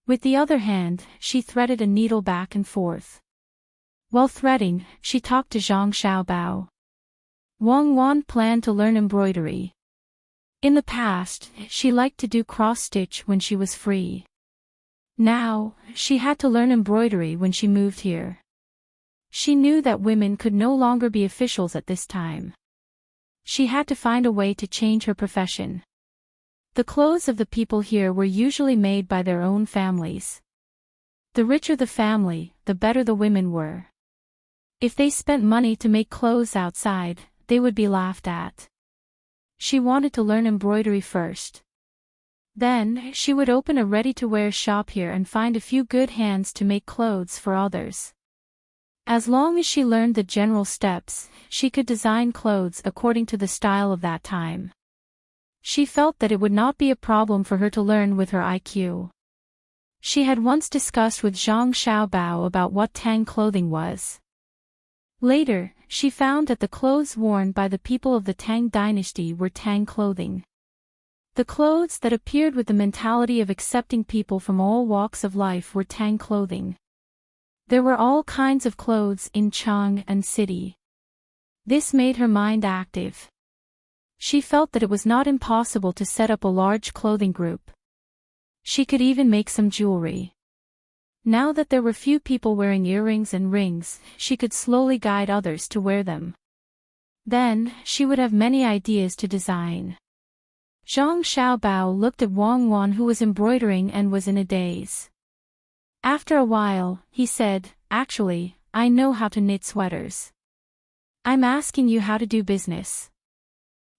With the other hand, she threaded a needle back and forth. While threading, she talked to Zhang Xiaobao. Wang Wan planned to learn embroidery. In the past, she liked to do cross-stitch when she was free. Now, she had to learn embroidery when she moved here. She knew that women could no longer be officials at this time. She had to find a way to change her profession. The clothes of the people here were usually made by their own families. The richer the family, the better the women were. If they spent money to make clothes outside, they would be laughed at. She wanted to learn embroidery first. Then, she would open a ready-to-wear shop here and find a few good hands to make clothes for others. As long as she learned the general steps, she could design clothes according to the style of that time. She felt that it would not be a problem for her to learn with her IQ. She had once discussed with Zhang Xiaobao about what Tang clothing was. Later, she found that the clothes worn by the people of the Tang dynasty were Tang clothing. The clothes that appeared with the mentality of accepting people from all walks of life were Tang clothing. There were all kinds of clothes in Chang and city. This made her mind active. She felt that it was not impossible to set up a large clothing group. She could even make some jewelry. Now that there were few people wearing earrings and rings, she could slowly guide others to wear them. Then, she would have many ideas to design. Zhang Xiaobao looked at Wang Wan, who was embroidering and was in a daze. After a while, he said, "Actually, I know how to knit sweaters. I'm asking you how to do business."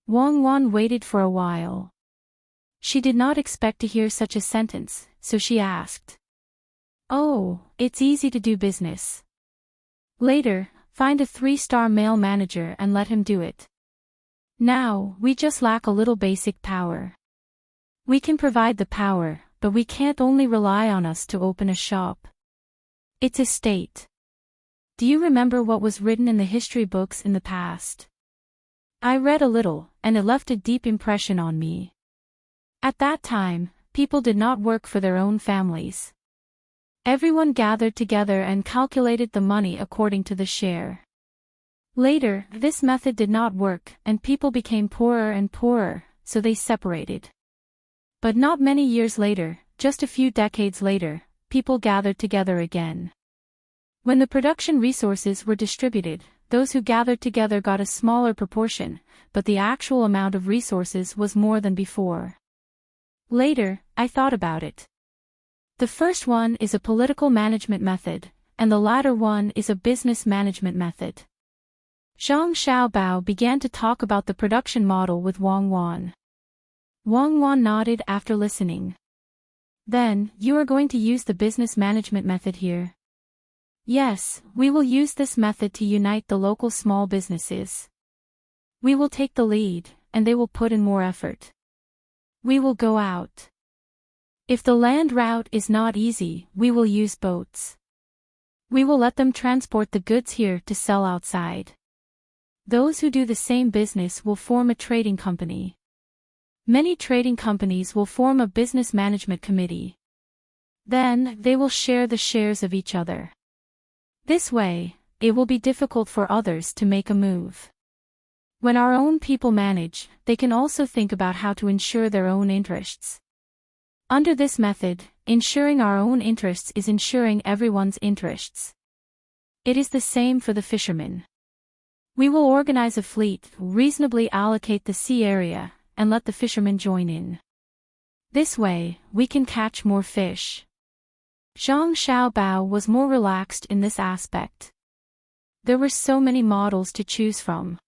Wang Wan waited for a while. She did not expect to hear such a sentence, so she asked. "Oh, it's easy to do business. Later, find a 3-star male manager and let him do it. Now, we just lack a little basic power. We can provide the power, but we can't only rely on us to open a shop. It's a state. Do you remember what was written in the history books in the past? I read a little, and it left a deep impression on me. At that time, people did not work for their own families. Everyone gathered together and calculated the money according to the share. Later, this method did not work, and people became poorer and poorer, so they separated. But not many years later, just a few decades later, people gathered together again. When the production resources were distributed, those who gathered together got a smaller proportion, but the actual amount of resources was more than before. Later, I thought about it. The first one is a political management method, and the latter one is a business management method. Zhang Xiaobao began to talk about the production model with Wang Wan. Wang Wan nodded after listening. Then, you are going to use the business management method here? Yes, we will use this method to unite the local small businesses. We will take the lead, and they will put in more effort. We will go out. If the land route is not easy, we will use boats. We will let them transport the goods here to sell outside. Those who do the same business will form a trading company. Many trading companies will form a business management committee. Then, they will share the shares of each other. This way, it will be difficult for others to make a move. When our own people manage, they can also think about how to ensure their own interests. Under this method, ensuring our own interests is ensuring everyone's interests. It is the same for the fishermen. We will organize a fleet, reasonably allocate the sea area, and let the fishermen join in. This way, we can catch more fish. Zhang Xiaobao was more relaxed in this aspect. There were so many models to choose from.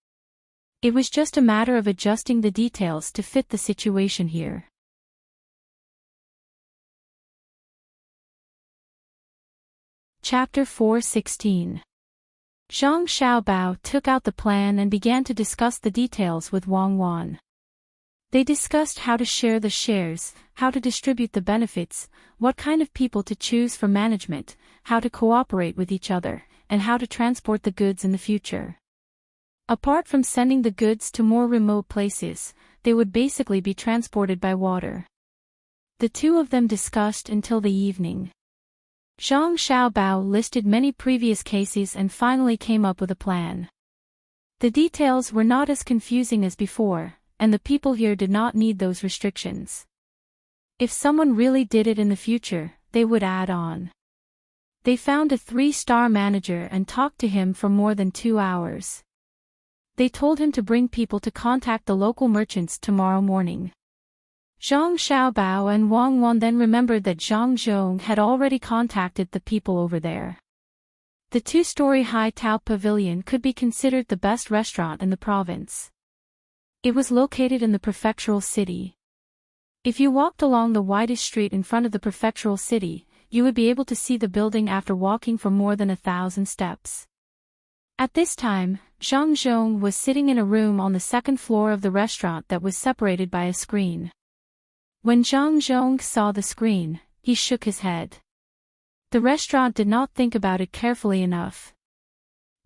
It was just a matter of adjusting the details to fit the situation here. Chapter 4:16. Zhang Xiaobao took out the plan and began to discuss the details with Wang Wan. They discussed how to share the shares, how to distribute the benefits, what kind of people to choose for management, how to cooperate with each other, and how to transport the goods in the future. Apart from sending the goods to more remote places, they would basically be transported by water. The two of them discussed until the evening. Zhang Xiaobao listed many previous cases and finally came up with a plan. The details were not as confusing as before, and the people here did not need those restrictions. If someone really did it in the future, they would add on. They found a 3-star manager and talked to him for more than 2 hours. They told him to bring people to contact the local merchants tomorrow morning. Zhang Xiaobao and Wang Wan then remembered that Zhang Zhong had already contacted the people over there. The 2-story high Tao Pavilion could be considered the best restaurant in the province. It was located in the prefectural city. If you walked along the widest street in front of the prefectural city, you would be able to see the building after walking for more than 1,000 steps. At this time, Zhang Zhong was sitting in a room on the 2nd floor of the restaurant that was separated by a screen. When Zhang Zhong saw the screen, he shook his head. The restaurant did not think about it carefully enough.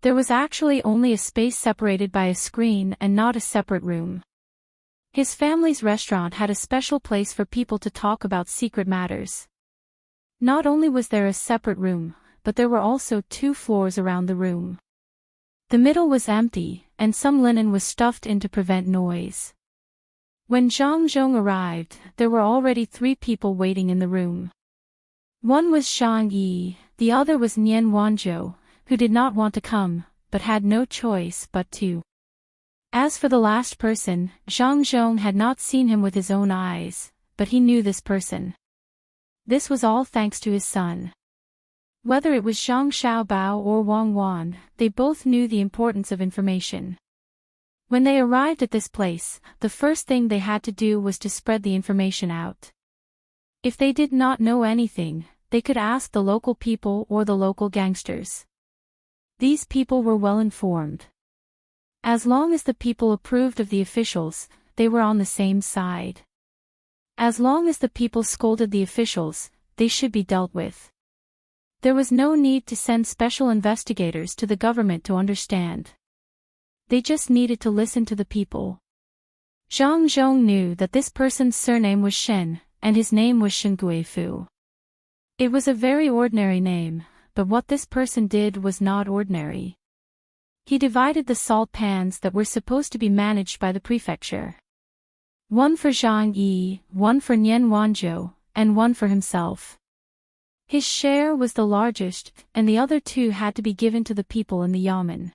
There was actually only a space separated by a screen and not a separate room. His family's restaurant had a special place for people to talk about secret matters. Not only was there a separate room, but there were also 2 floors around the room. The middle was empty, and some linen was stuffed in to prevent noise. When Zhang Zhong arrived, there were already 3 people waiting in the room. One was Zhang Yi, the other was Nian Wanzhou, who did not want to come, but had no choice but to. As for the last person, Zhang Zhong had not seen him with his own eyes, but he knew this person. This was all thanks to his son. Whether it was Zhang Xiaobao or Wang Wan, they both knew the importance of information. When they arrived at this place, the first thing they had to do was to spread the information out. If they did not know anything, they could ask the local people or the local gangsters. These people were well informed. As long as the people approved of the officials, they were on the same side. As long as the people scolded the officials, they should be dealt with. There was no need to send special investigators to the government to understand. They just needed to listen to the people. Zhang Zhong knew that this person's surname was Shen, and his name was Shen Guifu. It was a very ordinary name, but what this person did was not ordinary. He divided the salt pans that were supposed to be managed by the prefecture. One for Zhang Yi, one for Nian Wanzhou, and one for himself. His share was the largest, and the other 2 had to be given to the people in the yamen.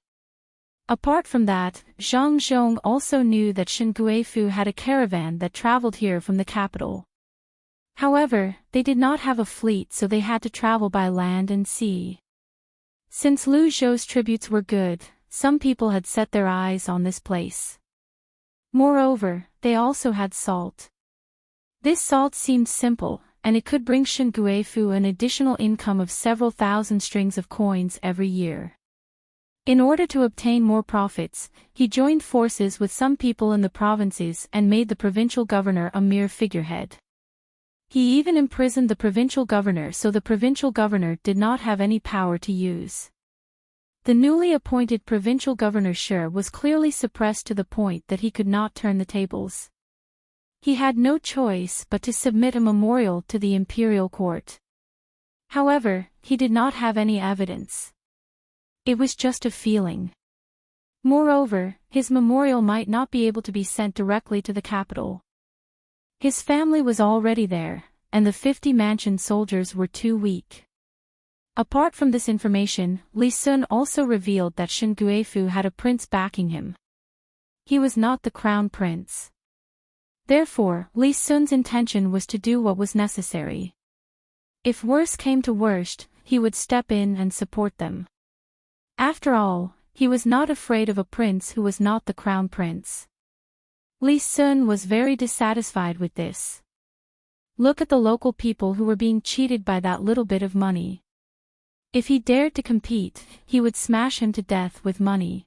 Apart from that, Zhang Zhong also knew that Shen Guifu had a caravan that traveled here from the capital. However, they did not have a fleet, so they had to travel by land and sea. Since Lu Zhou's tributes were good, some people had set their eyes on this place. Moreover, they also had salt. This salt seemed simple, and it could bring Shen Guifu an additional income of several thousand strings of coins every year. In order to obtain more profits, he joined forces with some people in the provinces and made the provincial governor a mere figurehead. He even imprisoned the provincial governor, so the provincial governor did not have any power to use. The newly appointed provincial governor Shi was clearly suppressed to the point that he could not turn the tables. He had no choice but to submit a memorial to the imperial court. However, he did not have any evidence. It was just a feeling. Moreover, his memorial might not be able to be sent directly to the capital. His family was already there, and the 50 mansion soldiers were too weak. Apart from this information, Li Sun also revealed that Shen Guifu had a prince backing him. He was not the crown prince. Therefore, Li Sun's intention was to do what was necessary. If worse came to worst, he would step in and support them. After all, he was not afraid of a prince who was not the crown prince. Li Sun was very dissatisfied with this. Look at the local people who were being cheated by that little bit of money. If he dared to compete, he would smash him to death with money.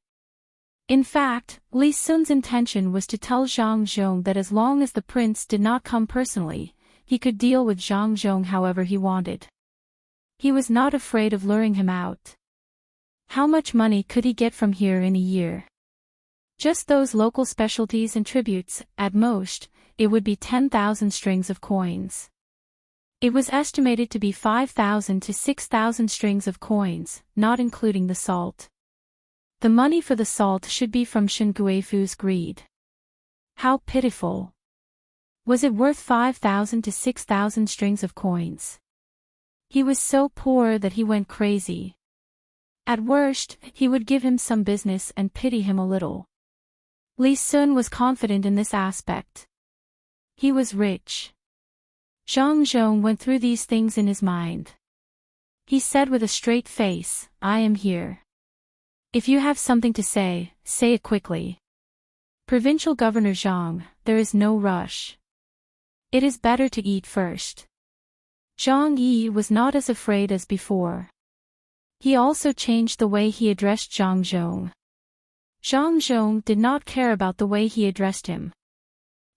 In fact, Li Sun's intention was to tell Zhang Zhong that as long as the prince did not come personally, he could deal with Zhang Zhong however he wanted. He was not afraid of luring him out. How much money could he get from here in a year? Just those local specialties and tributes, at most, it would be 10,000 strings of coins. It was estimated to be 5,000 to 6,000 strings of coins, not including the salt. The money for the salt should be from Shenguefu's greed. How pitiful. Was it worth 5,000 to 6,000 strings of coins? He was so poor that he went crazy. At worst, he would give him some business and pity him a little. Li Sun was confident in this aspect. He was rich. Zhang Zhong went through these things in his mind. He said with a straight face, I am here. If you have something to say it quickly. Provincial Governor Zhang, there is no rush. It is better to eat first. Zhang Yi was not as afraid as before. He also changed the way he addressed Zhang Zhong. Zhang Zhong did not care about the way he addressed him.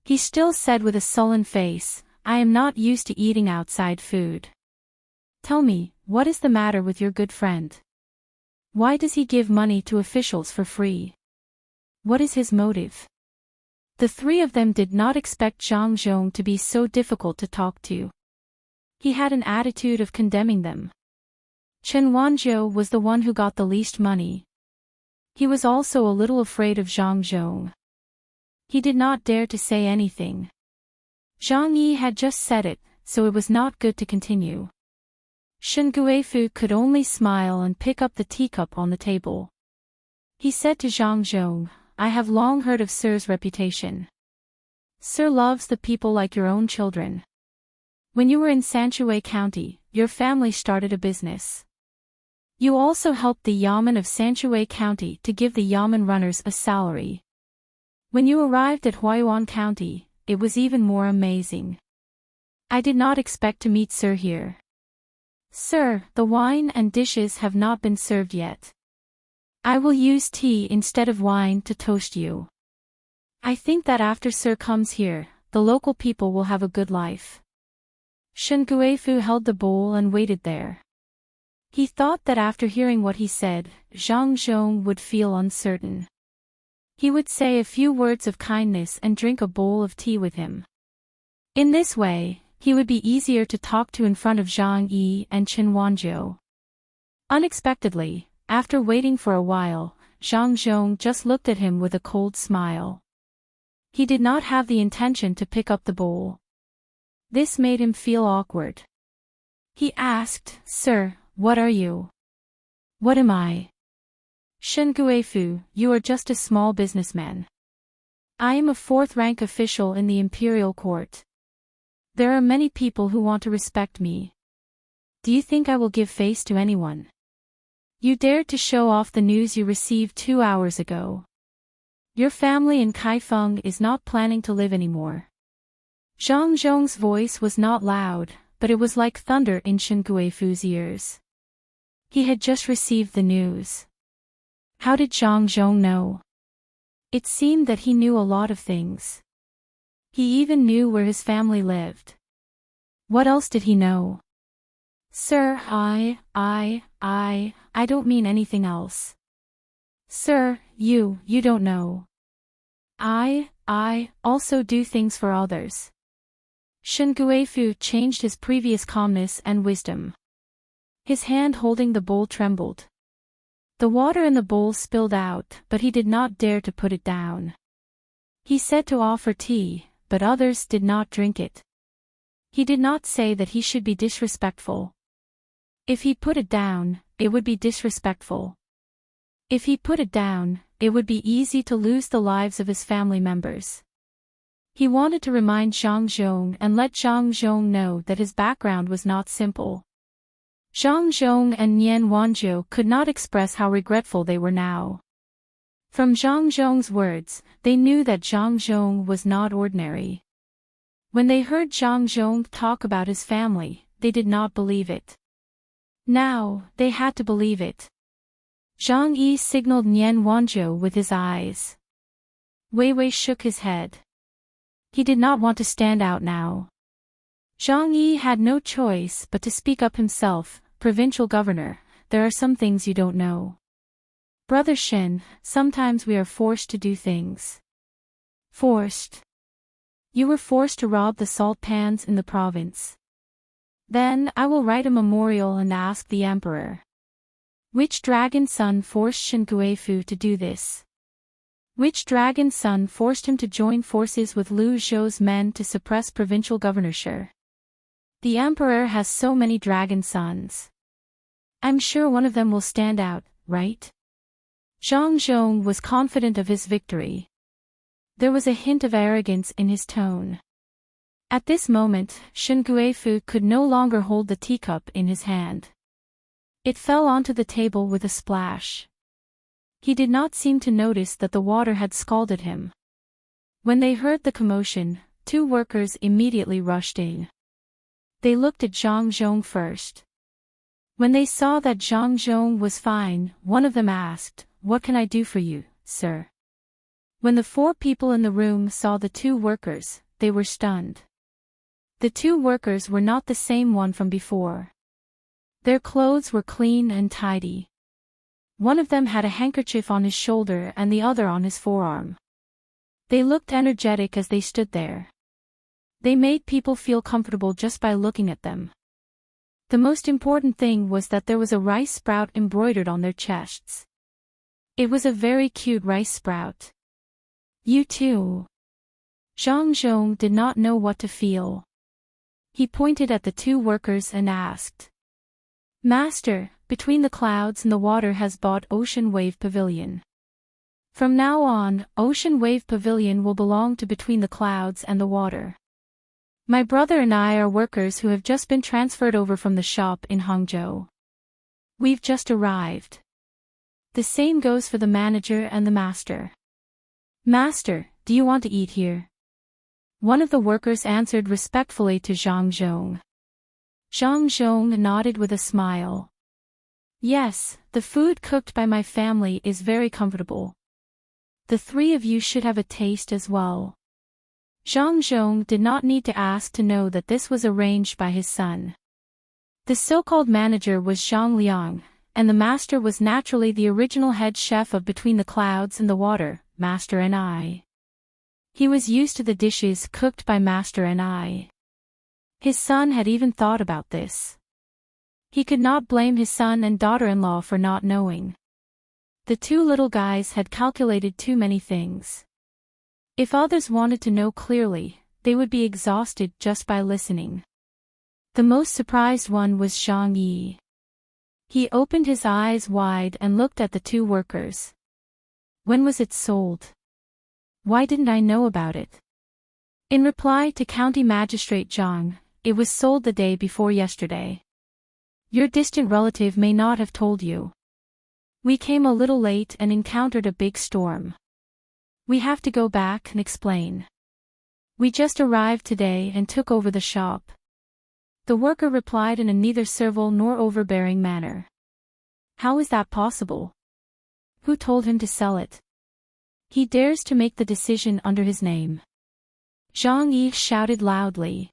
He still said with a sullen face, I am not used to eating outside food. Tell me, what is the matter with your good friend? Why does he give money to officials for free? What is his motive? The three of them did not expect Zhang Zhong to be so difficult to talk to. He had an attitude of condemning them. Chen Wanzhou was the one who got the least money. He was also a little afraid of Zhang Zhong. He did not dare to say anything. Zhang Yi had just said it, so it was not good to continue. Shen Guifu could only smile and pick up the teacup on the table. He said to Zhang Zhong, I have long heard of Sir's reputation. Sir loves the people like your own children. When you were in Sanshui County, your family started a business. You also helped the Yamen of Sanshui County to give the Yamen runners a salary. When you arrived at Huayuan County, it was even more amazing. I did not expect to meet Sir here. Sir, the wine and dishes have not been served yet. I will use tea instead of wine to toast you. I think that after Sir comes here, the local people will have a good life. Shen Guifu held the bowl and waited there. He thought that after hearing what he said, Zhang Zhong would feel uncertain. He would say a few words of kindness and drink a bowl of tea with him. In this way, he would be easier to talk to in front of Zhang Yi and Chen Wanzhou. Unexpectedly, after waiting for a while, Zhang Zhong just looked at him with a cold smile. He did not have the intention to pick up the bowl. This made him feel awkward. He asked, Sir, what are you? What am I? Shen Guifu, you are just a small businessman. I am a fourth-rank official in the imperial court. There are many people who want to respect me. Do you think I will give face to anyone? You dared to show off the news you received 2 hours ago. Your family in Kaifeng is not planning to live anymore. Zhang Zhong's voice was not loud, but it was like thunder in Shen Guifu's ears. He had just received the news. How did Zhang Zhong know? It seemed that he knew a lot of things. He even knew where his family lived. What else did he know? Sir, I don't mean anything else. Sir, you don't know. I also do things for others. Shen Guifu changed his previous calmness and wisdom. His hand holding the bowl trembled. The water in the bowl spilled out, but he did not dare to put it down. He said to offer tea, but others did not drink it. He did not say that he should be disrespectful. If he put it down, it would be disrespectful. If he put it down, it would be easy to lose the lives of his family members. He wanted to remind Zhang Zhong and let Zhang Zhong know that his background was not simple. Zhang Zhong and Nian Wanzhou could not express how regretful they were now. From Zhang Zhong's words, they knew that Zhang Zhong was not ordinary. When they heard Zhang Zhong talk about his family, they did not believe it. Now, they had to believe it. Zhang Yi signaled Nian Wanzhou with his eyes. Wei Wei shook his head. He did not want to stand out now. Zhang Yi had no choice but to speak up himself. Provincial governor, there are some things you don't know. Brother Shen, sometimes we are forced to do things. Forced. You were forced to rob the salt pans in the province. Then I will write a memorial and ask the emperor. Which dragon's son forced Shen Guifu to do this? Which dragon's son forced him to join forces with Lu Zhou's men to suppress provincial governorship? The emperor has so many dragon sons. I'm sure one of them will stand out, right? Zhang Zhong was confident of his victory. There was a hint of arrogance in his tone. At this moment, Shen Guifu could no longer hold the teacup in his hand. It fell onto the table with a splash. He did not seem to notice that the water had scalded him. When they heard the commotion, 2 workers immediately rushed in. They looked at Zhang Zhong first. When they saw that Zhang Zhong was fine, one of them asked, "What can I do for you, sir?" When the 4 people in the room saw the 2 workers, they were stunned. The 2 workers were not the same one from before. Their clothes were clean and tidy. One of them had a handkerchief on his shoulder and the other on his forearm. They looked energetic as they stood there. They made people feel comfortable just by looking at them. The most important thing was that there was a rice sprout embroidered on their chests. It was a very cute rice sprout. You too. Zhang Zhong did not know what to feel. He pointed at the 2 workers and asked. Master, Between the Clouds and the Water has bought Ocean Wave Pavilion. From now on, Ocean Wave Pavilion will belong to Between the Clouds and the Water. My brother and I are workers who have just been transferred over from the shop in Hangzhou. We've just arrived. The same goes for the manager and the master. Master, do you want to eat here? One of the workers answered respectfully to Zhang Zhong. Zhang Zhong nodded with a smile. Yes, the food cooked by my family is very comfortable. The 3 of you should have a taste as well. Zhang Zhong did not need to ask to know that this was arranged by his son. The so-called manager was Zhang Liang, and the master was naturally the original head chef of Between the Clouds and the Water, Master and I. He was used to the dishes cooked by Master and I. His son had even thought about this. He could not blame his son and daughter-in-law for not knowing. The 2 little guys had calculated too many things. If others wanted to know clearly, they would be exhausted just by listening. The most surprised one was Zhang Yi. He opened his eyes wide and looked at the 2 workers. When was it sold? Why didn't I know about it? In reply to County Magistrate Zhang, it was sold the day before yesterday. Your distant relative may not have told you. We came a little late and encountered a big storm. We have to go back and explain. We just arrived today and took over the shop. The worker replied in a neither servile nor overbearing manner. How is that possible? Who told him to sell it? He dares to make the decision under his name. Zhang Yi shouted loudly.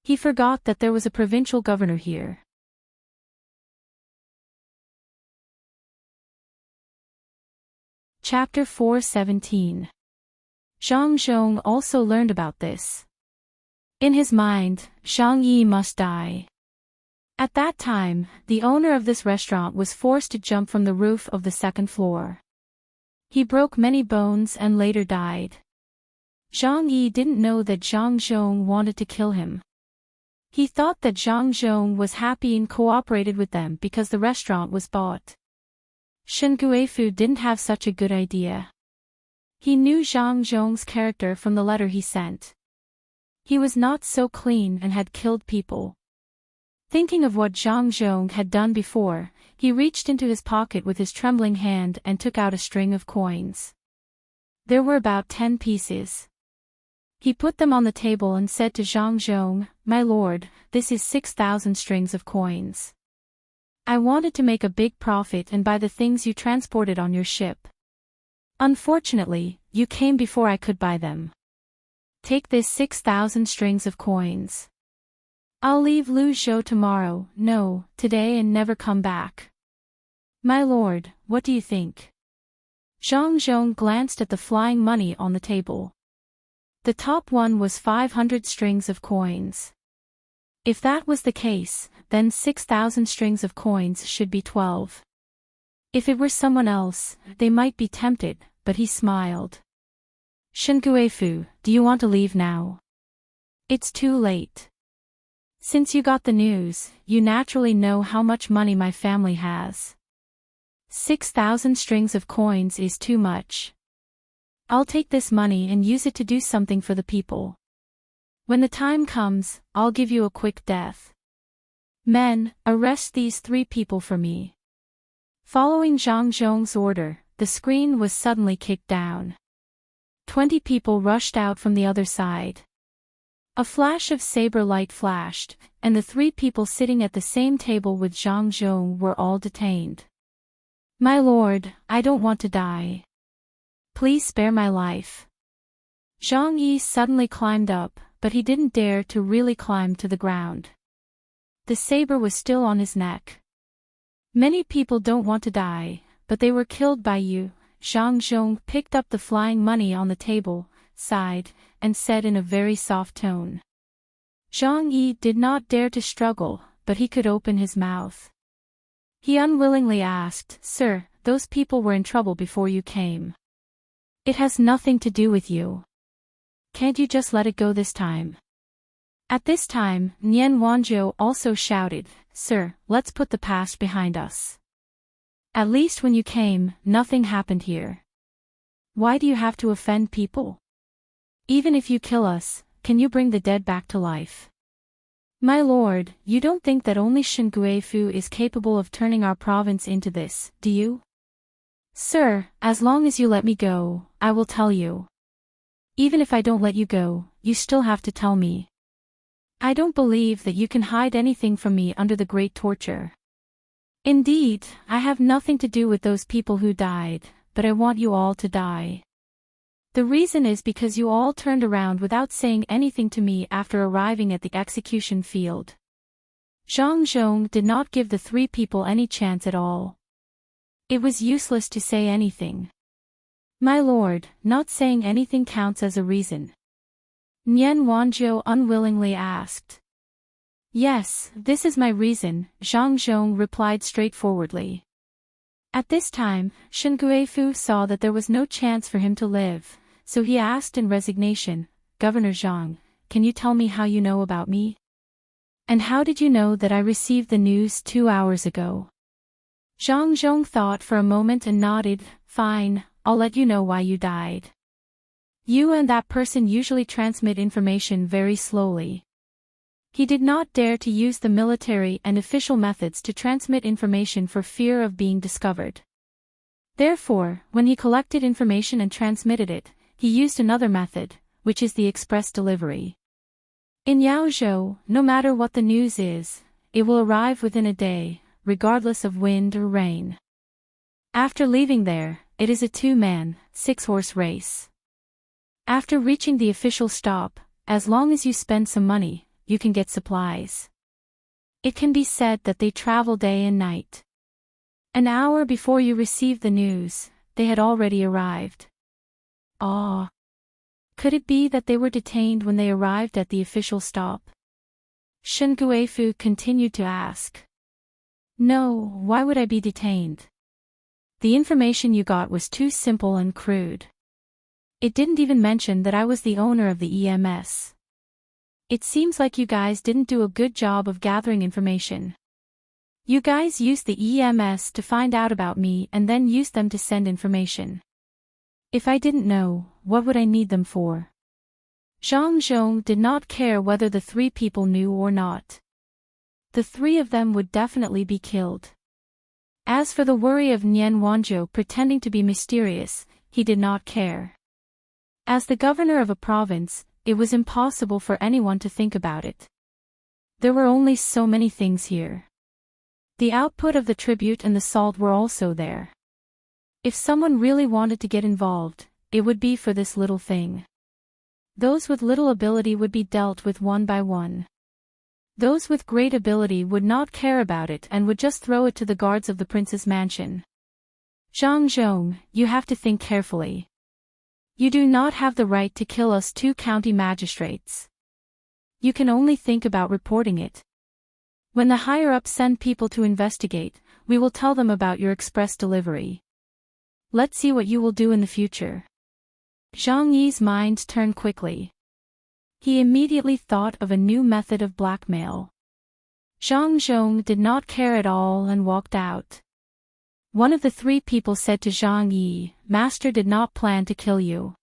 He forgot that there was a provincial governor here. Chapter 4:17. Zhang Zhong also learned about this. In his mind, Zhang Yi must die. At that time, the owner of this restaurant was forced to jump from the roof of the 2nd floor. He broke many bones and later died. Zhang Yi didn't know that Zhang Zhong wanted to kill him. He thought that Zhang Zhong was happy and cooperated with them because the restaurant was bought. Shen Guifu didn't have such a good idea. He knew Zhang Zhong's character from the letter he sent. He was not so clean and had killed people. Thinking of what Zhang Zhong had done before, he reached into his pocket with his trembling hand and took out a string of coins. There were about 10 pieces. He put them on the table and said to Zhang Zhong, "My lord, this is 6,000 strings of coins. I wanted to make a big profit and buy the things you transported on your ship. Unfortunately, you came before I could buy them. Take this 6,000 strings of coins. I'll leave Lu Zhou tomorrow, no, today and never come back." My lord, what do you think? Zhang Zhong glanced at the flying money on the table. The top one was 500 strings of coins. If that was the case, then 6,000 strings of coins should be 12. If it were someone else, they might be tempted, but he smiled. Shenguifu, do you want to leave now? It's too late. Since you got the news, you naturally know how much money my family has. 6,000 strings of coins is too much. I'll take this money and use it to do something for the people. When the time comes, I'll give you a quick death. Men, arrest these 3 people for me. Following Zhang Zhong's order, the screen was suddenly kicked down. 20 people rushed out from the other side. A flash of saber light flashed, and the 3 people sitting at the same table with Zhang Zhong were all detained. My lord, I don't want to die. Please spare my life. Zhang Yi suddenly climbed up, but he didn't dare to really climb to the ground. The saber was still on his neck. Many people don't want to die, but they were killed by you. Zhang Zhong picked up the flying money on the table, sighed, and said in a very soft tone. Zhang Yi did not dare to struggle, but he could open his mouth. He unwillingly asked, Sir, those people were in trouble before you came. It has nothing to do with you. Can't you just let it go this time? At this time, Nian Wanzhou also shouted, Sir, let's put the past behind us. At least when you came, nothing happened here. Why do you have to offend people? Even if you kill us, can you bring the dead back to life? My lord, you don't think that only Shenguifu is capable of turning our province into this, do you? Sir, as long as you let me go, I will tell you. Even if I don't let you go, you still have to tell me. I don't believe that you can hide anything from me under the great torture. Indeed, I have nothing to do with those people who died, but I want you all to die. The reason is because you all turned around without saying anything to me after arriving at the execution field. Zhang Zhong did not give the 3 people any chance at all. It was useless to say anything. My lord, not saying anything counts as a reason. Nian Wanzhou unwillingly asked. Yes, this is my reason, Zhang Zhong replied straightforwardly. At this time, Shenguifu saw that there was no chance for him to live, so he asked in resignation, Governor Zhang, can you tell me how you know about me? And how did you know that I received the news 2 hours ago? Zhang Zhong thought for a moment and nodded, Fine, I'll let you know why you died. You and that person usually transmit information very slowly. He did not dare to use the military and official methods to transmit information for fear of being discovered. Therefore, when he collected information and transmitted it, he used another method, which is the express delivery. In Yaozhou, no matter what the news is, it will arrive within a day, regardless of wind or rain. After leaving there, it is a 2-man, 6-horse race. After reaching the official stop, as long as you spend some money, you can get supplies. It can be said that they travel day and night. An hour before you receive the news, they had already arrived. Ah! Could it be that they were detained when they arrived at the official stop? Shenguifu continued to ask. No, why would I be detained? The information you got was too simple and crude. It didn't even mention that I was the owner of the EMS. It seems like you guys didn't do a good job of gathering information. You guys used the EMS to find out about me and then used them to send information. If I didn't know, what would I need them for? Zhang Zhong did not care whether the 3 people knew or not. The 3 of them would definitely be killed. As for the worry of Nian Wanzhou pretending to be mysterious, he did not care. As the governor of a province, it was impossible for anyone to think about it. There were only so many things here. The output of the tribute and the salt were also there. If someone really wanted to get involved, it would be for this little thing. Those with little ability would be dealt with one by one. Those with great ability would not care about it and would just throw it to the guards of the prince's mansion. Zhang Zhong, you have to think carefully. You do not have the right to kill us two county magistrates. You can only think about reporting it. When the higher-ups send people to investigate, we will tell them about your express delivery. Let's see what you will do in the future. Zhang Yi's mind turned quickly. He immediately thought of a new method of blackmail. Zhang Zhong did not care at all and walked out. One of the three people said to Zhang Yi, "Master did not plan to kill you."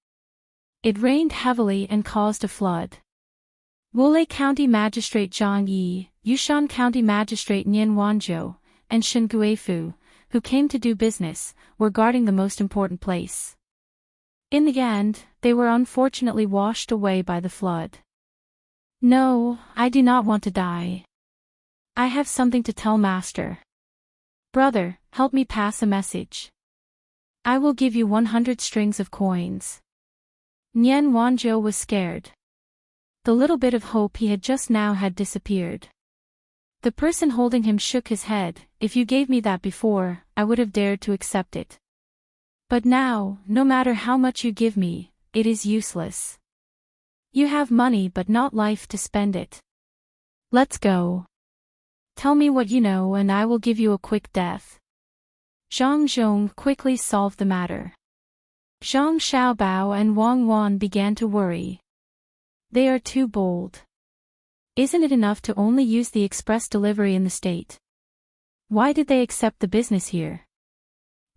It rained heavily and caused a flood. Wulei County Magistrate Zhang Yi, Yushan County Magistrate Nian Wanzhou, and Shen Guifu, who came to do business, were guarding the most important place. In the end, they were unfortunately washed away by the flood. No, I do not want to die. I have something to tell Master. Brother, help me pass a message. I will give you 100 strings of coins. Nian Wanzhou was scared. The little bit of hope he had just now had disappeared. The person holding him shook his head. If you gave me that before, I would have dared to accept it. But now, no matter how much you give me, it is useless. You have money but not life to spend it. Let's go. Tell me what you know and I will give you a quick death. Zhang Zhong quickly solved the matter. Zhang Xiaobao and Wang Wan began to worry. They are too bold. Isn't it enough to only use the express delivery in the state? Why did they accept the business here?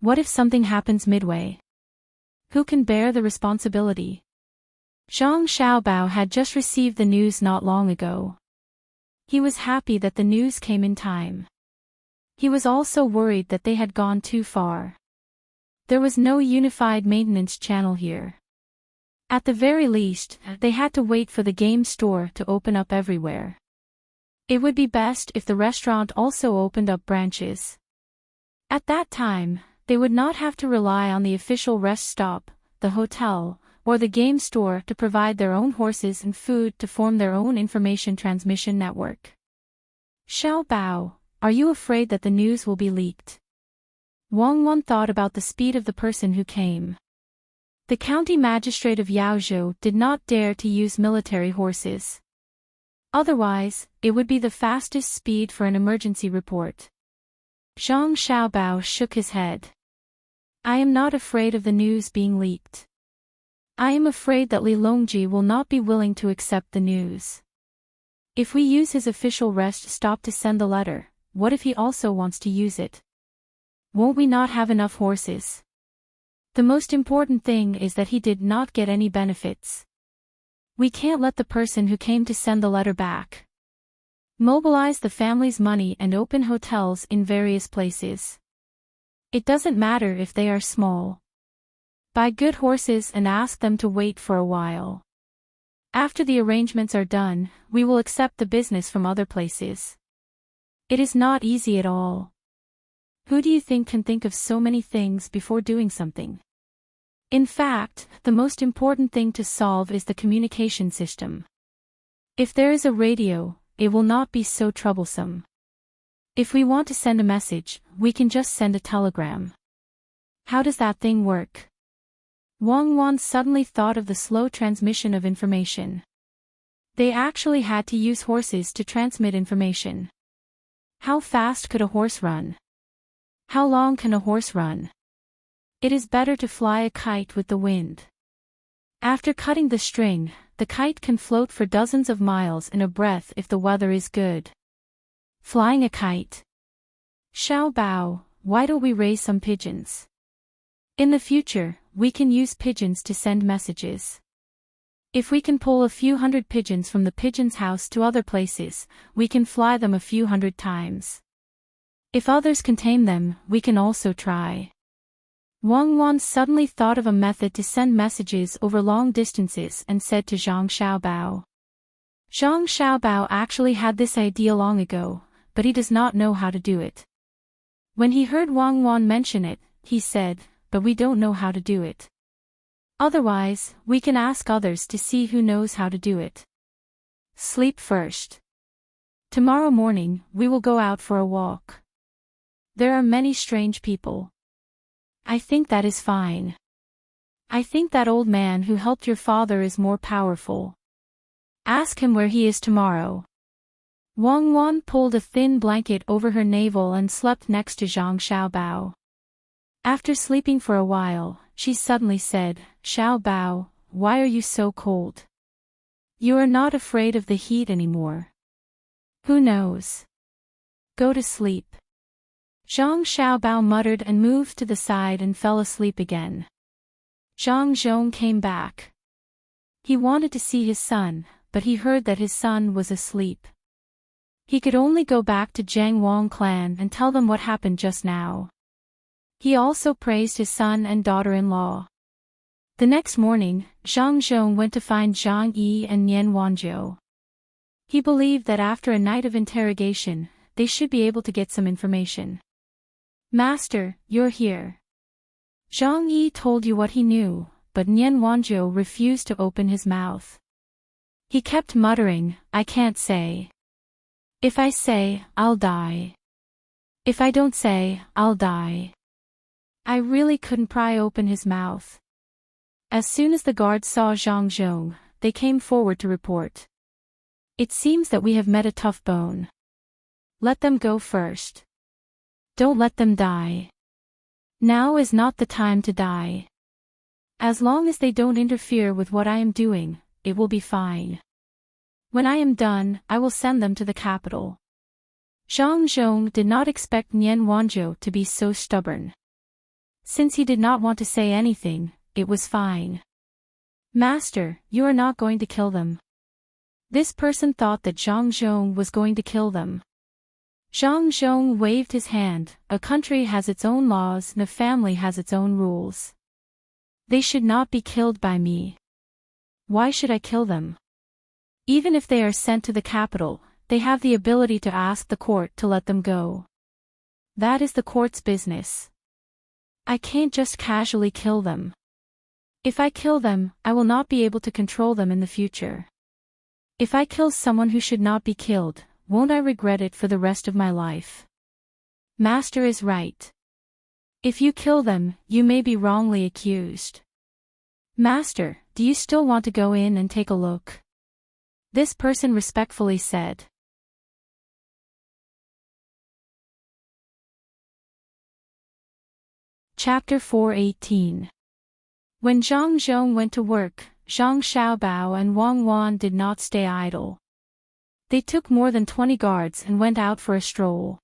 What if something happens midway? Who can bear the responsibility? Zhang Xiaobao had just received the news not long ago. He was happy that the news came in time. He was also worried that they had gone too far. There was no unified maintenance channel here. At the very least, they had to wait for the game store to open up everywhere. It would be best if the restaurant also opened up branches. At that time, they would not have to rely on the official rest stop, the hotel, or the game store to provide their own horses and food to form their own information transmission network. Xiao Bao, are you afraid that the news will be leaked? Wang Wan thought about the speed of the person who came. The county magistrate of Yaozhou did not dare to use military horses. Otherwise, it would be the fastest speed for an emergency report. Zhang Xiaobao shook his head. I am not afraid of the news being leaked. I am afraid that Li Longji will not be willing to accept the news. If we use his official rest stop to send the letter, what if he also wants to use it? Won't we not have enough horses? The most important thing is that he did not get any benefits. We can't let the person who came to send the letter back. Mobilize the family's money and open hotels in various places. It doesn't matter if they are small. Buy good horses and ask them to wait for a while. After the arrangements are done, we will accept the business from other places. It is not easy at all. Who do you think can think of so many things before doing something? In fact, the most important thing to solve is the communication system. If there is a radio, it will not be so troublesome. If we want to send a message, we can just send a telegram. How does that thing work? Wang Wan suddenly thought of the slow transmission of information. They actually had to use horses to transmit information. How fast could a horse run? How long can a horse run? It is better to fly a kite with the wind. After cutting the string, the kite can float for dozens of miles in a breath if the weather is good. Flying a kite. Xiao Bao, why don't we raise some pigeons? In the future, we can use pigeons to send messages. If we can pull a few hundred pigeons from the pigeon's house to other places, we can fly them a few hundred times. If others can tame them, we can also try. Wang Wan suddenly thought of a method to send messages over long distances and said to Zhang Xiaobao. Zhang Xiaobao actually had this idea long ago, but he does not know how to do it. When he heard Wang Wan mention it, he said, but we don't know how to do it. Otherwise, we can ask others to see who knows how to do it. Sleep first. Tomorrow morning, we will go out for a walk. There are many strange people. I think that is fine. I think that old man who helped your father is more powerful. Ask him where he is tomorrow. Wang Wan pulled a thin blanket over her navel and slept next to Zhang Xiaobao. After sleeping for a while, she suddenly said, Xiaobao, why are you so cold? You are not afraid of the heat anymore. Who knows? Go to sleep. Zhang Xiaobao muttered and moved to the side and fell asleep again. Zhang Zhong came back. He wanted to see his son, but he heard that his son was asleep. He could only go back to Jiang Wang clan and tell them what happened just now. He also praised his son and daughter-in-law. The next morning, Zhang Zhong went to find Zhang Yi and Nian Wanzhou. He believed that after a night of interrogation, they should be able to get some information. Master, you're here. Zhang Yi told you what he knew, but Nian Wanzhou refused to open his mouth. He kept muttering, I can't say. If I say, I'll die. If I don't say, I'll die. I really couldn't pry open his mouth. As soon as the guards saw Zhang Zhong, they came forward to report. It seems that we have met a tough bone. Let them go first. Don't let them die. Now is not the time to die. As long as they don't interfere with what I am doing, it will be fine. When I am done, I will send them to the capital. Zhang Zhong did not expect Nian Wanzhou to be so stubborn. Since he did not want to say anything, it was fine. Master, you are not going to kill them. This person thought that Zhang Zhong was going to kill them. Zhang Zhong waved his hand. A country has its own laws and a family has its own rules. They should not be killed by me. Why should I kill them? Even if they are sent to the capital, they have the ability to ask the court to let them go. That is the court's business. I can't just casually kill them. If I kill them, I will not be able to control them in the future. If I kill someone who should not be killed, won't I regret it for the rest of my life? Master is right. If you kill them, you may be wrongly accused. Master, do you still want to go in and take a look? This person respectfully said. Chapter 418. When Zhang Zhong went to work, Zhang Xiaobao and Wang Wan did not stay idle. They took more than 20 guards and went out for a stroll.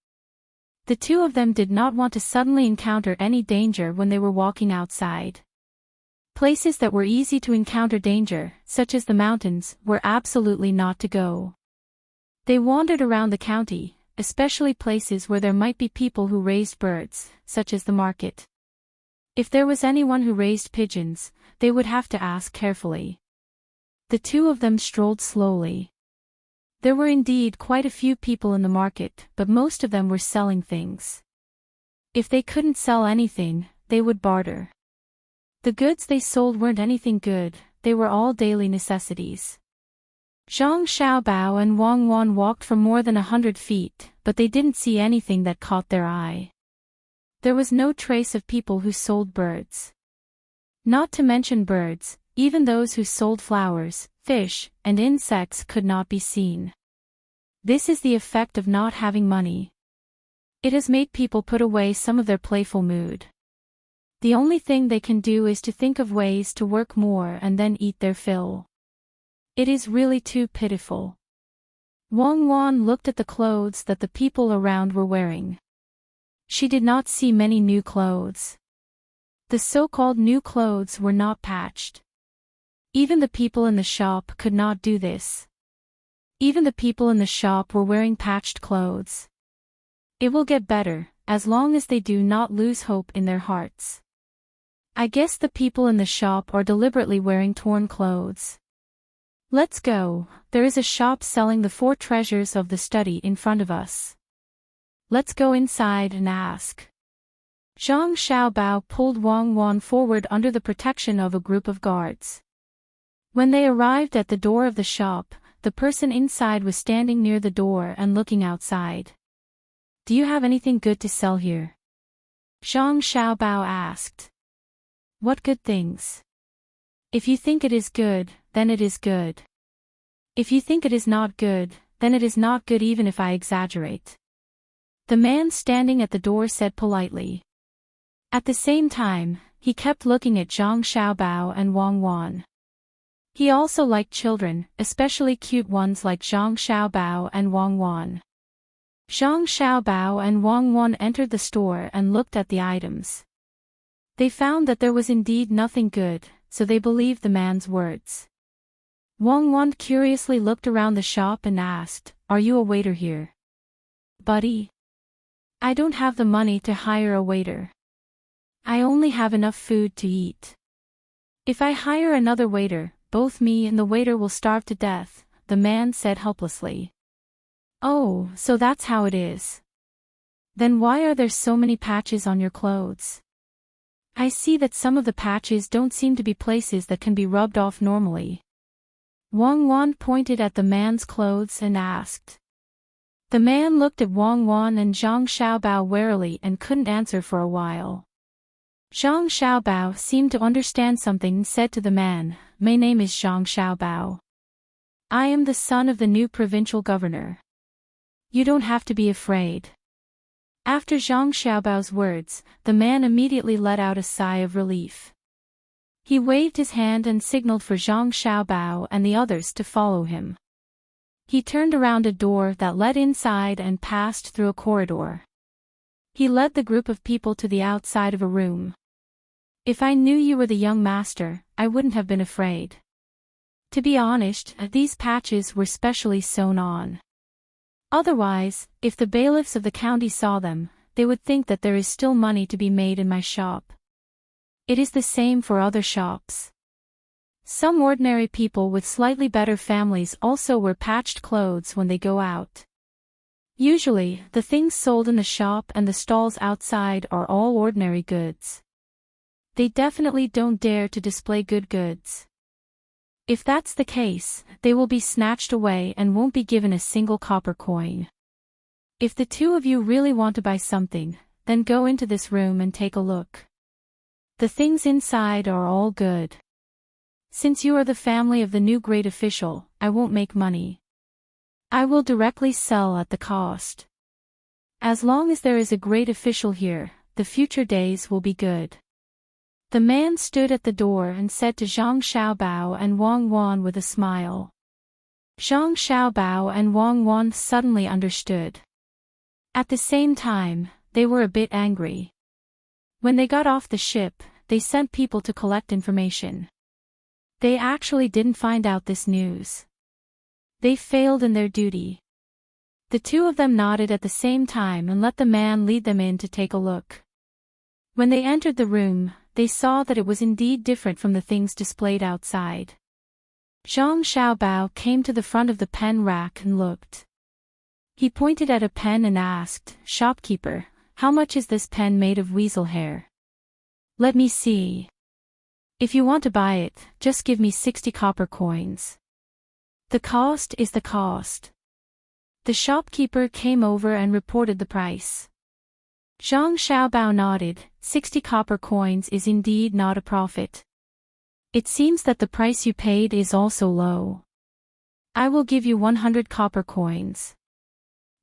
The two of them did not want to suddenly encounter any danger when they were walking outside. Places that were easy to encounter danger, such as the mountains, were absolutely not to go. They wandered around the county, especially places where there might be people who raised birds, such as the market. If there was anyone who raised pigeons, they would have to ask carefully. The two of them strolled slowly. There were indeed quite a few people in the market, but most of them were selling things. If they couldn't sell anything, they would barter. The goods they sold weren't anything good, they were all daily necessities. Zhang Xiaobao and Wang Wan walked for more than 100 feet, but they didn't see anything that caught their eye. There was no trace of people who sold birds. Not to mention birds, even those who sold flowers, fish, and insects could not be seen. This is the effect of not having money. It has made people put away some of their playful mood. The only thing they can do is to think of ways to work more and then eat their fill. It is really too pitiful. Wang Wan looked at the clothes that the people around were wearing. She did not see many new clothes. The so-called new clothes were not patched. Even the people in the shop could not do this. Even the people in the shop were wearing patched clothes. It will get better, as long as they do not lose hope in their hearts. I guess the people in the shop are deliberately wearing torn clothes. Let's go, there is a shop selling the 4 treasures of the study in front of us. Let's go inside and ask. Zhang Xiaobao pulled Wang Wan forward under the protection of a group of guards. When they arrived at the door of the shop, the person inside was standing near the door and looking outside. Do you have anything good to sell here? Zhang Xiaobao asked. What good things? If you think it is good, then it is good. If you think it is not good, then it is not good even if I exaggerate. The man standing at the door said politely. At the same time, he kept looking at Zhang Xiaobao and Wang Wan. He also liked children, especially cute ones like Zhang Xiaobao and Wang Wan. Zhang Xiaobao and Wang Wan entered the store and looked at the items. They found that there was indeed nothing good, so they believed the man's words. Wang Wan curiously looked around the shop and asked, Are you a waiter here? Buddy? I don't have the money to hire a waiter. I only have enough food to eat. If I hire another waiter, both me and the waiter will starve to death, the man said helplessly. Oh, so that's how it is. Then why are there so many patches on your clothes? I see that some of the patches don't seem to be places that can be rubbed off normally. Wang Wan pointed at the man's clothes and asked. The man looked at Wang Wan and Zhang Xiaobao warily and couldn't answer for a while. Zhang Xiaobao seemed to understand something and said to the man, My name is Zhang Xiaobao. I am the son of the new provincial governor. You don't have to be afraid. After Zhang Xiaobao's words, the man immediately let out a sigh of relief. He waved his hand and signaled for Zhang Xiaobao and the others to follow him. He turned around a door that led inside and passed through a corridor. He led the group of people to the outside of a room. If I knew you were the young master, I wouldn't have been afraid. To be honest, these patches were specially sewn on. Otherwise, if the bailiffs of the county saw them, they would think that there is still money to be made in my shop. It is the same for other shops. Some ordinary people with slightly better families also wear patched clothes when they go out. Usually, the things sold in the shop and the stalls outside are all ordinary goods. They definitely don't dare to display good goods. If that's the case, they will be snatched away and won't be given a single copper coin. If the two of you really want to buy something, then go into this room and take a look. The things inside are all good. Since you are the family of the new great official, I won't make money. I will directly sell at the cost. As long as there is a great official here, the future days will be good. The man stood at the door and said to Zhang Xiaobao and Wang Wan with a smile. Zhang Xiaobao and Wang Wan suddenly understood. At the same time, they were a bit angry. When they got off the ship, they sent people to collect information. They actually didn't find out this news. They failed in their duty. The two of them nodded at the same time and let the man lead them in to take a look. When they entered the room, they saw that it was indeed different from the things displayed outside. Zhang Xiaobao came to the front of the pen rack and looked. He pointed at a pen and asked, Shopkeeper, how much is this pen made of weasel hair? Let me see. If you want to buy it, just give me 60 copper coins. The cost is the cost. The shopkeeper came over and reported the price. Zhang Xiaobao nodded. 60 copper coins is indeed not a profit. It seems that the price you paid is also low. I will give you 100 copper coins.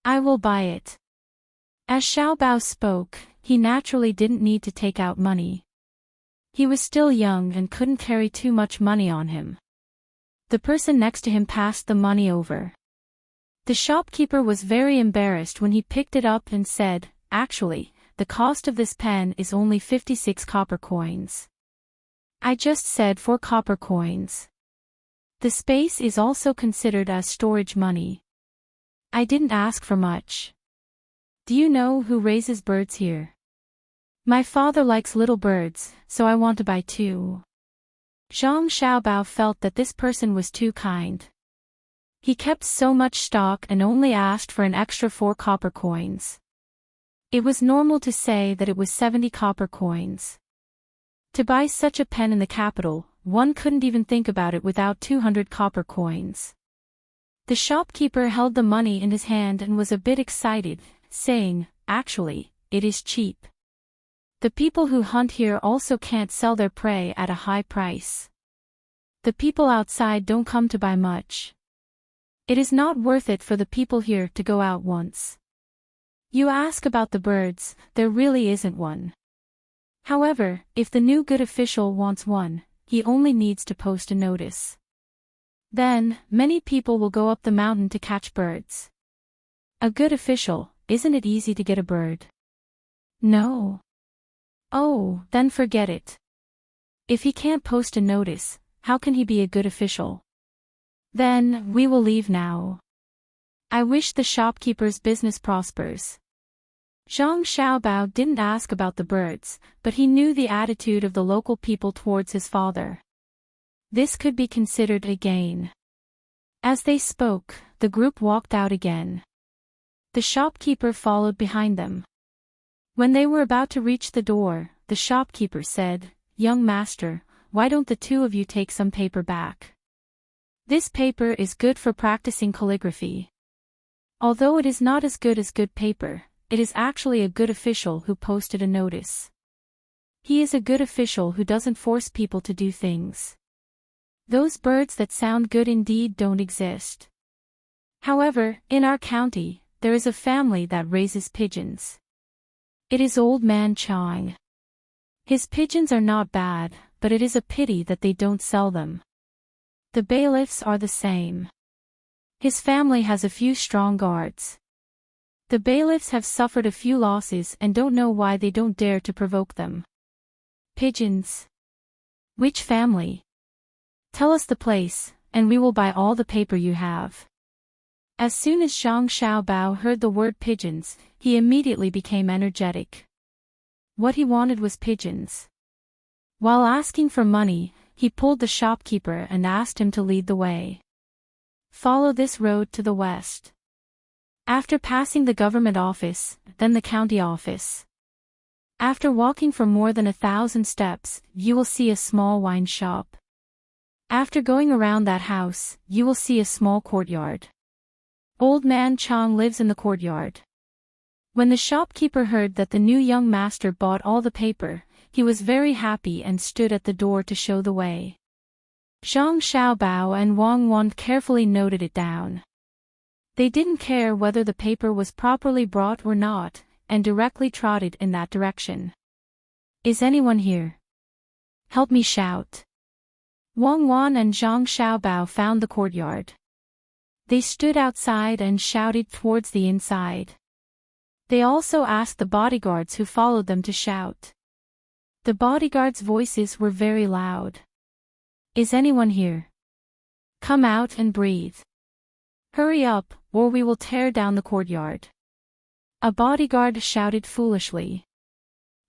I will buy it. As Xiaobao spoke, he naturally didn't need to take out money. He was still young and couldn't carry too much money on him. The person next to him passed the money over. The shopkeeper was very embarrassed when he picked it up and said, Actually, the cost of this pen is only 56 copper coins. I just said 4 copper coins. The space is also considered as storage money. I didn't ask for much. Do you know who raises birds here? My father likes little birds, so I want to buy 2. Zhang Xiaobao felt that this person was too kind. He kept so much stock and only asked for an extra 4 copper coins. It was normal to say that it was 70 copper coins. To buy such a pen in the capital, one couldn't even think about it without 200 copper coins. The shopkeeper held the money in his hand and was a bit excited, saying, "Actually, it is cheap. The people who hunt here also can't sell their prey at a high price. The people outside don't come to buy much. It is not worth it for the people here to go out once. You ask about the birds, there really isn't one. However, if the new good official wants one, he only needs to post a notice. Then, many people will go up the mountain to catch birds. A good official, isn't it easy to get a bird? No. Oh, then forget it. If he can't post a notice, how can he be a good official? Then, we will leave now. I wish the shopkeeper's business prospers." Zhang Xiaobao didn't ask about the birds, but he knew the attitude of the local people towards his father. This could be considered a gain. As they spoke, the group walked out again. The shopkeeper followed behind them. When they were about to reach the door, the shopkeeper said, "Young master, why don't the two of you take some paper back? This paper is good for practicing calligraphy. Although it is not as good as good paper, it is actually a good official who posted a notice. He is a good official who doesn't force people to do things. Those birds that sound good indeed don't exist. However, in our county, there is a family that raises pigeons. It is Old Man Chang. His pigeons are not bad, but it is a pity that they don't sell them. The bailiffs are the same. His family has a few strong guards. The bailiffs have suffered a few losses and don't know why they don't dare to provoke them. Pigeons. Which family? Tell us the place, and we will buy all the paper you have." As soon as Zhang Xiaobao heard the word pigeons, he immediately became energetic. What he wanted was pigeons. While asking for money, he pulled the shopkeeper and asked him to lead the way. "Follow this road to the west. After passing the government office, then the county office. After walking for more than 1,000 steps, you will see a small wine shop. After going around that house, you will see a small courtyard. Old Man Chang lives in the courtyard." When the shopkeeper heard that the new young master bought all the paper, he was very happy and stood at the door to show the way. Zhang Xiaobao and Wang Wan carefully noted it down. They didn't care whether the paper was properly brought or not, and directly trotted in that direction. "Is anyone here? Help me shout." Wang Wan and Zhang Xiaobao found the courtyard. They stood outside and shouted towards the inside. They also asked the bodyguards who followed them to shout. The bodyguards' voices were very loud. "Is anyone here? Come out and breathe. Hurry up, or we will tear down the courtyard." A bodyguard shouted foolishly.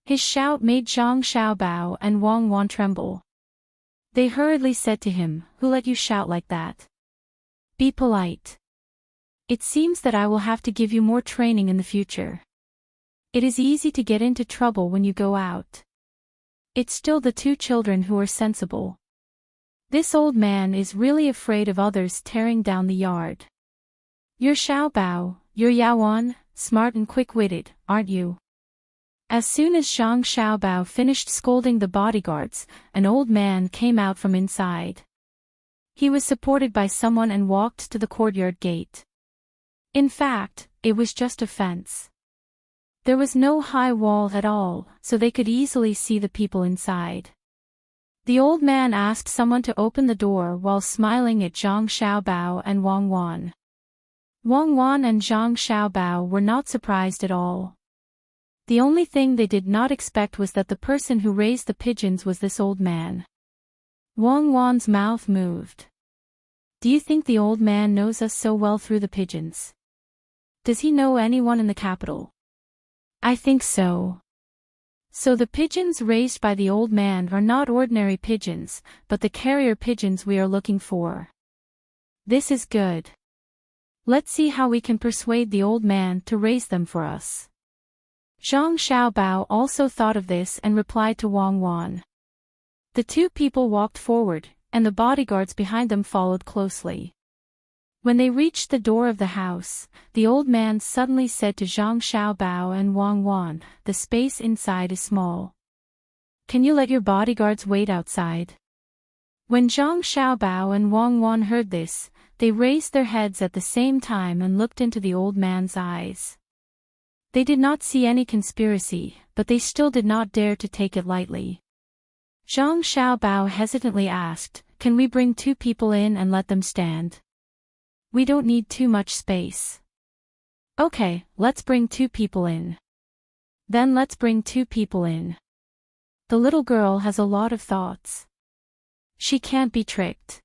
His shout made Zhang Xiaobao and Wang Wan tremble. They hurriedly said to him, "Who let you shout like that? Be polite. It seems that I will have to give you more training in the future. It is easy to get into trouble when you go out. It's still the two children who are sensible. This old man is really afraid of others tearing down the yard. You're Xiaobao, you're Yaoan, smart and quick-witted, aren't you?" As soon as Zhang Xiaobao finished scolding the bodyguards, an old man came out from inside. He was supported by someone and walked to the courtyard gate. In fact, it was just a fence. There was no high wall at all, so they could easily see the people inside. The old man asked someone to open the door while smiling at Zhang Xiaobao and Wang Wan. Wang Wan and Zhang Xiaobao were not surprised at all. The only thing they did not expect was that the person who raised the pigeons was this old man. Wang Wan's mouth moved. "Do you think the old man knows us so well through the pigeons? Does he know anyone in the capital?" "I think so." "So the pigeons raised by the old man are not ordinary pigeons, but the carrier pigeons we are looking for. This is good. Let's see how we can persuade the old man to raise them for us." Zhang Xiaobao also thought of this and replied to Wang Wan. The two people walked forward, and the bodyguards behind them followed closely. When they reached the door of the house, the old man suddenly said to Zhang Xiaobao and Wang Wan, "The space inside is small. Can you let your bodyguards wait outside?" When Zhang Xiaobao and Wang Wan heard this, they raised their heads at the same time and looked into the old man's eyes. They did not see any conspiracy, but they still did not dare to take it lightly. Zhang Xiaobao hesitantly asked, "Can we bring 2 people in and let them stand? We don't need too much space." "Okay, let's bring 2 people in." "Then let's bring 2 people in." The little girl has a lot of thoughts. She can't be tricked.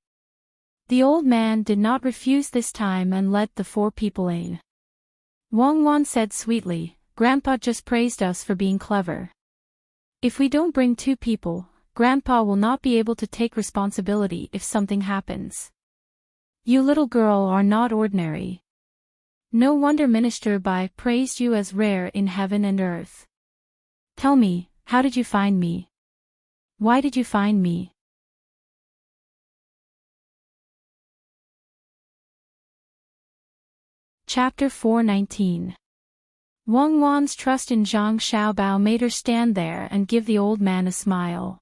The old man did not refuse this time and let the 4 people in. Wang Wan said sweetly, "Grandpa just praised us for being clever. If we don't bring 2 people, Grandpa will not be able to take responsibility if something happens. You little girl are not ordinary. No wonder Minister Bai praised you as rare in heaven and earth. Tell me, how did you find me? Why did you find me?" Chapter 419. Wang Wan's trust in Zhang Xiaobao made her stand there and give the old man a smile.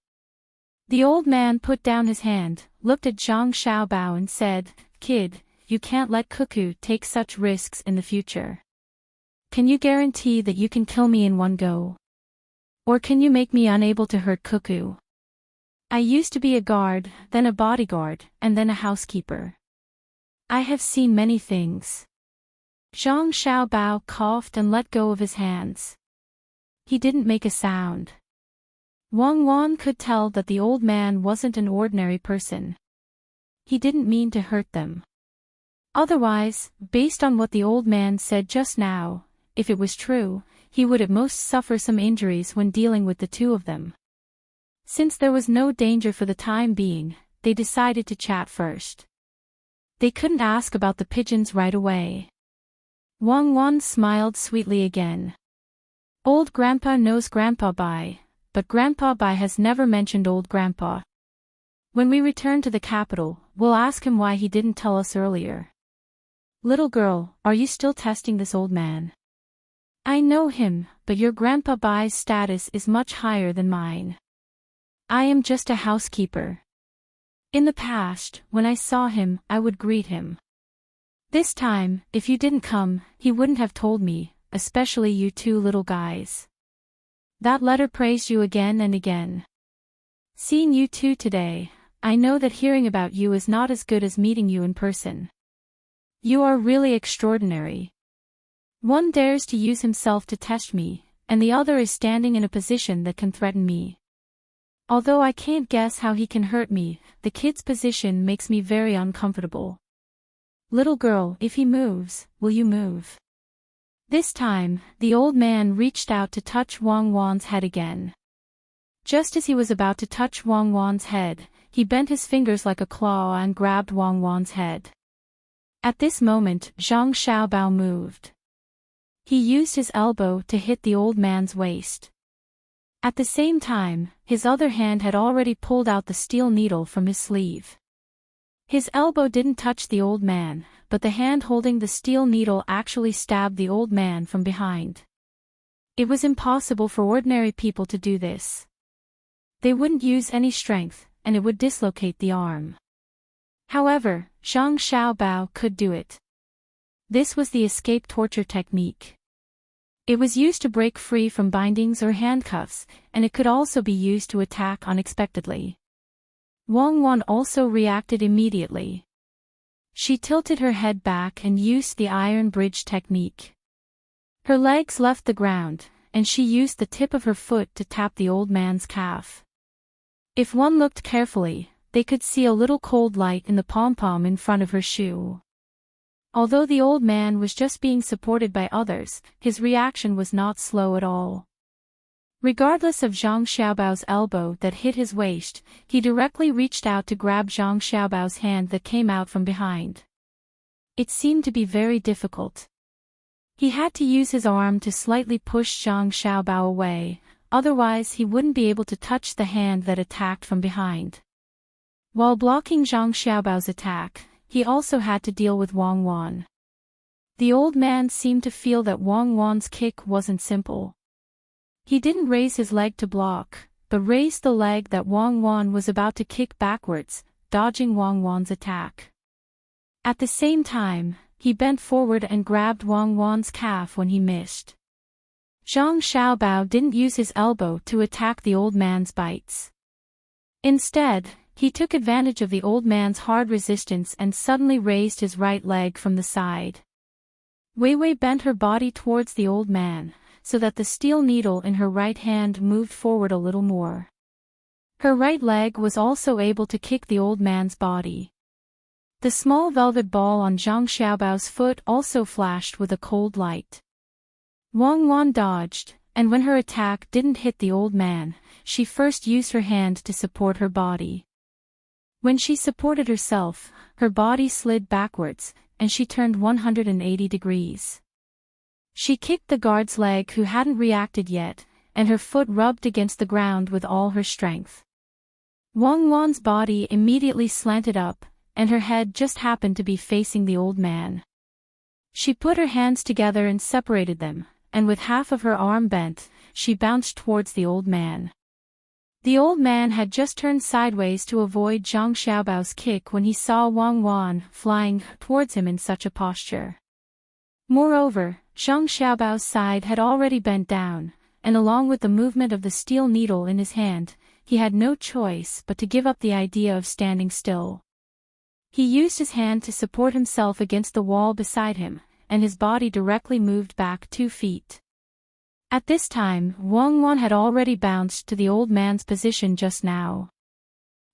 The old man put down his hand, looked at Zhang Xiaobao and said, "Kid, you can't let Cuckoo take such risks in the future. Can you guarantee that you can kill me in one go? Or can you make me unable to hurt Cuckoo? I used to be a guard, then a bodyguard, and then a housekeeper. I have seen many things." Zhang Xiaobao coughed and let go of his hands. He didn't make a sound. Wang Wan could tell that the old man wasn't an ordinary person. He didn't mean to hurt them. Otherwise, based on what the old man said just now, if it was true, he would at most suffer some injuries when dealing with the 2 of them. Since there was no danger for the time being, they decided to chat first. They couldn't ask about the pigeons right away. Wang Wan smiled sweetly again. Old Grandpa knows Grandpa Bai, but Grandpa Bai has never mentioned old Grandpa. When we return to the capital, we'll ask him why he didn't tell us earlier. Little girl, are you still testing this old man? I know him, but your Grandpa Bai's status is much higher than mine. I am just a housekeeper. In the past, when I saw him, I would greet him. This time, if you didn't come, he wouldn't have told me, especially you 2 little guys. That letter praised you again and again. Seeing you 2 today, I know that hearing about you is not as good as meeting you in person. You are really extraordinary. One dares to use himself to test me, and the other is standing in a position that can threaten me. Although I can't guess how he can hurt me, the kid's position makes me very uncomfortable. Little girl, if he moves, will you move?" This time, the old man reached out to touch Wang Wan's head again. Just as he was about to touch Wang Wan's head, he bent his fingers like a claw and grabbed Wang Wan's head. At this moment, Zhang Xiaobao moved. He used his elbow to hit the old man's waist. At the same time, his other hand had already pulled out the steel needle from his sleeve. His elbow didn't touch the old man, but the hand holding the steel needle actually stabbed the old man from behind. It was impossible for ordinary people to do this. They wouldn't use any strength, and it would dislocate the arm. However, Zhang Xiaobao could do it. This was the escape torture technique. It was used to break free from bindings or handcuffs, and it could also be used to attack unexpectedly. Wang Wan also reacted immediately. She tilted her head back and used the iron bridge technique. Her legs left the ground, and she used the tip of her foot to tap the old man's calf. If one looked carefully, they could see a little cold light in the pom-pom in front of her shoe. Although the old man was just being supported by others, his reaction was not slow at all. Regardless of Zhang Xiaobao's elbow that hit his waist, he directly reached out to grab Zhang Xiaobao's hand that came out from behind. It seemed to be very difficult. He had to use his arm to slightly push Zhang Xiaobao away, otherwise he wouldn't be able to touch the hand that attacked from behind. While blocking Zhang Xiaobao's attack, he also had to deal with Wang Wan. The old man seemed to feel that Wang Wan's kick wasn't simple. He didn't raise his leg to block, but raised the leg that Wang Wan was about to kick backwards, dodging Wang Wan's attack. At the same time, he bent forward and grabbed Wang Wan's calf when he missed. Zhang Xiaobao didn't use his elbow to attack the old man's bites. Instead, he took advantage of the old man's hard resistance and suddenly raised his right leg from the side. Wei Wei bent her body towards the old man, so that the steel needle in her right hand moved forward a little more. Her right leg was also able to kick the old man's body. The small velvet ball on Zhang Xiaobao's foot also flashed with a cold light. Wang Wan dodged, and when her attack didn't hit the old man, she first used her hand to support her body. When she supported herself, her body slid backwards, and she turned 180 degrees. She kicked the guard's leg who hadn't reacted yet, and her foot rubbed against the ground with all her strength. Wang Wan's body immediately slanted up, and her head just happened to be facing the old man. She put her hands together and separated them, and with half of her arm bent, she bounced towards the old man. The old man had just turned sideways to avoid Zhang Xiaobao's kick when he saw Wang Wan flying towards him in such a posture. Moreover, Zhang Xiaobao's side had already bent down, and along with the movement of the steel needle in his hand, he had no choice but to give up the idea of standing still. He used his hand to support himself against the wall beside him, and his body directly moved back 2 feet. At this time, Wang Wan had already bounced to the old man's position just now.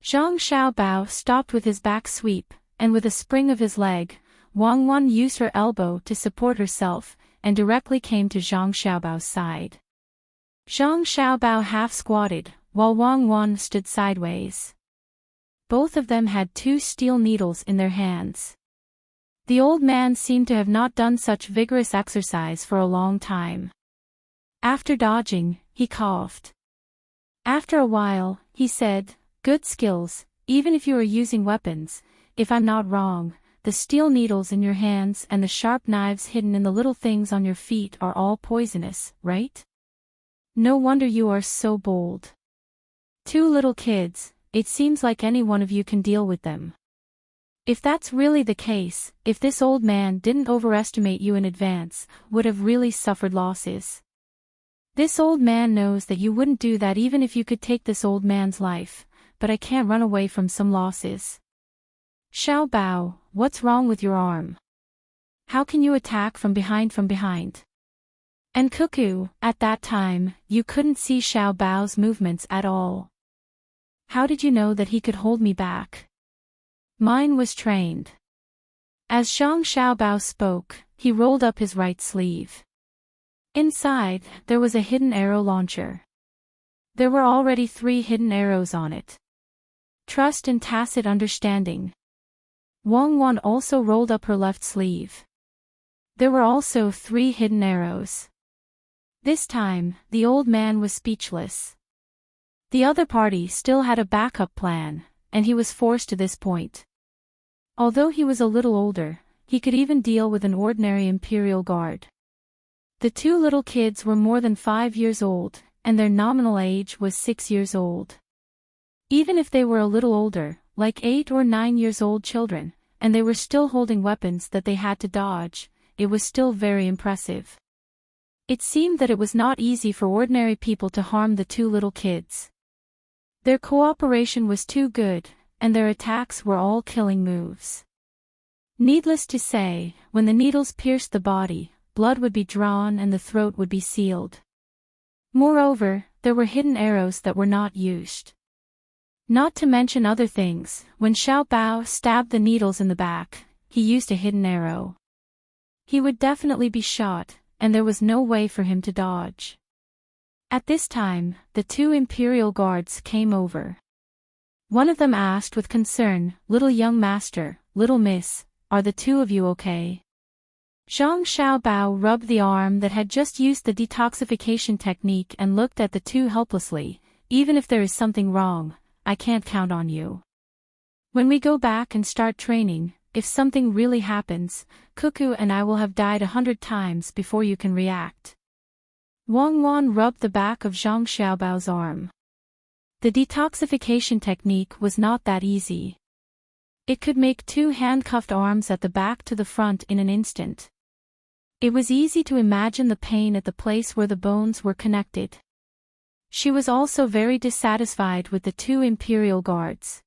Zhang Xiaobao stopped with his back sweep, and with a spring of his leg, Wang Wan used her elbow to support herself, and directly came to Zhang Xiaobao's side. Zhang Xiaobao half squatted, while Wang Wan stood sideways. Both of them had 2 steel needles in their hands. The old man seemed to have not done such vigorous exercise for a long time. After dodging, he coughed. After a while, he said, "Good skills, even if you are using weapons. If I'm not wrong, the steel needles in your hands and the sharp knives hidden in the little things on your feet are all poisonous, right? No wonder you are so bold. 2 little kids, it seems like any one of you can deal with them." If that's really the case, if this old man didn't overestimate you in advance, would have really suffered losses. This old man knows that you wouldn't do that even if you could take this old man's life, but I can't run away from some losses. Xiao Bao, what's wrong with your arm? How can you attack from behind? And Cuckoo, at that time, you couldn't see Xiao Bao's movements at all. How did you know that he could hold me back? Mine was trained. As Zhang Xiaobao spoke, he rolled up his right sleeve. Inside, there was a hidden arrow launcher. There were already 3 hidden arrows on it. Trust and tacit understanding. Wang Wan also rolled up her left sleeve. There were also 3 hidden arrows. This time, the old man was speechless. The other party still had a backup plan, and he was forced to this point. Although he was a little older, he could even deal with an ordinary Imperial Guard. The 2 little kids were more than 5 years old, and their nominal age was 6 years old. Even if they were a little older, like 8 or 9 years old children, and they were still holding weapons that they had to dodge, it was still very impressive. It seemed that it was not easy for ordinary people to harm the 2 little kids. Their cooperation was too good, and their attacks were all killing moves. Needless to say, when the needles pierced the body, blood would be drawn and the throat would be sealed. Moreover, there were hidden arrows that were not used. Not to mention other things, when Xiao Bao stabbed the needles in the back, he used a hidden arrow. He would definitely be shot, and there was no way for him to dodge. At this time, the 2 Imperial Guards came over. One of them asked with concern, "Little young master, little miss, are the 2 of you okay?" Zhang Xiaobao rubbed the arm that had just used the detoxification technique and looked at the 2 helplessly. "Even if there is something wrong, I can't count on you. When we go back and start training, if something really happens, Cuckoo and I will have died 100 times before you can react. Wang Wan rubbed the back of Zhang Xiaobao's arm. The detoxification technique was not that easy. It could make 2 handcuffed arms at the back to the front in an instant. It was easy to imagine the pain at the place where the bones were connected. She was also very dissatisfied with the 2 Imperial guards.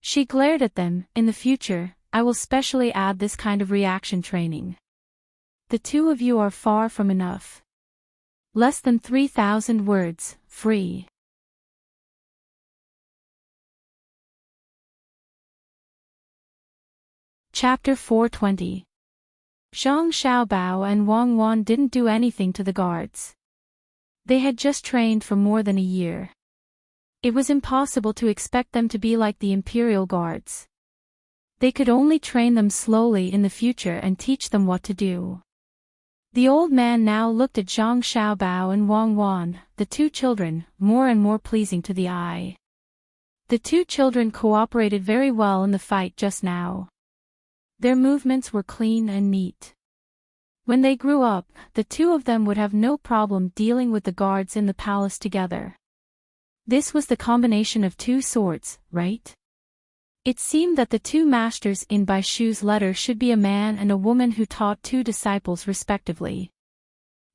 She glared at them. In the future, I will specially add this kind of reaction training. The 2 of you are far from enough. Less than 3,000 words, free. Chapter 420. Zhang Xiaobao and Wang Wan didn't do anything to the guards. They had just trained for more than a year. It was impossible to expect them to be like the Imperial guards. They could only train them slowly in the future and teach them what to do. The old man now looked at Zhang Xiaobao and Wang Wan, the 2 children, more and more pleasing to the eye. The 2 children cooperated very well in the fight just now. Their movements were clean and neat. When they grew up, the 2 of them would have no problem dealing with the guards in the palace together. This was the combination of 2 swords, right? It seemed that the 2 masters in Bai Shu's letter should be a man and a woman who taught 2 disciples respectively.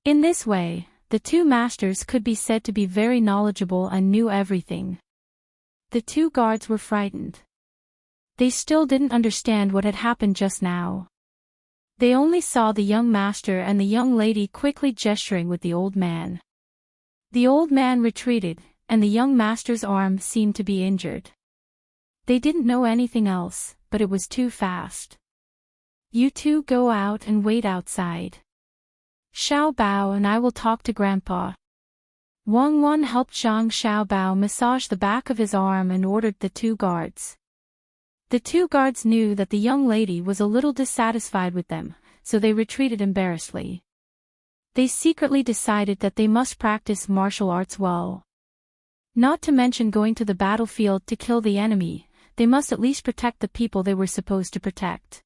In this way, the 2 masters could be said to be very knowledgeable and knew everything. The 2 guards were frightened. They still didn't understand what had happened just now. They only saw the young master and the young lady quickly gesturing with the old man. The old man retreated, and the young master's arm seemed to be injured. They didn't know anything else, but it was too fast. You 2 go out and wait outside. Xiao Bao and I will talk to Grandpa. Wang Wan helped Zhang Xiaobao massage the back of his arm and ordered the 2 guards. The 2 guards knew that the young lady was a little dissatisfied with them, so they retreated embarrassedly. They secretly decided that they must practice martial arts well. Not to mention going to the battlefield to kill the enemy, they must at least protect the people they were supposed to protect.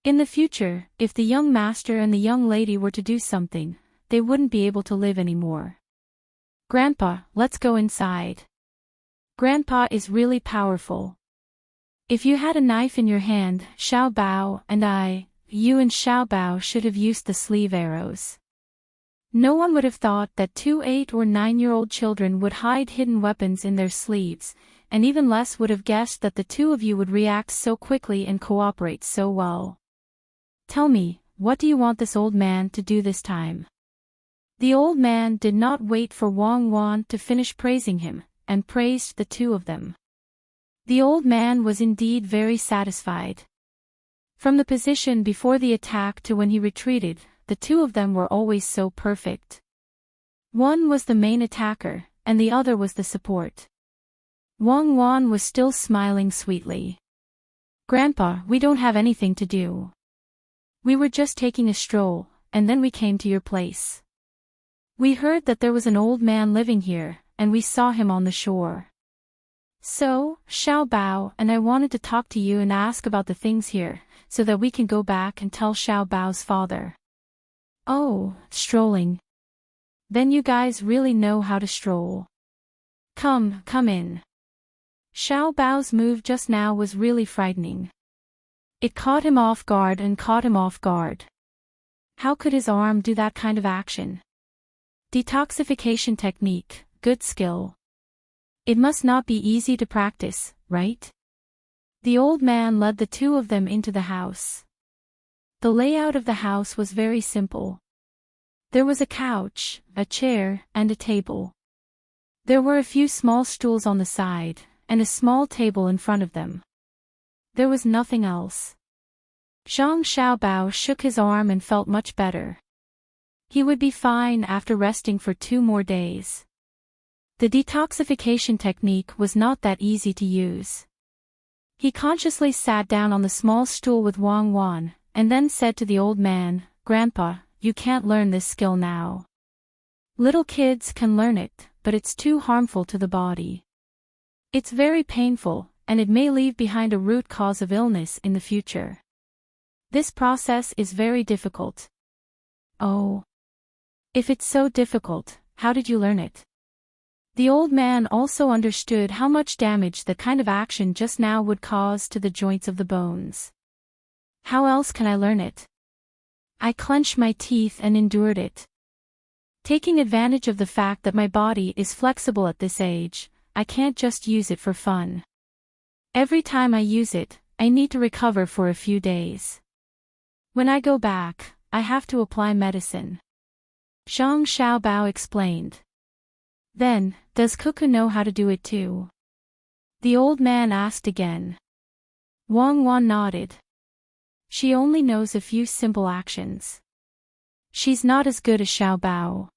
In the future, if the young master and the young lady were to do something, they wouldn't be able to live anymore. Grandpa, let's go inside. Grandpa is really powerful. If you had a knife in your hand, Xiao Bao and you and Xiao Bao should have used the sleeve arrows. No one would have thought that 2 8- or 9-year-old children would hide hidden weapons in their sleeves, and even less would have guessed that the 2 of you would react so quickly and cooperate so well. Tell me, what do you want this old man to do this time? The old man did not wait for Wang Wan to finish praising him, and praised the 2 of them. The old man was indeed very satisfied. From the position before the attack to when he retreated, the 2 of them were always so perfect. One was the main attacker, and the other was the support. Wang Wan was still smiling sweetly. Grandpa, we don't have anything to do. We were just taking a stroll, and then we came to your place. We heard that there was an old man living here, and we saw him on the shore. So, Xiao Bao and I wanted to talk to you and ask about the things here, so that we can go back and tell Xiao Bao's father. Oh, strolling. Then you guys really know how to stroll. Come in. Xiao Bao's move just now was really frightening. It caught him off guard. How could his arm do that kind of action? Detoxification technique, good skill. It must not be easy to practice, right? The old man led the 2 of them into the house. The layout of the house was very simple. There was a couch, a chair, and a table. There were a few small stools on the side, and a small table in front of them. There was nothing else. Zhang Xiaobao shook his arm and felt much better. He would be fine after resting for 2 more days. The detoxification technique was not that easy to use. He consciously sat down on the small stool with Wang Wan, and then said to the old man, Grandpa, you can't learn this skill now. Little kids can learn it, but it's too harmful to the body. It's very painful, and it may leave behind a root cause of illness in the future. This process is very difficult. Oh. If it's so difficult, how did you learn it? The old man also understood how much damage that kind of action just now would cause to the joints of the bones. How else can I learn it? I clenched my teeth and endured it. Taking advantage of the fact that my body is flexible at this age, I can't just use it for fun. Every time I use it, I need to recover for a few days. When I go back, I have to apply medicine. Zhang Xiaobao explained. Then, does Cuckoo know how to do it too? The old man asked again. Wang Wan nodded. She only knows a few simple actions. She's not as good as Xiaobao.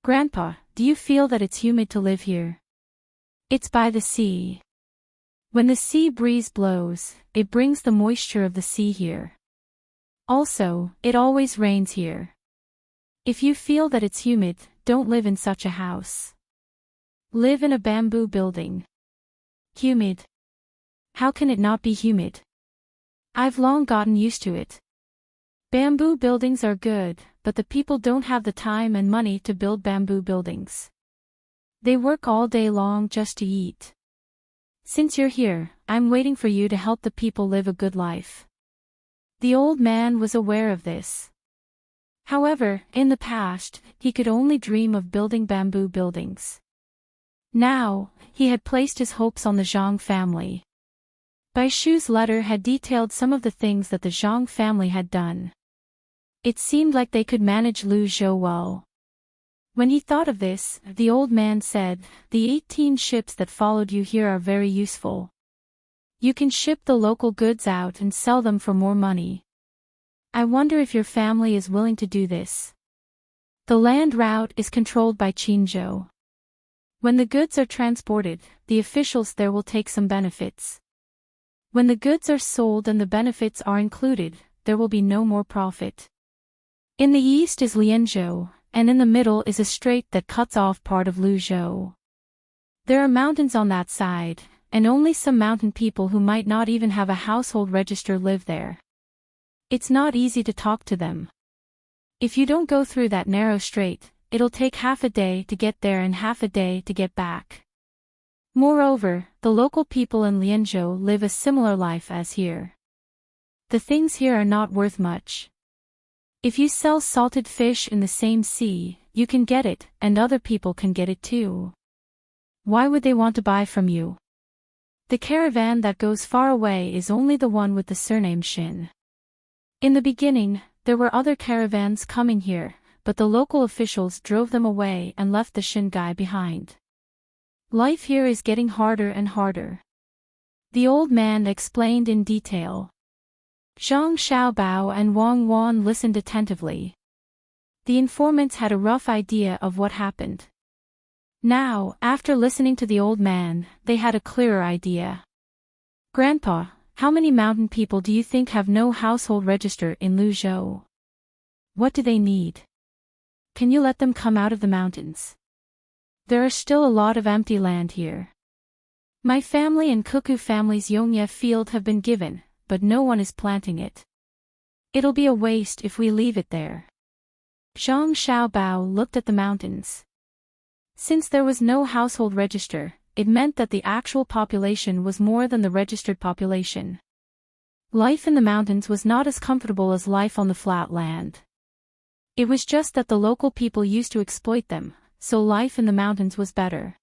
Grandpa, do you feel that it's humid to live here? It's by the sea. When the sea breeze blows, it brings the moisture of the sea here. Also, it always rains here. If you feel that it's humid, don't live in such a house. Live in a bamboo building. Humid. How can it not be humid? I've long gotten used to it. Bamboo buildings are good, but the people don't have the time and money to build bamboo buildings. They work all day long just to eat. Since you're here, I'm waiting for you to help the people live a good life. The old man was aware of this. However, in the past, he could only dream of building bamboo buildings. Now, he had placed his hopes on the Zhang family. Bai Shu's letter had detailed some of the things that the Zhang family had done. It seemed like they could manage Lu Zhou well. When he thought of this, the old man said, "The 18 ships that followed you here are very useful. You can ship the local goods out and sell them for more money. I wonder if your family is willing to do this. The land route is controlled by Qinzhou. When the goods are transported, the officials there will take some benefits. When the goods are sold and the benefits are included, there will be no more profit. In the east is Lianzhou, and in the middle is a strait that cuts off part of Luzhou. There are mountains on that side, and only some mountain people who might not even have a household register live there. It's not easy to talk to them. If you don't go through that narrow strait, it'll take half a day to get there and half a day to get back. Moreover, the local people in Lianzhou live a similar life as here. The things here are not worth much. If you sell salted fish in the same sea, you can get it, and other people can get it too. Why would they want to buy from you? The caravan that goes far away is only the one with the surname Shin. In the beginning, there were other caravans coming here, but the local officials drove them away and left the Shin guy behind. Life here is getting harder and harder. The old man explained in detail. Zhang Xiaobao and Wang Wan listened attentively. The informants had a rough idea of what happened. Now, after listening to the old man, they had a clearer idea. Grandpa, how many mountain people do you think have no household register in Luzhou? What do they need? Can you let them come out of the mountains? There are still a lot of empty land here. My family and Cuckoo family's Yongye field have been given, but no one is planting it. It'll be a waste if we leave it there. Zhang Xiaobao looked at the mountains. Since there was no household register, it meant that the actual population was more than the registered population. Life in the mountains was not as comfortable as life on the flat land. It was just that the local people used to exploit them, so life in the mountains was better.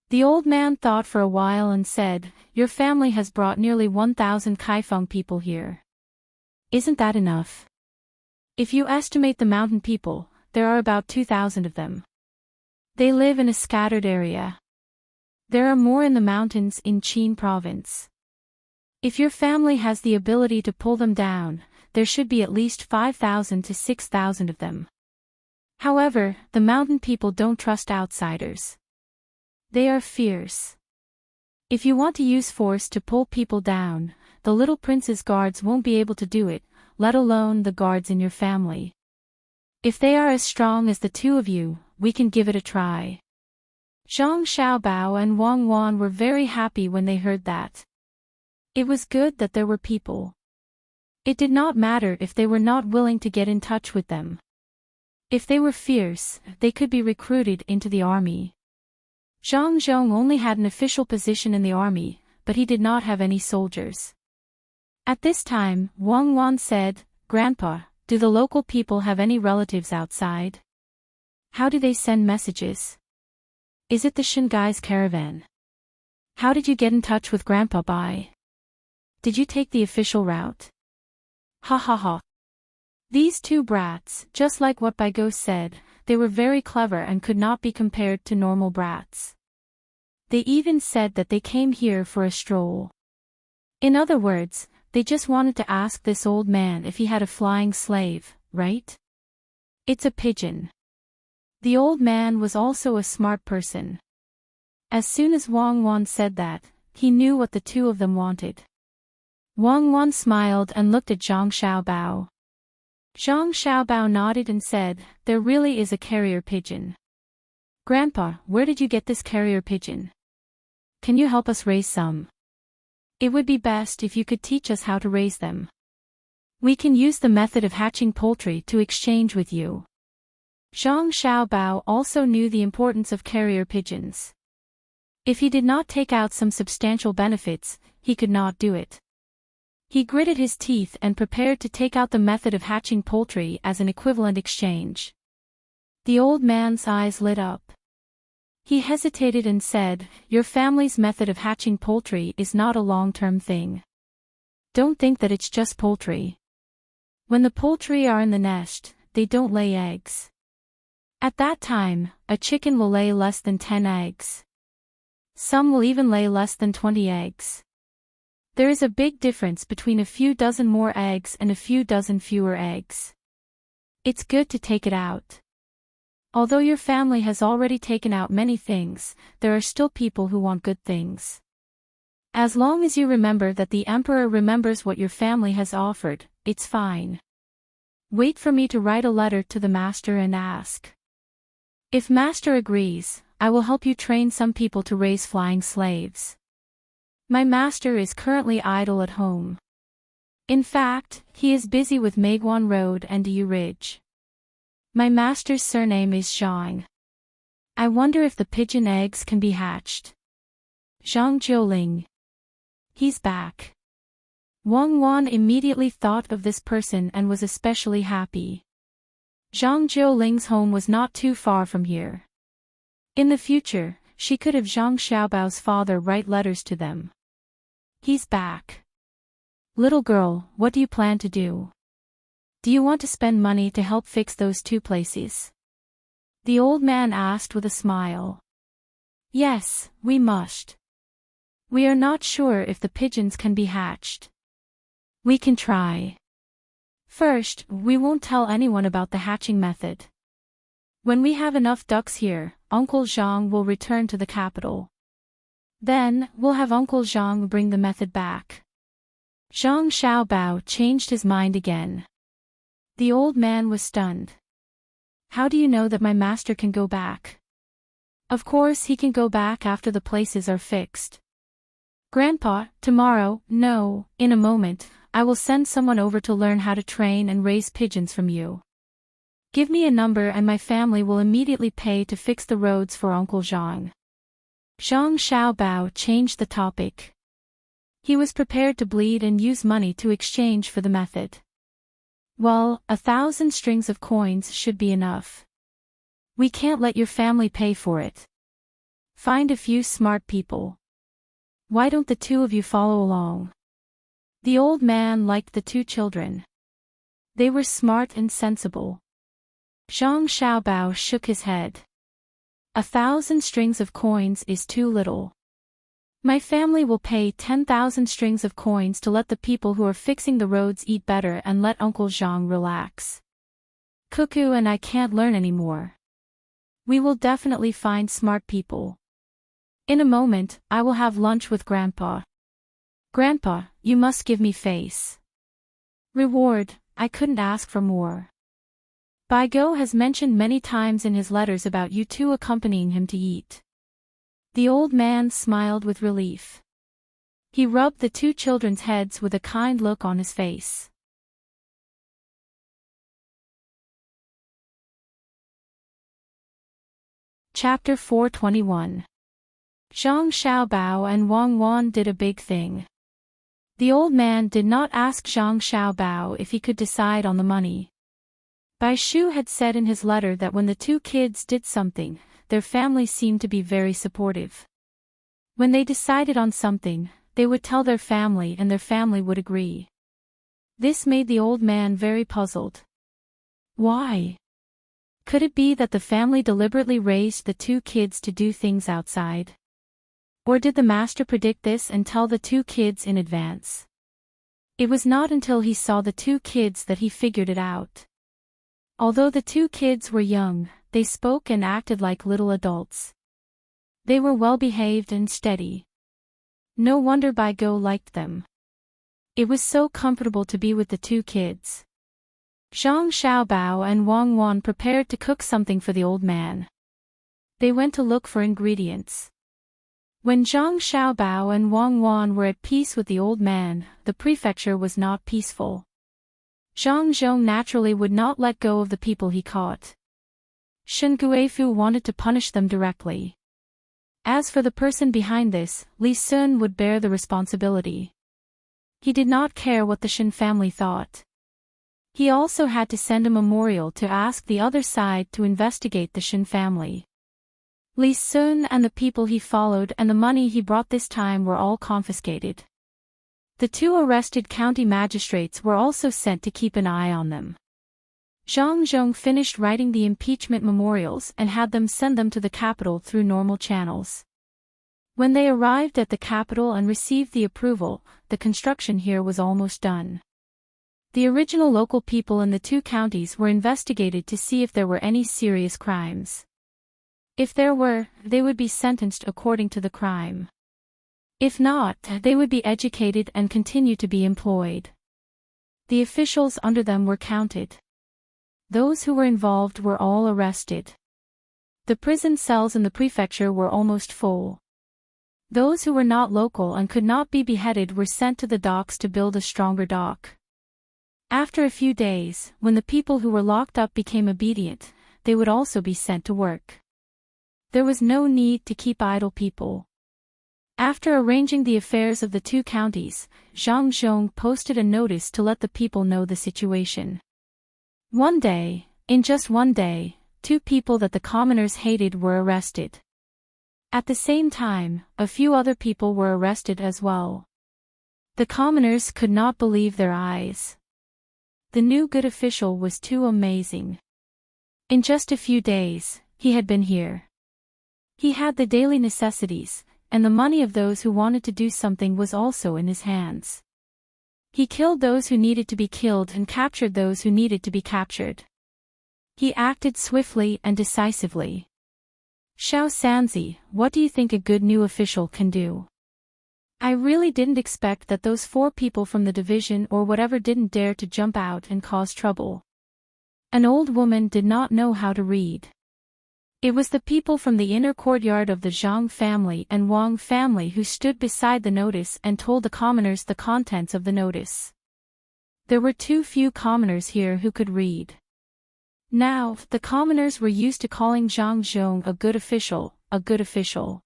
The old man thought for a while and said, "Your family has brought nearly 1,000 Kaifeng people here. Isn't that enough? If you estimate the mountain people, there are about 2,000 of them. They live in a scattered area. There are more in the mountains in Qin province. If your family has the ability to pull them down, there should be at least 5,000 to 6,000 of them. However, the mountain people don't trust outsiders. They are fierce. If you want to use force to pull people down, the little prince's guards won't be able to do it, let alone the guards in your family. If they are as strong as the two of you, we can give it a try." Zhang Xiaobao and Wang Wan were very happy when they heard that. It was good that there were people. It did not matter if they were not willing to get in touch with them. If they were fierce, they could be recruited into the army. Zhang Zhong only had an official position in the army, but he did not have any soldiers. At this time, Wang Wan said, "Grandpa, do the local people have any relatives outside? How do they send messages? Is it the Shangai's caravan? How did you get in touch with Grandpa Bai? Did you take the official route?" Ha ha ha. These two brats, just like what Bai Go said, they were very clever and could not be compared to normal brats. They even said that they came here for a stroll. In other words, they just wanted to ask this old man if he had a flying slave, right? It's a pigeon. The old man was also a smart person. As soon as Wang Wan said that, he knew what the two of them wanted. Wang Wan smiled and looked at Zhang Xiaobao. Zhang Xiaobao nodded and said, "There really is a carrier pigeon. Grandpa, where did you get this carrier pigeon? Can you help us raise some? It would be best if you could teach us how to raise them. We can use the method of hatching poultry to exchange with you." Zhang Xiaobao also knew the importance of carrier pigeons. If he did not take out some substantial benefits, he could not do it. He gritted his teeth and prepared to take out the method of hatching poultry as an equivalent exchange. The old man's eyes lit up. He hesitated and said, "Your family's method of hatching poultry is not a long-term thing. Don't think that it's just poultry. When the poultry are in the nest, they don't lay eggs. At that time, a chicken will lay less than 10 eggs. Some will even lay less than 20 eggs. There is a big difference between a few dozen more eggs and a few dozen fewer eggs. It's good to take it out. Although your family has already taken out many things, there are still people who want good things. As long as you remember that the emperor remembers what your family has offered, it's fine. Wait for me to write a letter to the master and ask. If master agrees, I will help you train some people to raise flying slaves. My master is currently idle at home. In fact, he is busy with Meiguan Road and Yu Ridge. My master's surname is Zhang. I wonder if the pigeon eggs can be hatched. Zhang Jiuling. He's back. Wang Wan immediately thought of this person and was especially happy. Zhang Jiuling's home was not too far from here. In the future, she could have Zhang Xiaobao's father write letters to them. He's back. Little girl, what do you plan to do? Do you want to spend money to help fix those two places? The old man asked with a smile. Yes, we must. We are not sure if the pigeons can be hatched. We can try. First, we won't tell anyone about the hatching method. When we have enough ducks here, Uncle Zhang will return to the capital. Then, we'll have Uncle Zhang bring the method back. Zhang Xiaobao changed his mind again. The old man was stunned. How do you know that my master can go back? Of course he can go back after the places are fixed. Grandpa, tomorrow, no, in a moment, I will send someone over to learn how to train and raise pigeons from you. Give me a number and my family will immediately pay to fix the roads for Uncle Zhang. Zhang Xiaobao changed the topic. He was prepared to bleed and use money to exchange for the method. Well, 1,000 strings of coins should be enough. We can't let your family pay for it. Find a few smart people. Why don't the two of you follow along? The old man liked the two children. They were smart and sensible. Zhang Xiaobao shook his head. 1,000 strings of coins is too little. My family will pay 10,000 strings of coins to let the people who are fixing the roads eat better and let Uncle Zhang relax. Cuckoo and I can't learn anymore. We will definitely find smart people. In a moment, I will have lunch with Grandpa. Grandpa, you must give me face. Reward, I couldn't ask for more. Bai Go has mentioned many times in his letters about you two accompanying him to eat. The old man smiled with relief. He rubbed the two children's heads with a kind look on his face. Chapter 421. Zhang Xiaobao and Wang Wan did a big thing. The old man did not ask Zhang Xiaobao if he could decide on the money. Bai Shu had said in his letter that when the two kids did something, their family seemed to be very supportive. When they decided on something, they would tell their family and their family would agree. This made the old man very puzzled. Why? Could it be that the family deliberately raised the two kids to do things outside? Or did the master predict this and tell the two kids in advance? It was not until he saw the two kids that he figured it out. Although the two kids were young, they spoke and acted like little adults. They were well-behaved and steady. No wonder Bai Go liked them. It was so comfortable to be with the two kids. Zhang Xiaobao and Wang Wan prepared to cook something for the old man. They went to look for ingredients. When Zhang Xiaobao and Wang Wan were at peace with the old man, the prefecture was not peaceful. Zhang Zhong naturally would not let go of the people he caught. Shen Guifu wanted to punish them directly. As for the person behind this, Li Sun would bear the responsibility. He did not care what the Shen family thought. He also had to send a memorial to ask the other side to investigate the Shen family. Li Sun and the people he followed and the money he brought this time were all confiscated. The two arrested county magistrates were also sent to keep an eye on them. Zhang Zhong finished writing the impeachment memorials and had them send them to the capital through normal channels. When they arrived at the capital and received the approval, the construction here was almost done. The original local people in the two counties were investigated to see if there were any serious crimes. If there were, they would be sentenced according to the crime. If not, they would be educated and continue to be employed. The officials under them were counted. Those who were involved were all arrested. The prison cells in the prefecture were almost full. Those who were not local and could not be beheaded were sent to the docks to build a stronger dock. After a few days, when the people who were locked up became obedient, they would also be sent to work. There was no need to keep idle people. After arranging the affairs of the two counties, Zhang Zhong posted a notice to let the people know the situation. One day, in just one day, two people that the commoners hated were arrested. At the same time, a few other people were arrested as well. The commoners could not believe their eyes. The new good official was too amazing. In just a few days, he had been here. He had the daily necessities, and the money of those who wanted to do something was also in his hands. He killed those who needed to be killed and captured those who needed to be captured. He acted swiftly and decisively. Xiao Sanzi, what do you think a good new official can do? I really didn't expect that those 4 people from the division or whatever didn't dare to jump out and cause trouble. An old woman did not know how to read. It was the people from the inner courtyard of the Zhang family and Wang family who stood beside the notice and told the commoners the contents of the notice. There were too few commoners here who could read. Now, the commoners were used to calling Zhang Zhong a good official, a good official.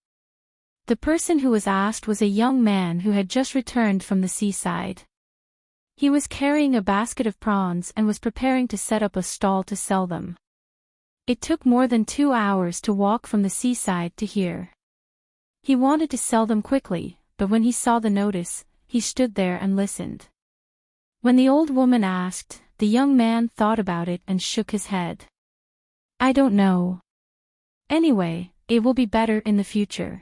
The person who was asked was a young man who had just returned from the seaside. He was carrying a basket of prawns and was preparing to set up a stall to sell them. It took more than 2 hours to walk from the seaside to here. He wanted to sell them quickly, but when he saw the notice, he stood there and listened. When the old woman asked, the young man thought about it and shook his head. I don't know. Anyway, it will be better in the future.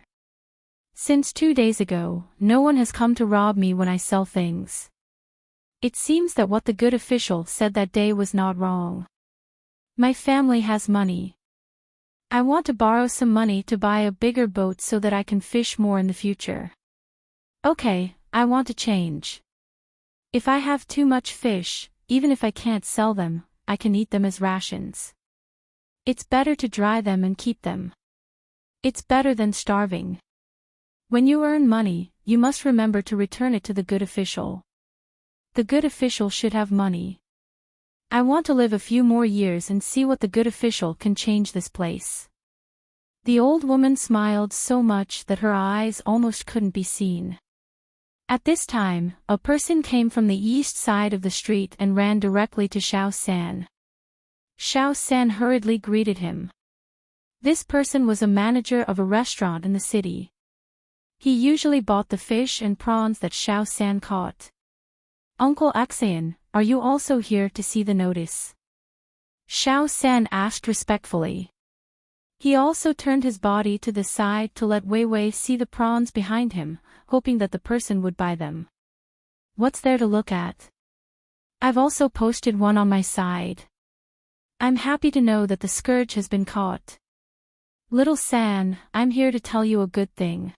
Since 2 days ago, no one has come to rob me when I sell things. It seems that what the good official said that day was not wrong. My family has money. I want to borrow some money to buy a bigger boat so that I can fish more in the future. Okay, I want to change. If I have too much fish, even if I can't sell them, I can eat them as rations. It's better to dry them and keep them. It's better than starving. When you earn money, you must remember to return it to the good official. The good official should have money. I want to live a few more years and see what the good official can change this place. The old woman smiled so much that her eyes almost couldn't be seen. At this time, a person came from the east side of the street and ran directly to Xiao San. Xiao San hurriedly greeted him. This person was a manager of a restaurant in the city. He usually bought the fish and prawns that Xiao San caught. Uncle Axayan, are you also here to see the notice? Xiao San asked respectfully. He also turned his body to the side to let Wei Wei see the prawns behind him, hoping that the person would buy them. What's there to look at? I've also posted one on my side. I'm happy to know that the scourge has been caught. Little San, I'm here to tell you a good thing.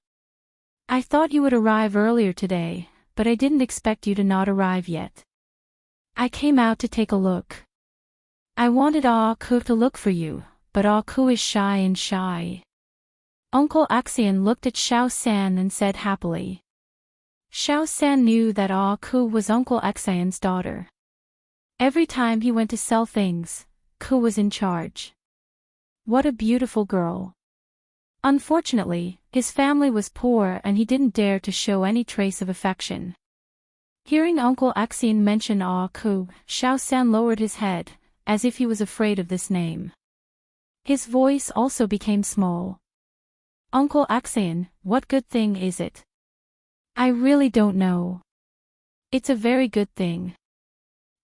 I thought you would arrive earlier today, but I didn't expect you to not arrive yet. I came out to take a look. I wanted Aku to look for you, but Aku is shy and shy. Uncle Axayan looked at Xiao San and said happily. Xiao San knew that Aku was Uncle Axayan's daughter. Every time he went to sell things, Ku was in charge. What a beautiful girl. Unfortunately, his family was poor and he didn't dare to show any trace of affection. Hearing Uncle Axayan mention Aku, Xiao San lowered his head, as if he was afraid of this name. His voice also became small. Uncle Axayan, what good thing is it? I really don't know. It's a very good thing.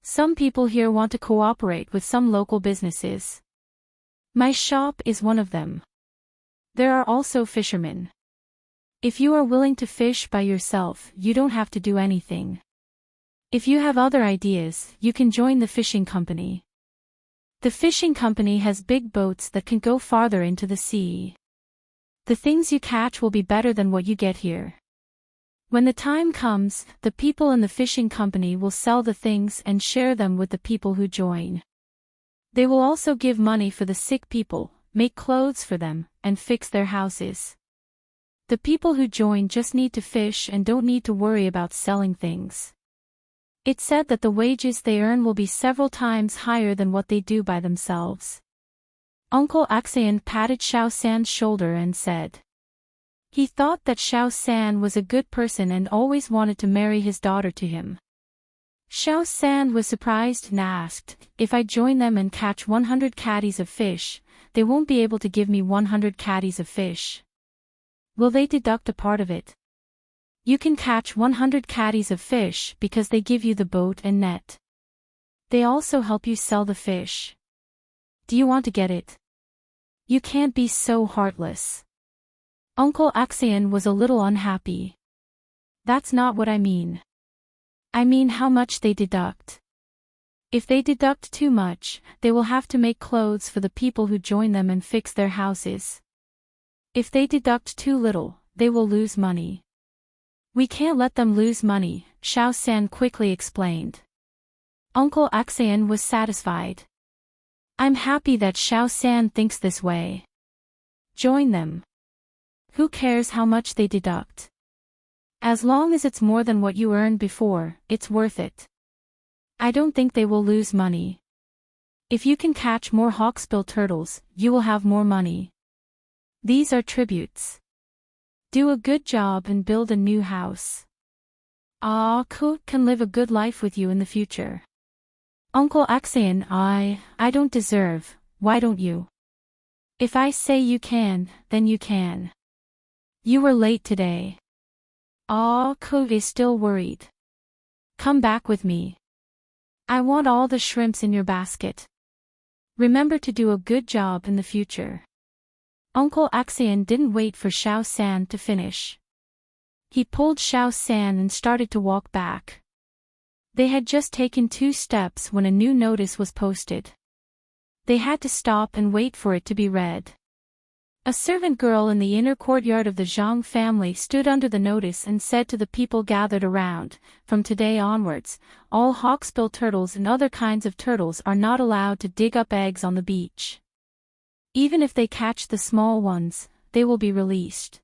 Some people here want to cooperate with some local businesses. My shop is one of them. There are also fishermen. If you are willing to fish by yourself, you don't have to do anything. If you have other ideas, you can join the fishing company. The fishing company has big boats that can go farther into the sea. The things you catch will be better than what you get here. When the time comes, the people in the fishing company will sell the things and share them with the people who join. They will also give money for the sick people, make clothes for them, and fix their houses. The people who join just need to fish and don't need to worry about selling things. It's said that the wages they earn will be several times higher than what they do by themselves. Uncle Axayan patted Xiao San's shoulder and said. He thought that Xiao San was a good person and always wanted to marry his daughter to him. Xiao San was surprised and asked, if I join them and catch 100 caddies of fish, they won't be able to give me 100 caddies of fish. Will they deduct a part of it? You can catch 100 caddies of fish because they give you the boat and net. They also help you sell the fish. Do you want to get it? You can't be so heartless. Uncle Axayan was a little unhappy. That's not what I mean. I mean how much they deduct. If they deduct too much, they will have to make clothes for the people who join them and fix their houses. If they deduct too little, they will lose money. We can't let them lose money, Xiao San quickly explained. Uncle Axayan was satisfied. I'm happy that Xiao San thinks this way. Join them. Who cares how much they deduct? As long as it's more than what you earned before, it's worth it. I don't think they will lose money. If you can catch more hawksbill turtles, you will have more money. These are tributes. Do a good job and build a new house. Aku can live a good life with you in the future. Uncle Axayan, I don't deserve, why don't you? If I say you can, then you can. You were late today. Aku is still worried. Come back with me. I want all the shrimps in your basket. Remember to do a good job in the future. Uncle Axayan didn't wait for Xiao San to finish. He pulled Xiao San and started to walk back. They had just taken 2 steps when a new notice was posted. They had to stop and wait for it to be read. A servant girl in the inner courtyard of the Zhang family stood under the notice and said to the people gathered around, from today onwards, all hawksbill turtles and other kinds of turtles are not allowed to dig up eggs on the beach. Even if they catch the small ones, they will be released.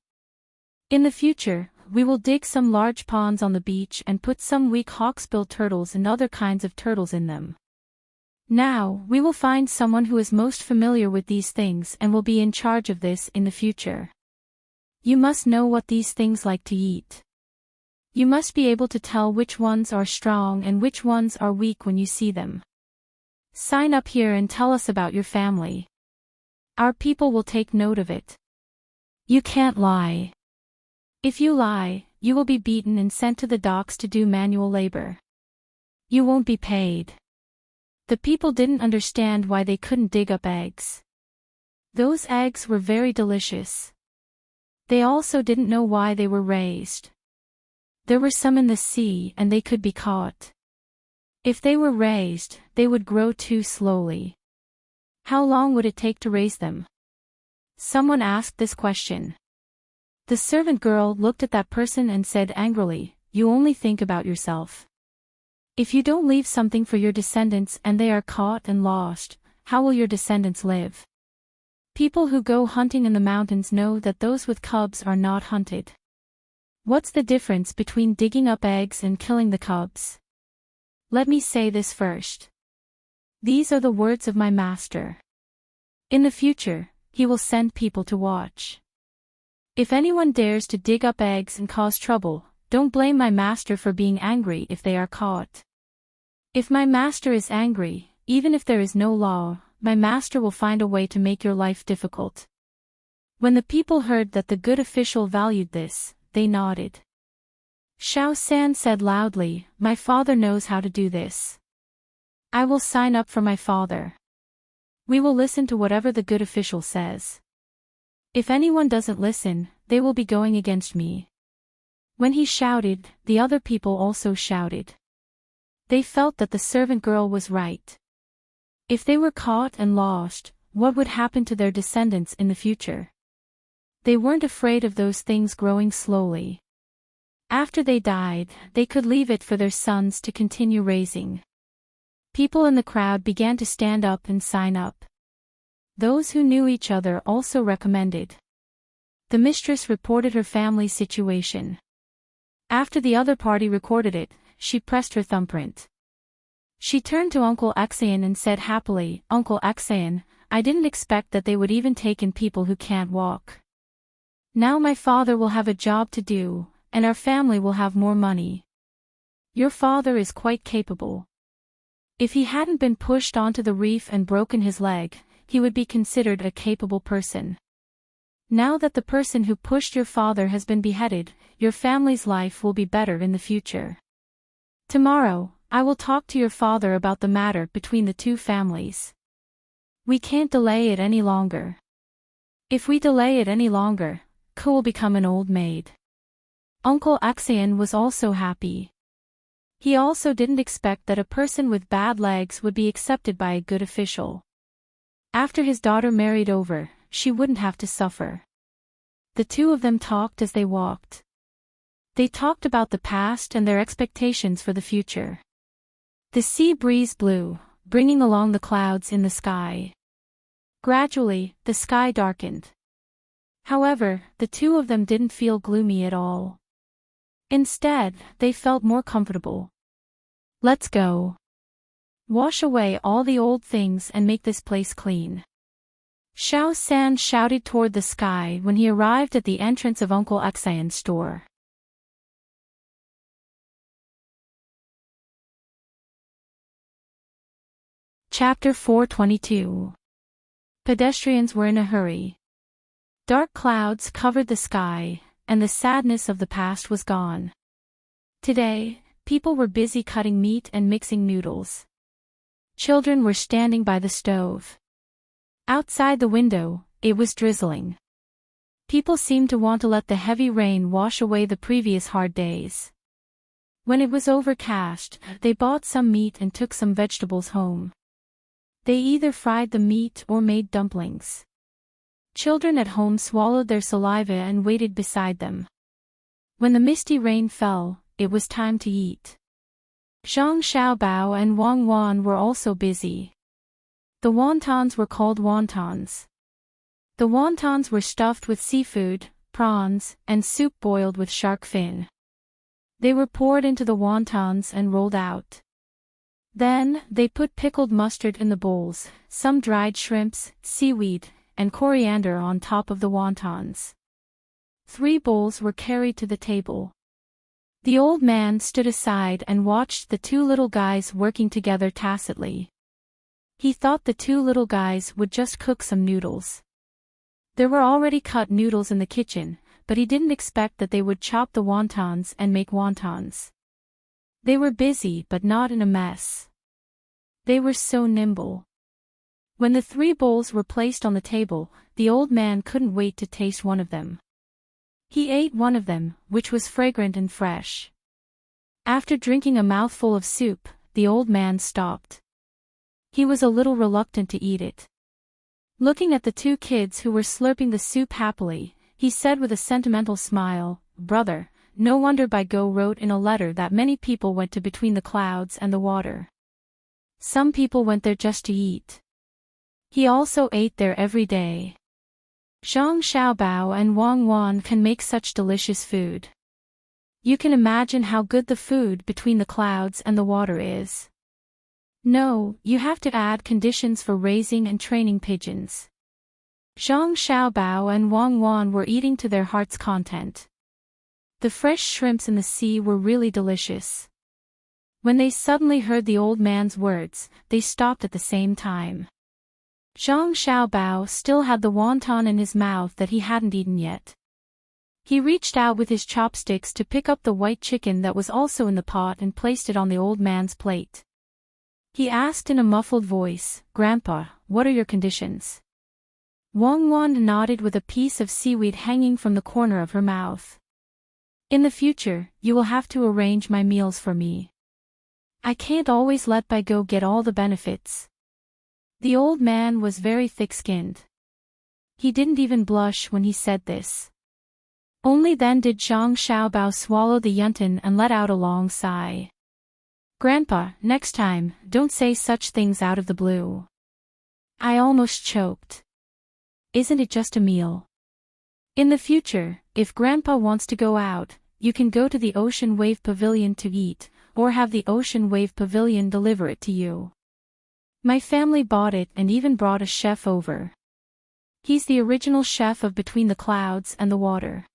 In the future, we will dig some large ponds on the beach and put some weak hawksbill turtles and other kinds of turtles in them. Now, we will find someone who is most familiar with these things and will be in charge of this in the future. You must know what these things like to eat. You must be able to tell which ones are strong and which ones are weak when you see them. Sign up here and tell us about your family. Our people will take note of it. You can't lie. If you lie, you will be beaten and sent to the docks to do manual labor. You won't be paid. The people didn't understand why they couldn't dig up eggs. Those eggs were very delicious. They also didn't know why they were raised. There were some in the sea and they could be caught. If they were raised, they would grow too slowly. How long would it take to raise them? Someone asked this question. The servant girl looked at that person and said angrily, "You only think about yourself. If you don't leave something for your descendants and they are caught and lost, how will your descendants live?" People who go hunting in the mountains know that those with cubs are not hunted. What's the difference between digging up eggs and killing the cubs? Let me say this first. These are the words of my master. In the future, he will send people to watch. If anyone dares to dig up eggs and cause trouble, don't blame my master for being angry if they are caught. If my master is angry, even if there is no law, my master will find a way to make your life difficult. When the people heard that the good official valued this, they nodded. Xiao San said loudly, "My father knows how to do this. I will sign up for my father. We will listen to whatever the good official says. If anyone doesn't listen, they will be going against me." When he shouted, the other people also shouted. They felt that the servant girl was right. If they were caught and lost, what would happen to their descendants in the future? They weren't afraid of those things growing slowly. After they died, they could leave it for their sons to continue raising. People in the crowd began to stand up and sign up. Those who knew each other also recommended. The mistress reported her family's situation. After the other party recorded it, she pressed her thumbprint. She turned to Uncle Axayan and said happily, "Uncle Axayan, I didn't expect that they would even take in people who can't walk. Now my father will have a job to do, and our family will have more money. Your father is quite capable. If he hadn't been pushed onto the reef and broken his leg, he would be considered a capable person. Now that the person who pushed your father has been beheaded, your family's life will be better in the future. Tomorrow, I will talk to your father about the matter between the two families. We can't delay it any longer. If we delay it any longer, Ko will become an old maid." Uncle Axayan was also happy. He also didn't expect that a person with bad legs would be accepted by a good official. After his daughter married over, she wouldn't have to suffer. The two of them talked as they walked. They talked about the past and their expectations for the future. The sea breeze blew, bringing along the clouds in the sky. Gradually, the sky darkened. However, the two of them didn't feel gloomy at all. Instead, they felt more comfortable. "Let's go. Wash away all the old things and make this place clean." Xiao San shouted toward the sky when he arrived at the entrance of Uncle Axayan's store. Chapter 422. Pedestrians were in a hurry. Dark clouds covered the sky, and the sadness of the past was gone. Today, people were busy cutting meat and mixing noodles. Children were standing by the stove. Outside the window, it was drizzling. People seemed to want to let the heavy rain wash away the previous hard days. When it was overcast, they bought some meat and took some vegetables home. They either fried the meat or made dumplings. Children at home swallowed their saliva and waited beside them. When the misty rain fell, it was time to eat. Zhang Xiaobao and Wang Wan were also busy. The wontons were called wontons. The wontons were stuffed with seafood, prawns, and soup boiled with shark fin. They were poured into the wontons and rolled out. Then, they put pickled mustard in the bowls, some dried shrimps, seaweed, and coriander on top of the wontons. 3 bowls were carried to the table. The old man stood aside and watched the 2 little guys working together tacitly. He thought the 2 little guys would just cook some noodles. There were already cut noodles in the kitchen, but he didn't expect that they would chop the wontons and make wontons. They were busy but not in a mess. They were so nimble. When the 3 bowls were placed on the table, the old man couldn't wait to taste one of them. He ate one of them, which was fragrant and fresh. After drinking a mouthful of soup, the old man stopped. He was a little reluctant to eat it. Looking at the 2 kids who were slurping the soup happily, he said with a sentimental smile, "Brother, no wonder Go wrote in a letter that many people went to between the clouds and the water. Some people went there just to eat. He also ate there every day." Zhang Xiaobao and Wang Wan can make such delicious food. You can imagine how good the food between the clouds and the water is. No, you have to add conditions for raising and training pigeons. Zhang Xiaobao and Wang Wan were eating to their heart's content. The fresh shrimps in the sea were really delicious. When they suddenly heard the old man's words, they stopped at the same time. Zhang Xiaobao still had the wonton in his mouth that he hadn't eaten yet. He reached out with his chopsticks to pick up the white chicken that was also in the pot and placed it on the old man's plate. He asked in a muffled voice, "Grandpa, what are your conditions?" Wang Wan nodded with a piece of seaweed hanging from the corner of her mouth. "In the future, you will have to arrange my meals for me. I can't always let Go get all the benefits." The old man was very thick-skinned. He didn't even blush when he said this. Only then did Zhang Xiaobao swallow the yuntan and let out a long sigh. "Grandpa, next time, don't say such things out of the blue." I almost choked. Isn't it just a meal? In the future, if Grandpa wants to go out, you can go to the Ocean Wave Pavilion to eat, or have the Ocean Wave Pavilion deliver it to you. My family bought it and even brought a chef over. He's the original chef of Between the Clouds and the Water.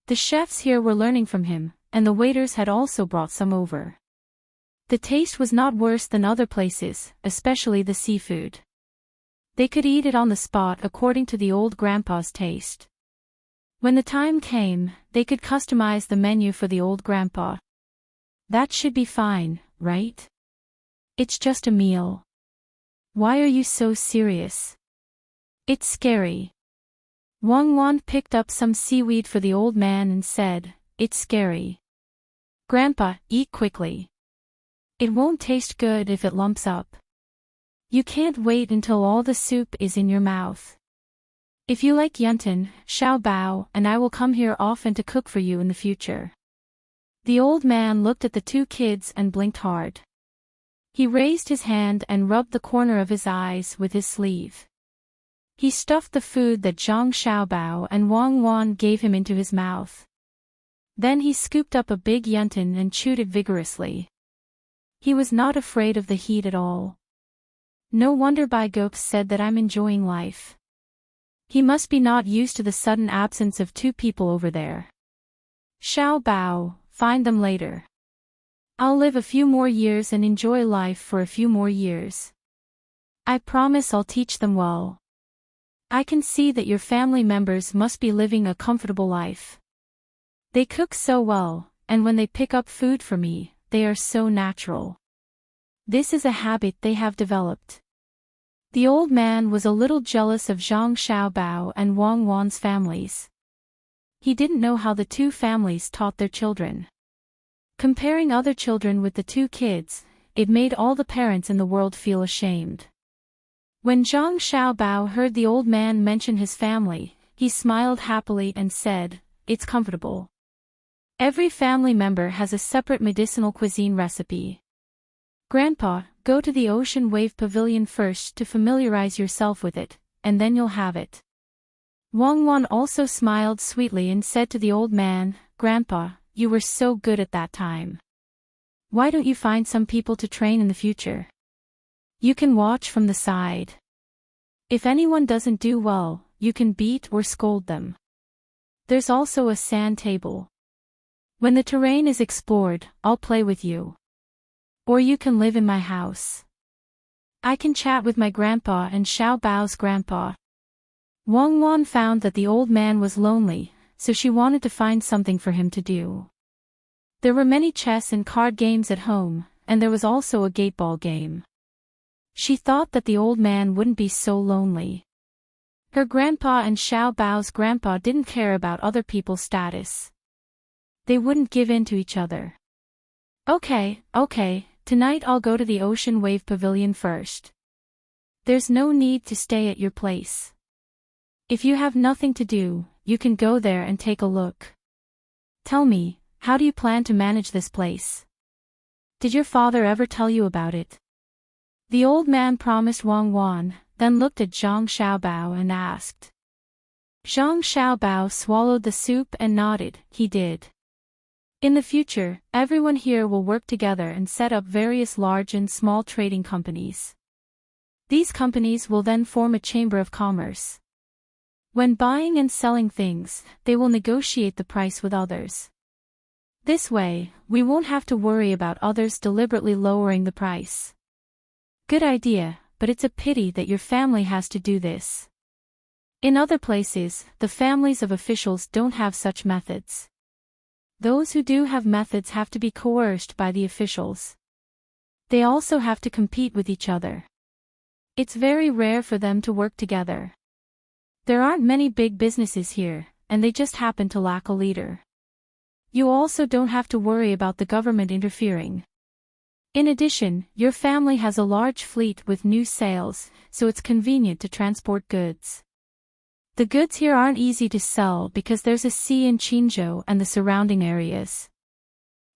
The chefs here were learning from him, and the waiters had also brought some over. The taste was not worse than other places, especially the seafood. They could eat it on the spot according to the old grandpa's taste. When the time came, they could customize the menu for the old grandpa. That should be fine, right? It's just a meal. Why are you so serious? It's scary. Wang Wan picked up some seaweed for the old man and said, "It's scary. Grandpa, eat quickly. It won't taste good if it lumps up. You can't wait until all the soup is in your mouth. If you like yuntan, Xiaobao and I will come here often to cook for you in the future." The old man looked at the 2 kids and blinked hard. He raised his hand and rubbed the corner of his eyes with his sleeve. He stuffed the food that Zhang Xiaobao and Wang Wan gave him into his mouth. Then he scooped up a big yuntan and chewed it vigorously. He was not afraid of the heat at all. No wonder Go said that I'm enjoying life. He must be not used to the sudden absence of 2 people over there. Xiaobao, find them later. I'll live a few more years and enjoy life for a few more years. I promise I'll teach them well. I can see that your family members must be living a comfortable life. They cook so well, and when they pick up food for me, they are so natural. This is a habit they have developed. The old man was a little jealous of Zhang Xiaobao and Wang Wan's families. He didn't know how the 2 families taught their children. Comparing other children with the 2 kids, it made all the parents in the world feel ashamed. When Zhang Xiaobao heard the old man mention his family, he smiled happily and said, "It's comfortable. Every family member has a separate medicinal cuisine recipe. Grandpa, go to the Ocean Wave Pavilion first to familiarize yourself with it, and then you'll have it." Wang Wan also smiled sweetly and said to the old man, "Grandpa, you were so good at that time. Why don't you find some people to train in the future? You can watch from the side. If anyone doesn't do well, you can beat or scold them. There's also a sand table. When the terrain is explored, I'll play with you. Or you can live in my house. I can chat with my grandpa and Xiao Bao's grandpa." Wang Wan found that the old man was lonely, so she wanted to find something for him to do. There were many chess and card games at home, and there was also a gateball game. She thought that the old man wouldn't be so lonely. Her grandpa and Xiao Bao's grandpa didn't care about other people's status. They wouldn't give in to each other. Okay, tonight I'll go to the Ocean Wave Pavilion first. There's no need to stay at your place. If you have nothing to do, you can go there and take a look. Tell me, how do you plan to manage this place? Did your father ever tell you about it?" The old man promised Wang Wan, then looked at Zhang Xiaobao and asked. Zhang Xiaobao swallowed the soup and nodded. He did. In the future, everyone here will work together and set up various large and small trading companies. These companies will then form a chamber of commerce. When buying and selling things, they will negotiate the price with others. This way, we won't have to worry about others deliberately lowering the price. Good idea, but it's a pity that your family has to do this. In other places, the families of officials don't have such methods. Those who do have methods have to be coerced by the officials. They also have to compete with each other. It's very rare for them to work together. There aren't many big businesses here, and they just happen to lack a leader. You also don't have to worry about the government interfering. In addition, your family has a large fleet with new sales, so it's convenient to transport goods. The goods here aren't easy to sell because there's a sea in Qinzhou and the surrounding areas.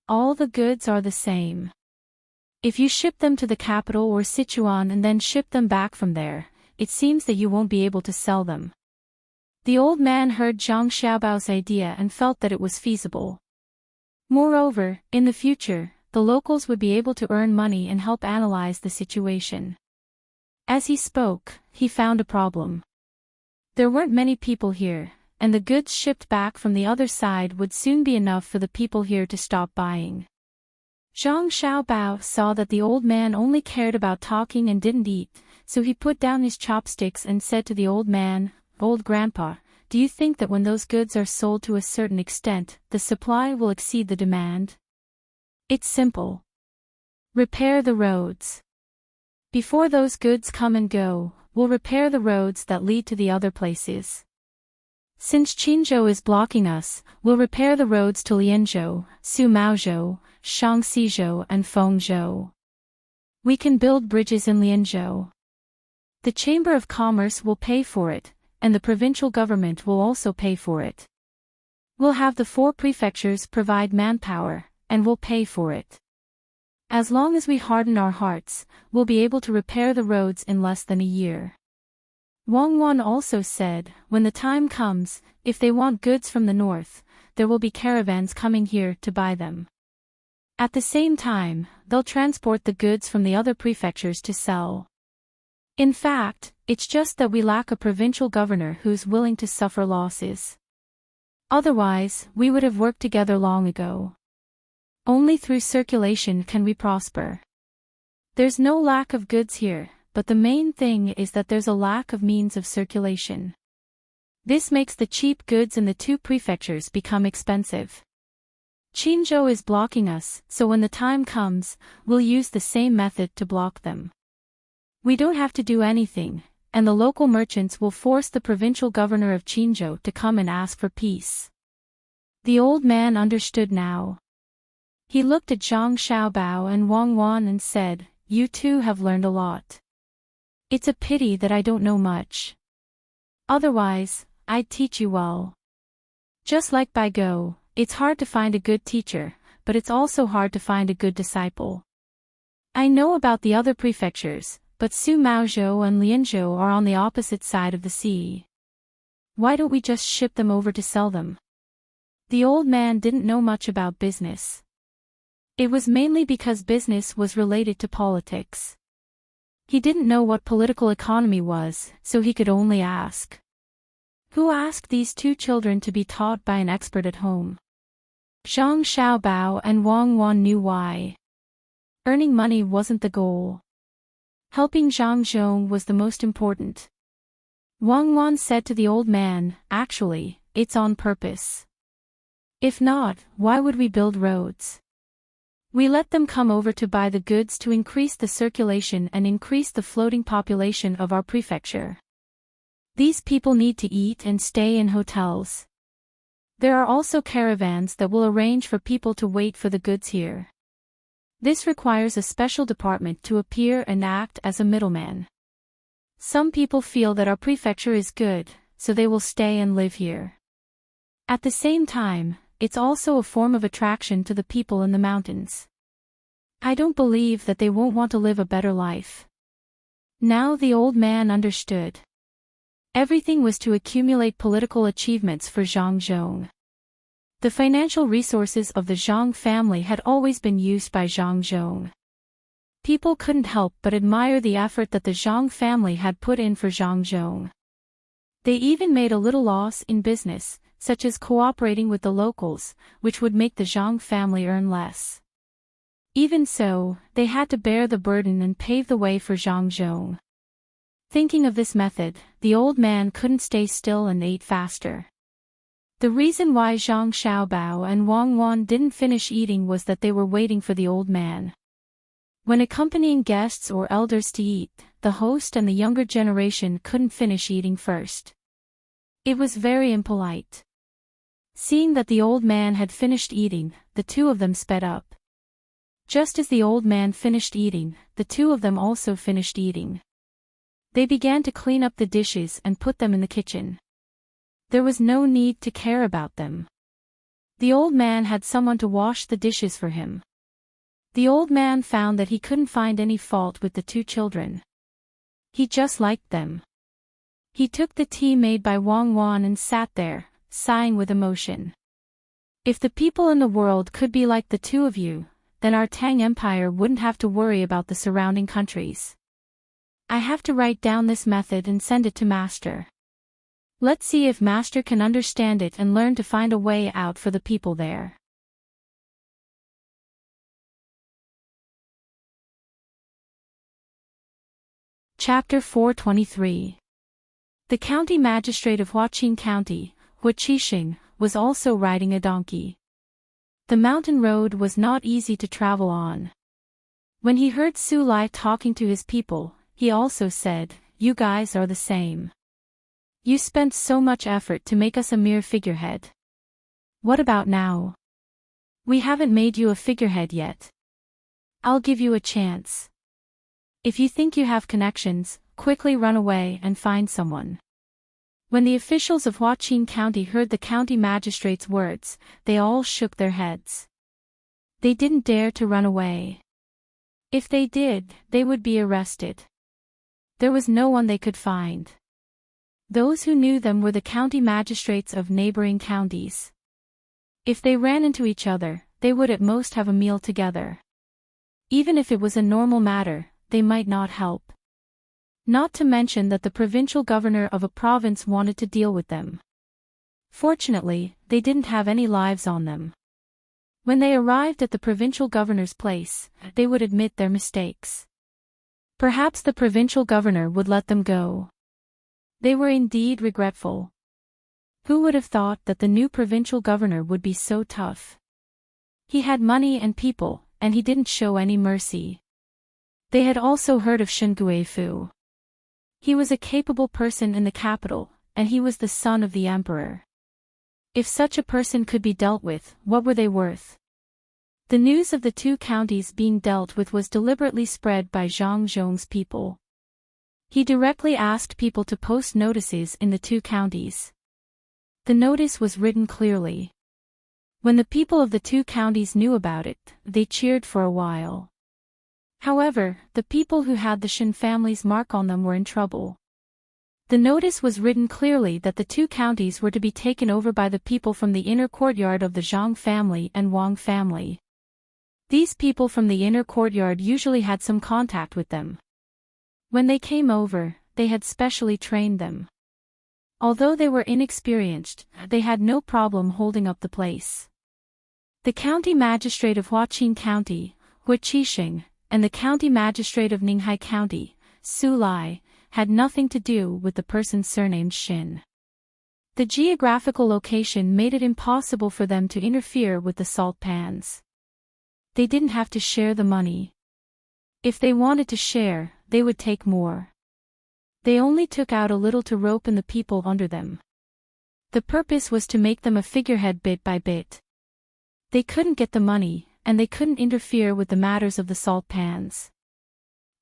All the goods are the same. If you ship them to the capital or Sichuan and then ship them back from there, it seems that you won't be able to sell them. The old man heard Zhang Xiaobao's idea and felt that it was feasible. Moreover, in the future, the locals would be able to earn money and help analyze the situation. As he spoke, he found a problem. There weren't many people here, and the goods shipped back from the other side would soon be enough for the people here to stop buying. Zhang Xiaobao saw that the old man only cared about talking and didn't eat, so he put down his chopsticks and said to the old man, "Old grandpa, do you think that when those goods are sold to a certain extent, the supply will exceed the demand? It's simple. Repair the roads. Before those goods come and go, we'll repair the roads that lead to the other places. Since Qinzhou is blocking us, we'll repair the roads to Lianzhou, Sumaozhou, Shangxizhou and Fengzhou. We can build bridges in Lianzhou. The Chamber of Commerce will pay for it, and the provincial government will also pay for it. We'll have the 4 prefectures provide manpower, and we'll pay for it. As long as we harden our hearts, we'll be able to repair the roads in less than a year." Wang Wan also said, when the time comes, if they want goods from the north, there will be caravans coming here to buy them. At the same time, they'll transport the goods from the other prefectures to sell. In fact, it's just that we lack a provincial governor who's willing to suffer losses. Otherwise, we would have worked together long ago. Only through circulation can we prosper. There's no lack of goods here, but the main thing is that there's a lack of means of circulation. This makes the cheap goods in the 2 prefectures become expensive. Qinzhou is blocking us, so when the time comes, we'll use the same method to block them. We don't have to do anything, and the local merchants will force the provincial governor of Qinzhou to come and ask for peace. The old man understood now. He looked at Zhang Xiaobao and Wang Wan and said, "You two have learned a lot. It's a pity that I don't know much. Otherwise, I'd teach you well. Just like Bai Go, it's hard to find a good teacher, but it's also hard to find a good disciple. I know about the other prefectures, but Sumaozhou and Lianzhou are on the opposite side of the sea. Why don't we just ship them over to sell them? The old man didn't know much about business. It was mainly because business was related to politics. He didn't know what political economy was, so he could only ask. Who asked these two children to be taught by an expert at home? Zhang Xiaobao and Wang Wan knew why. Earning money wasn't the goal. Helping Zhang Zhong was the most important. Wang Wan said to the old man, "Actually, it's on purpose. If not, why would we build roads? We let them come over to buy the goods to increase the circulation and increase the floating population of our prefecture. These people need to eat and stay in hotels. There are also caravans that will arrange for people to wait for the goods here. This requires a special department to appear and act as a middleman. Some people feel that our prefecture is good, so they will stay and live here. At the same time, it's also a form of attraction to the people in the mountains. I don't believe that they won't want to live a better life." Now the old man understood. Everything was to accumulate political achievements for Zhang Zhong. The financial resources of the Zhang family had always been used by Zhang Zhong. People couldn't help but admire the effort that the Zhang family had put in for Zhang Zhong. They even made a little loss in business, such as cooperating with the locals, which would make the Zhang family earn less. Even so, they had to bear the burden and pave the way for Zhang Zhong. Thinking of this method, the old man couldn't stay still and ate faster. The reason why Zhang Xiaobao and Wang Wan didn't finish eating was that they were waiting for the old man. When accompanying guests or elders to eat, the host and the younger generation couldn't finish eating first. It was very impolite. Seeing that the old man had finished eating, the two of them sped up. Just as the old man finished eating, the two of them also finished eating. They began to clean up the dishes and put them in the kitchen. There was no need to care about them. The old man had someone to wash the dishes for him. The old man found that he couldn't find any fault with the two children. He just liked them. He took the tea made by Wang Wan and sat there, sighing with emotion. If the people in the world could be like the two of you, then our Tang Empire wouldn't have to worry about the surrounding countries. I have to write down this method and send it to Master. Let's see if Master can understand it and learn to find a way out for the people there. Chapter 423. The county magistrate of Huaqing County, Hu Qixing, was also riding a donkey. The mountain road was not easy to travel on. When he heard Su Lai talking to his people, he also said, "You guys are the same. You spent so much effort to make us a mere figurehead. What about now? We haven't made you a figurehead yet. I'll give you a chance. If you think you have connections, quickly run away and find someone." When the officials of Huaqing County heard the county magistrate's words, they all shook their heads. They didn't dare to run away. If they did, they would be arrested. There was no one they could find. Those who knew them were the county magistrates of neighboring counties. If they ran into each other, they would at most have a meal together. Even if it was a normal matter, they might not help. Not to mention that the provincial governor of a province wanted to deal with them. Fortunately, they didn't have any lives on them. When they arrived at the provincial governor's place, they would admit their mistakes. Perhaps the provincial governor would let them go. They were indeed regretful. Who would have thought that the new provincial governor would be so tough? He had money and people, and he didn't show any mercy. They had also heard of Shen Guifu. He was a capable person in the capital, and he was the son of the emperor. If such a person could be dealt with, what were they worth? The news of the two counties being dealt with was deliberately spread by Zhang Zhong's people. He directly asked people to post notices in the two counties. The notice was written clearly. When the people of the two counties knew about it, they cheered for a while. However, the people who had the Shen family's mark on them were in trouble. The notice was written clearly that the two counties were to be taken over by the people from the inner courtyard of the Zhang family and Wang family. These people from the inner courtyard usually had some contact with them. When they came over, they had specially trained them. Although they were inexperienced, they had no problem holding up the place. The county magistrate of Huaqin County, Hu Qixing, and the county magistrate of Ninghai County, Su Lai, had nothing to do with the person surnamed Xin. The geographical location made it impossible for them to interfere with the salt pans. They didn't have to share the money. If they wanted to share, they would take more. They only took out a little to rope the people under them. The purpose was to make them a figurehead bit by bit. They couldn't get the money, and they couldn't interfere with the matters of the salt pans.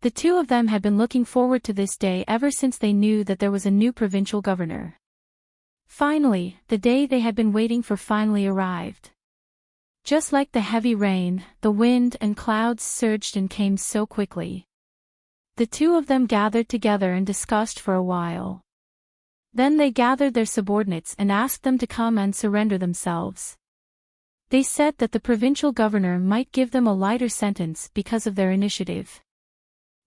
The two of them had been looking forward to this day ever since they knew that there was a new provincial governor. Finally, the day they had been waiting for finally arrived. Just like the heavy rain, the wind and clouds surged and came so quickly. The two of them gathered together and discussed for a while. Then they gathered their subordinates and asked them to come and surrender themselves. They said that the provincial governor might give them a lighter sentence because of their initiative.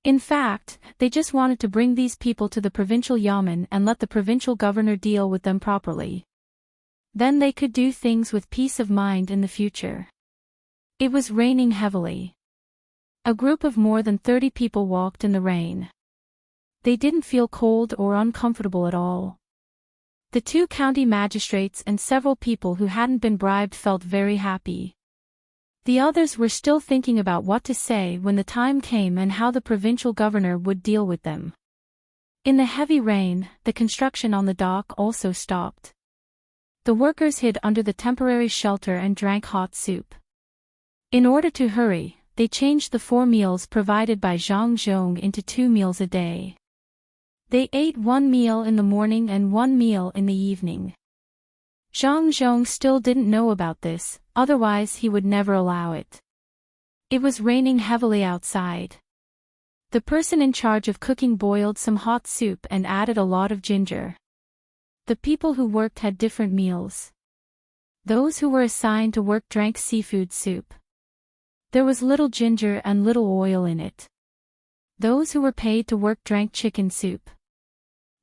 In fact, they just wanted to bring these people to the provincial yamen and let the provincial governor deal with them properly. Then they could do things with peace of mind in the future. It was raining heavily. A group of more than 30 people walked in the rain. They didn't feel cold or uncomfortable at all. The two county magistrates and several people who hadn't been bribed felt very happy. The others were still thinking about what to say when the time came and how the provincial governor would deal with them. In the heavy rain, the construction on the dock also stopped. The workers hid under the temporary shelter and drank hot soup. In order to hurry, they changed the 4 meals provided by Zhang Zhong into 2 meals a day. They ate 1 meal in the morning and 1 meal in the evening. Zhang Zhong still didn't know about this, otherwise he would never allow it. It was raining heavily outside. The person in charge of cooking boiled some hot soup and added a lot of ginger. The people who worked had different meals. Those who were assigned to work drank seafood soup. There was little ginger and little oil in it. Those who were paid to work drank chicken soup.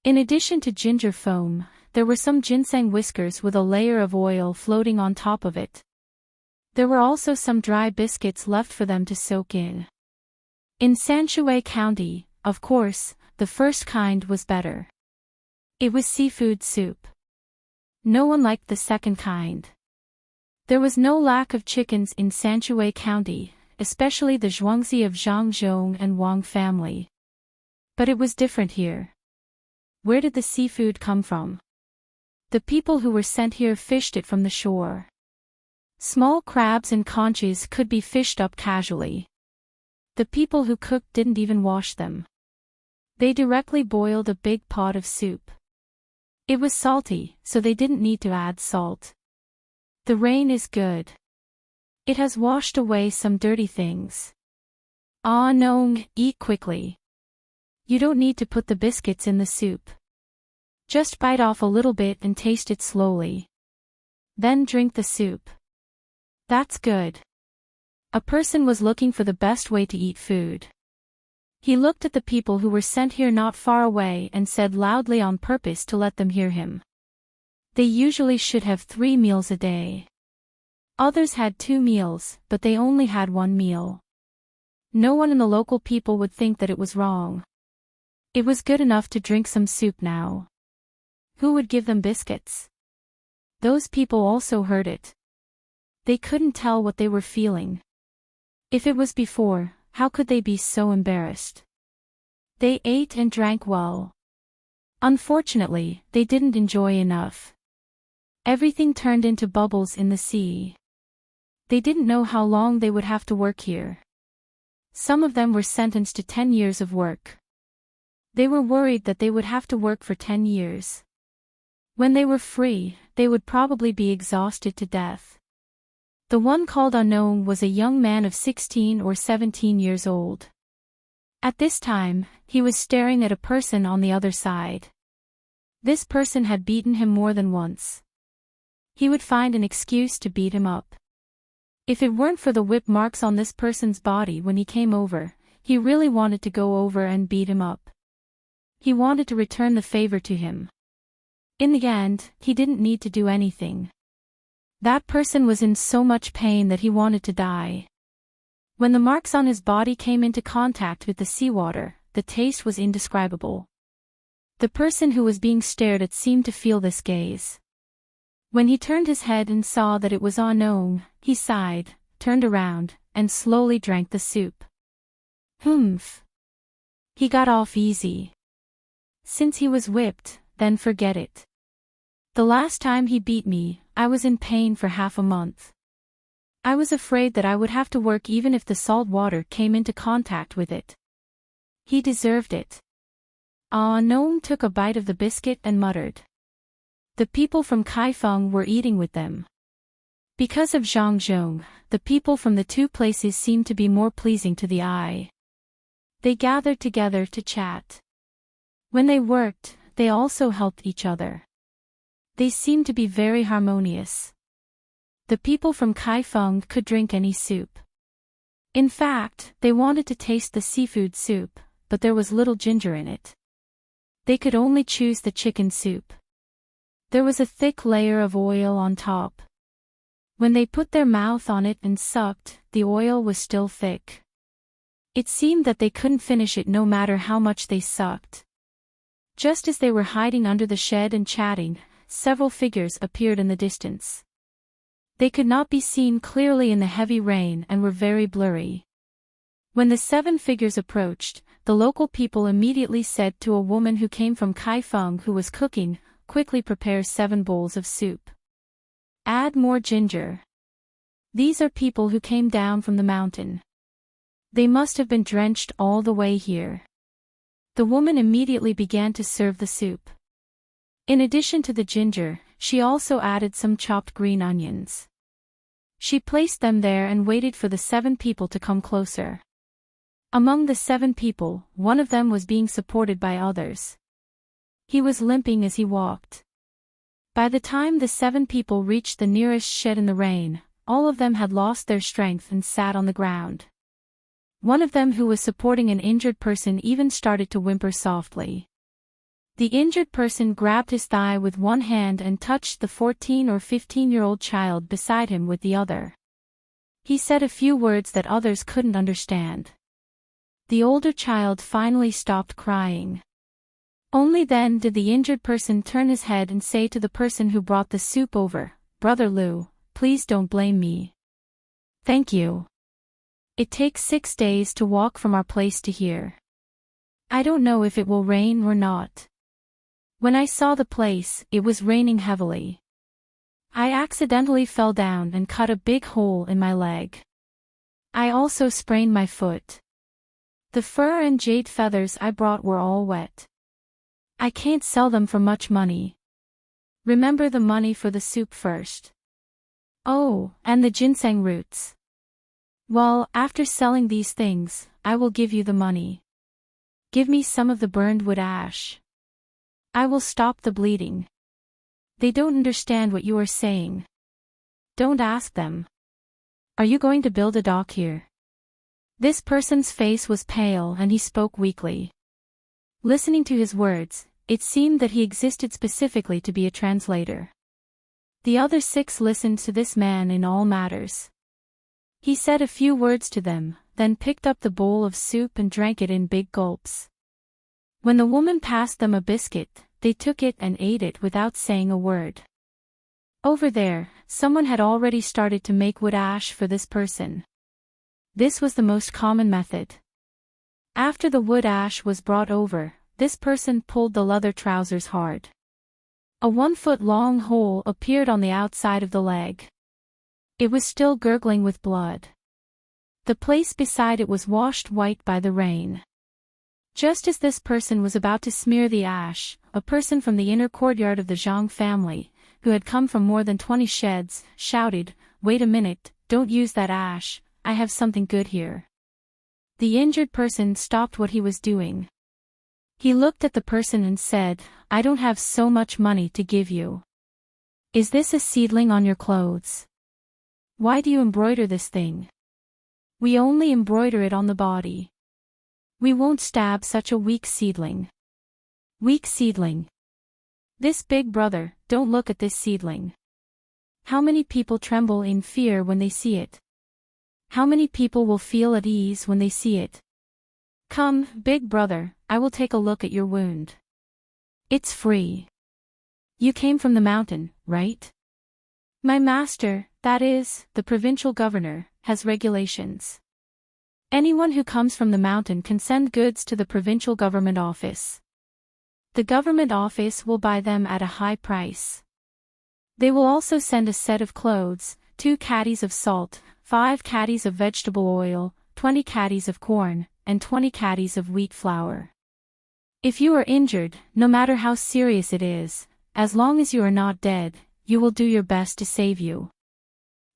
In addition to ginger foam, there were some ginseng whiskers with a layer of oil floating on top of it. There were also some dry biscuits left for them to soak in. In Sanshui County, of course, the first kind was better. It was seafood soup. No one liked the second kind. There was no lack of chickens in Sanshui County, especially the zhuangzi of Zhang Zhong and Wang family. But it was different here. Where did the seafood come from? The people who were sent here fished it from the shore. Small crabs and conches could be fished up casually. The people who cooked didn't even wash them. They directly boiled a big pot of soup. It was salty, so they didn't need to add salt. The rain is good. It has washed away some dirty things. Ah Nong, eat quickly. You don't need to put the biscuits in the soup. Just bite off a little bit and taste it slowly. Then drink the soup. That's good. A person was looking for the best way to eat food. He looked at the people who were sent here not far away and said loudly on purpose to let them hear him. They usually should have 3 meals a day. Others had 2 meals, but they only had 1 meal. No one in the local people would think that it was wrong. It was good enough to drink some soup now. Who would give them biscuits? Those people also heard it. They couldn't tell what they were feeling. If it was before, how could they be so embarrassed? They ate and drank well. Unfortunately, they didn't enjoy enough. Everything turned into bubbles in the sea. They didn't know how long they would have to work here. Some of them were sentenced to 10 years of work. They were worried that they would have to work for 10 years. When they were free, they would probably be exhausted to death. The one called Unknown was a young man of 16 or 17 years old. At this time, he was staring at a person on the other side. This person had beaten him more than once. He would find an excuse to beat him up. If it weren't for the whip marks on this person's body when he came over, he really wanted to go over and beat him up. He wanted to return the favor to him. In the end, he didn't need to do anything. That person was in so much pain that he wanted to die. When the marks on his body came into contact with the seawater, the taste was indescribable. The person who was being stared at seemed to feel this gaze. When he turned his head and saw that it was unknown, he sighed, turned around, and slowly drank the soup. Humph. He got off easy. Since he was whipped, then forget it. The last time he beat me, I was in pain for half a month. I was afraid that I would have to work even if the salt water came into contact with it. He deserved it. Gnome took a bite of the biscuit and muttered. The people from Kaifeng were eating with them. Because of Zhangzhong, the people from the two places seemed to be more pleasing to the eye. They gathered together to chat. When they worked, they also helped each other. They seemed to be very harmonious. The people from Kaifeng could drink any soup. In fact, they wanted to taste the seafood soup, but there was little ginger in it. They could only choose the chicken soup. There was a thick layer of oil on top. When they put their mouth on it and sucked, the oil was still thick. It seemed that they couldn't finish it no matter how much they sucked. Just as they were hiding under the shed and chatting, several figures appeared in the distance. They could not be seen clearly in the heavy rain and were very blurry. When the 7 figures approached, the local people immediately said to a woman who came from Kaifeng who was cooking, "Quickly prepare 7 bowls of soup. Add more ginger. These are people who came down from the mountain. They must have been drenched all the way here." The woman immediately began to serve the soup. In addition to the ginger, she also added some chopped green onions. She placed them there and waited for the 7 people to come closer. Among the 7 people, one of them was being supported by others. He was limping as he walked. By the time the 7 people reached the nearest shed in the rain, all of them had lost their strength and sat on the ground. One of them who was supporting an injured person even started to whimper softly. The injured person grabbed his thigh with one hand and touched the 14 or 15-year-old child beside him with the other. He said a few words that others couldn't understand. The older child finally stopped crying. Only then did the injured person turn his head and say to the person who brought the soup over, "Brother Lu, please don't blame me. Thank you. It takes 6 days to walk from our place to here. I don't know if it will rain or not. When I saw the place, it was raining heavily. I accidentally fell down and cut a big hole in my leg. I also sprained my foot. The fur and jade feathers I brought were all wet. I can't sell them for much money. Remember the money for the soup first. Oh, and the ginseng roots. Well, after selling these things, I will give you the money. Give me some of the burned wood ash. I will stop the bleeding. They don't understand what you are saying. Don't ask them. Are you going to build a dock here?" This person's face was pale and he spoke weakly. Listening to his words, it seemed that he existed specifically to be a translator. The other 6 listened to this man in all matters. He said a few words to them, then picked up the bowl of soup and drank it in big gulps. When the woman passed them a biscuit, they took it and ate it without saying a word. Over there, someone had already started to make wood ash for this person. This was the most common method. After the wood ash was brought over, this person pulled the leather trousers hard. A 1-foot-long hole appeared on the outside of the leg. It was still gurgling with blood. The place beside it was washed white by the rain. Just as this person was about to smear the ash, a person from the inner courtyard of the Zhang family, who had come from more than 20 sheds, shouted, "Wait a minute, don't use that ash, I have something good here." The injured person stopped what he was doing. He looked at the person and said, I don't have so much money to give you. Is this a seedling on your clothes? Why do you embroider this thing? We only embroider it on the body. We won't stab such a weak seedling. Weak seedling. This big brother, don't look at this seedling. How many people tremble in fear when they see it? How many people will feel at ease when they see it? Come, big brother, I will take a look at your wound. It's free. You came from the mountain, right? My master, that is, the provincial governor, has regulations. Anyone who comes from the mountain can send goods to the provincial government office. The government office will buy them at a high price. They will also send a set of clothes, 2 caddies of salt, 5 caddies of vegetable oil, 20 caddies of corn, and 20 caddies of wheat flour. If you are injured, no matter how serious it is, as long as you are not dead, you will do your best to save you.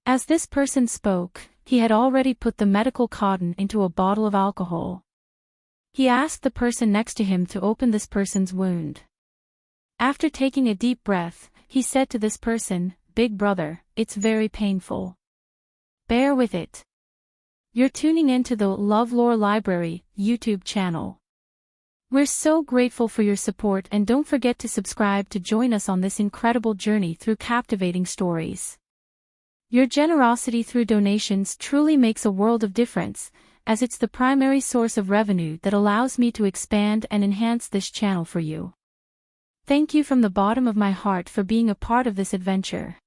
As this person spoke, he had already put the medical cotton into a bottle of alcohol. He asked the person next to him to open this person's wound. After taking a deep breath, he said to this person, Big brother, it's very painful. Bear with it. You're tuning into the LoveLore Library YouTube channel. We're so grateful for your support, and don't forget to subscribe to join us on this incredible journey through captivating stories. Your generosity through donations truly makes a world of difference, as it's the primary source of revenue that allows me to expand and enhance this channel for you. Thank you from the bottom of my heart for being a part of this adventure.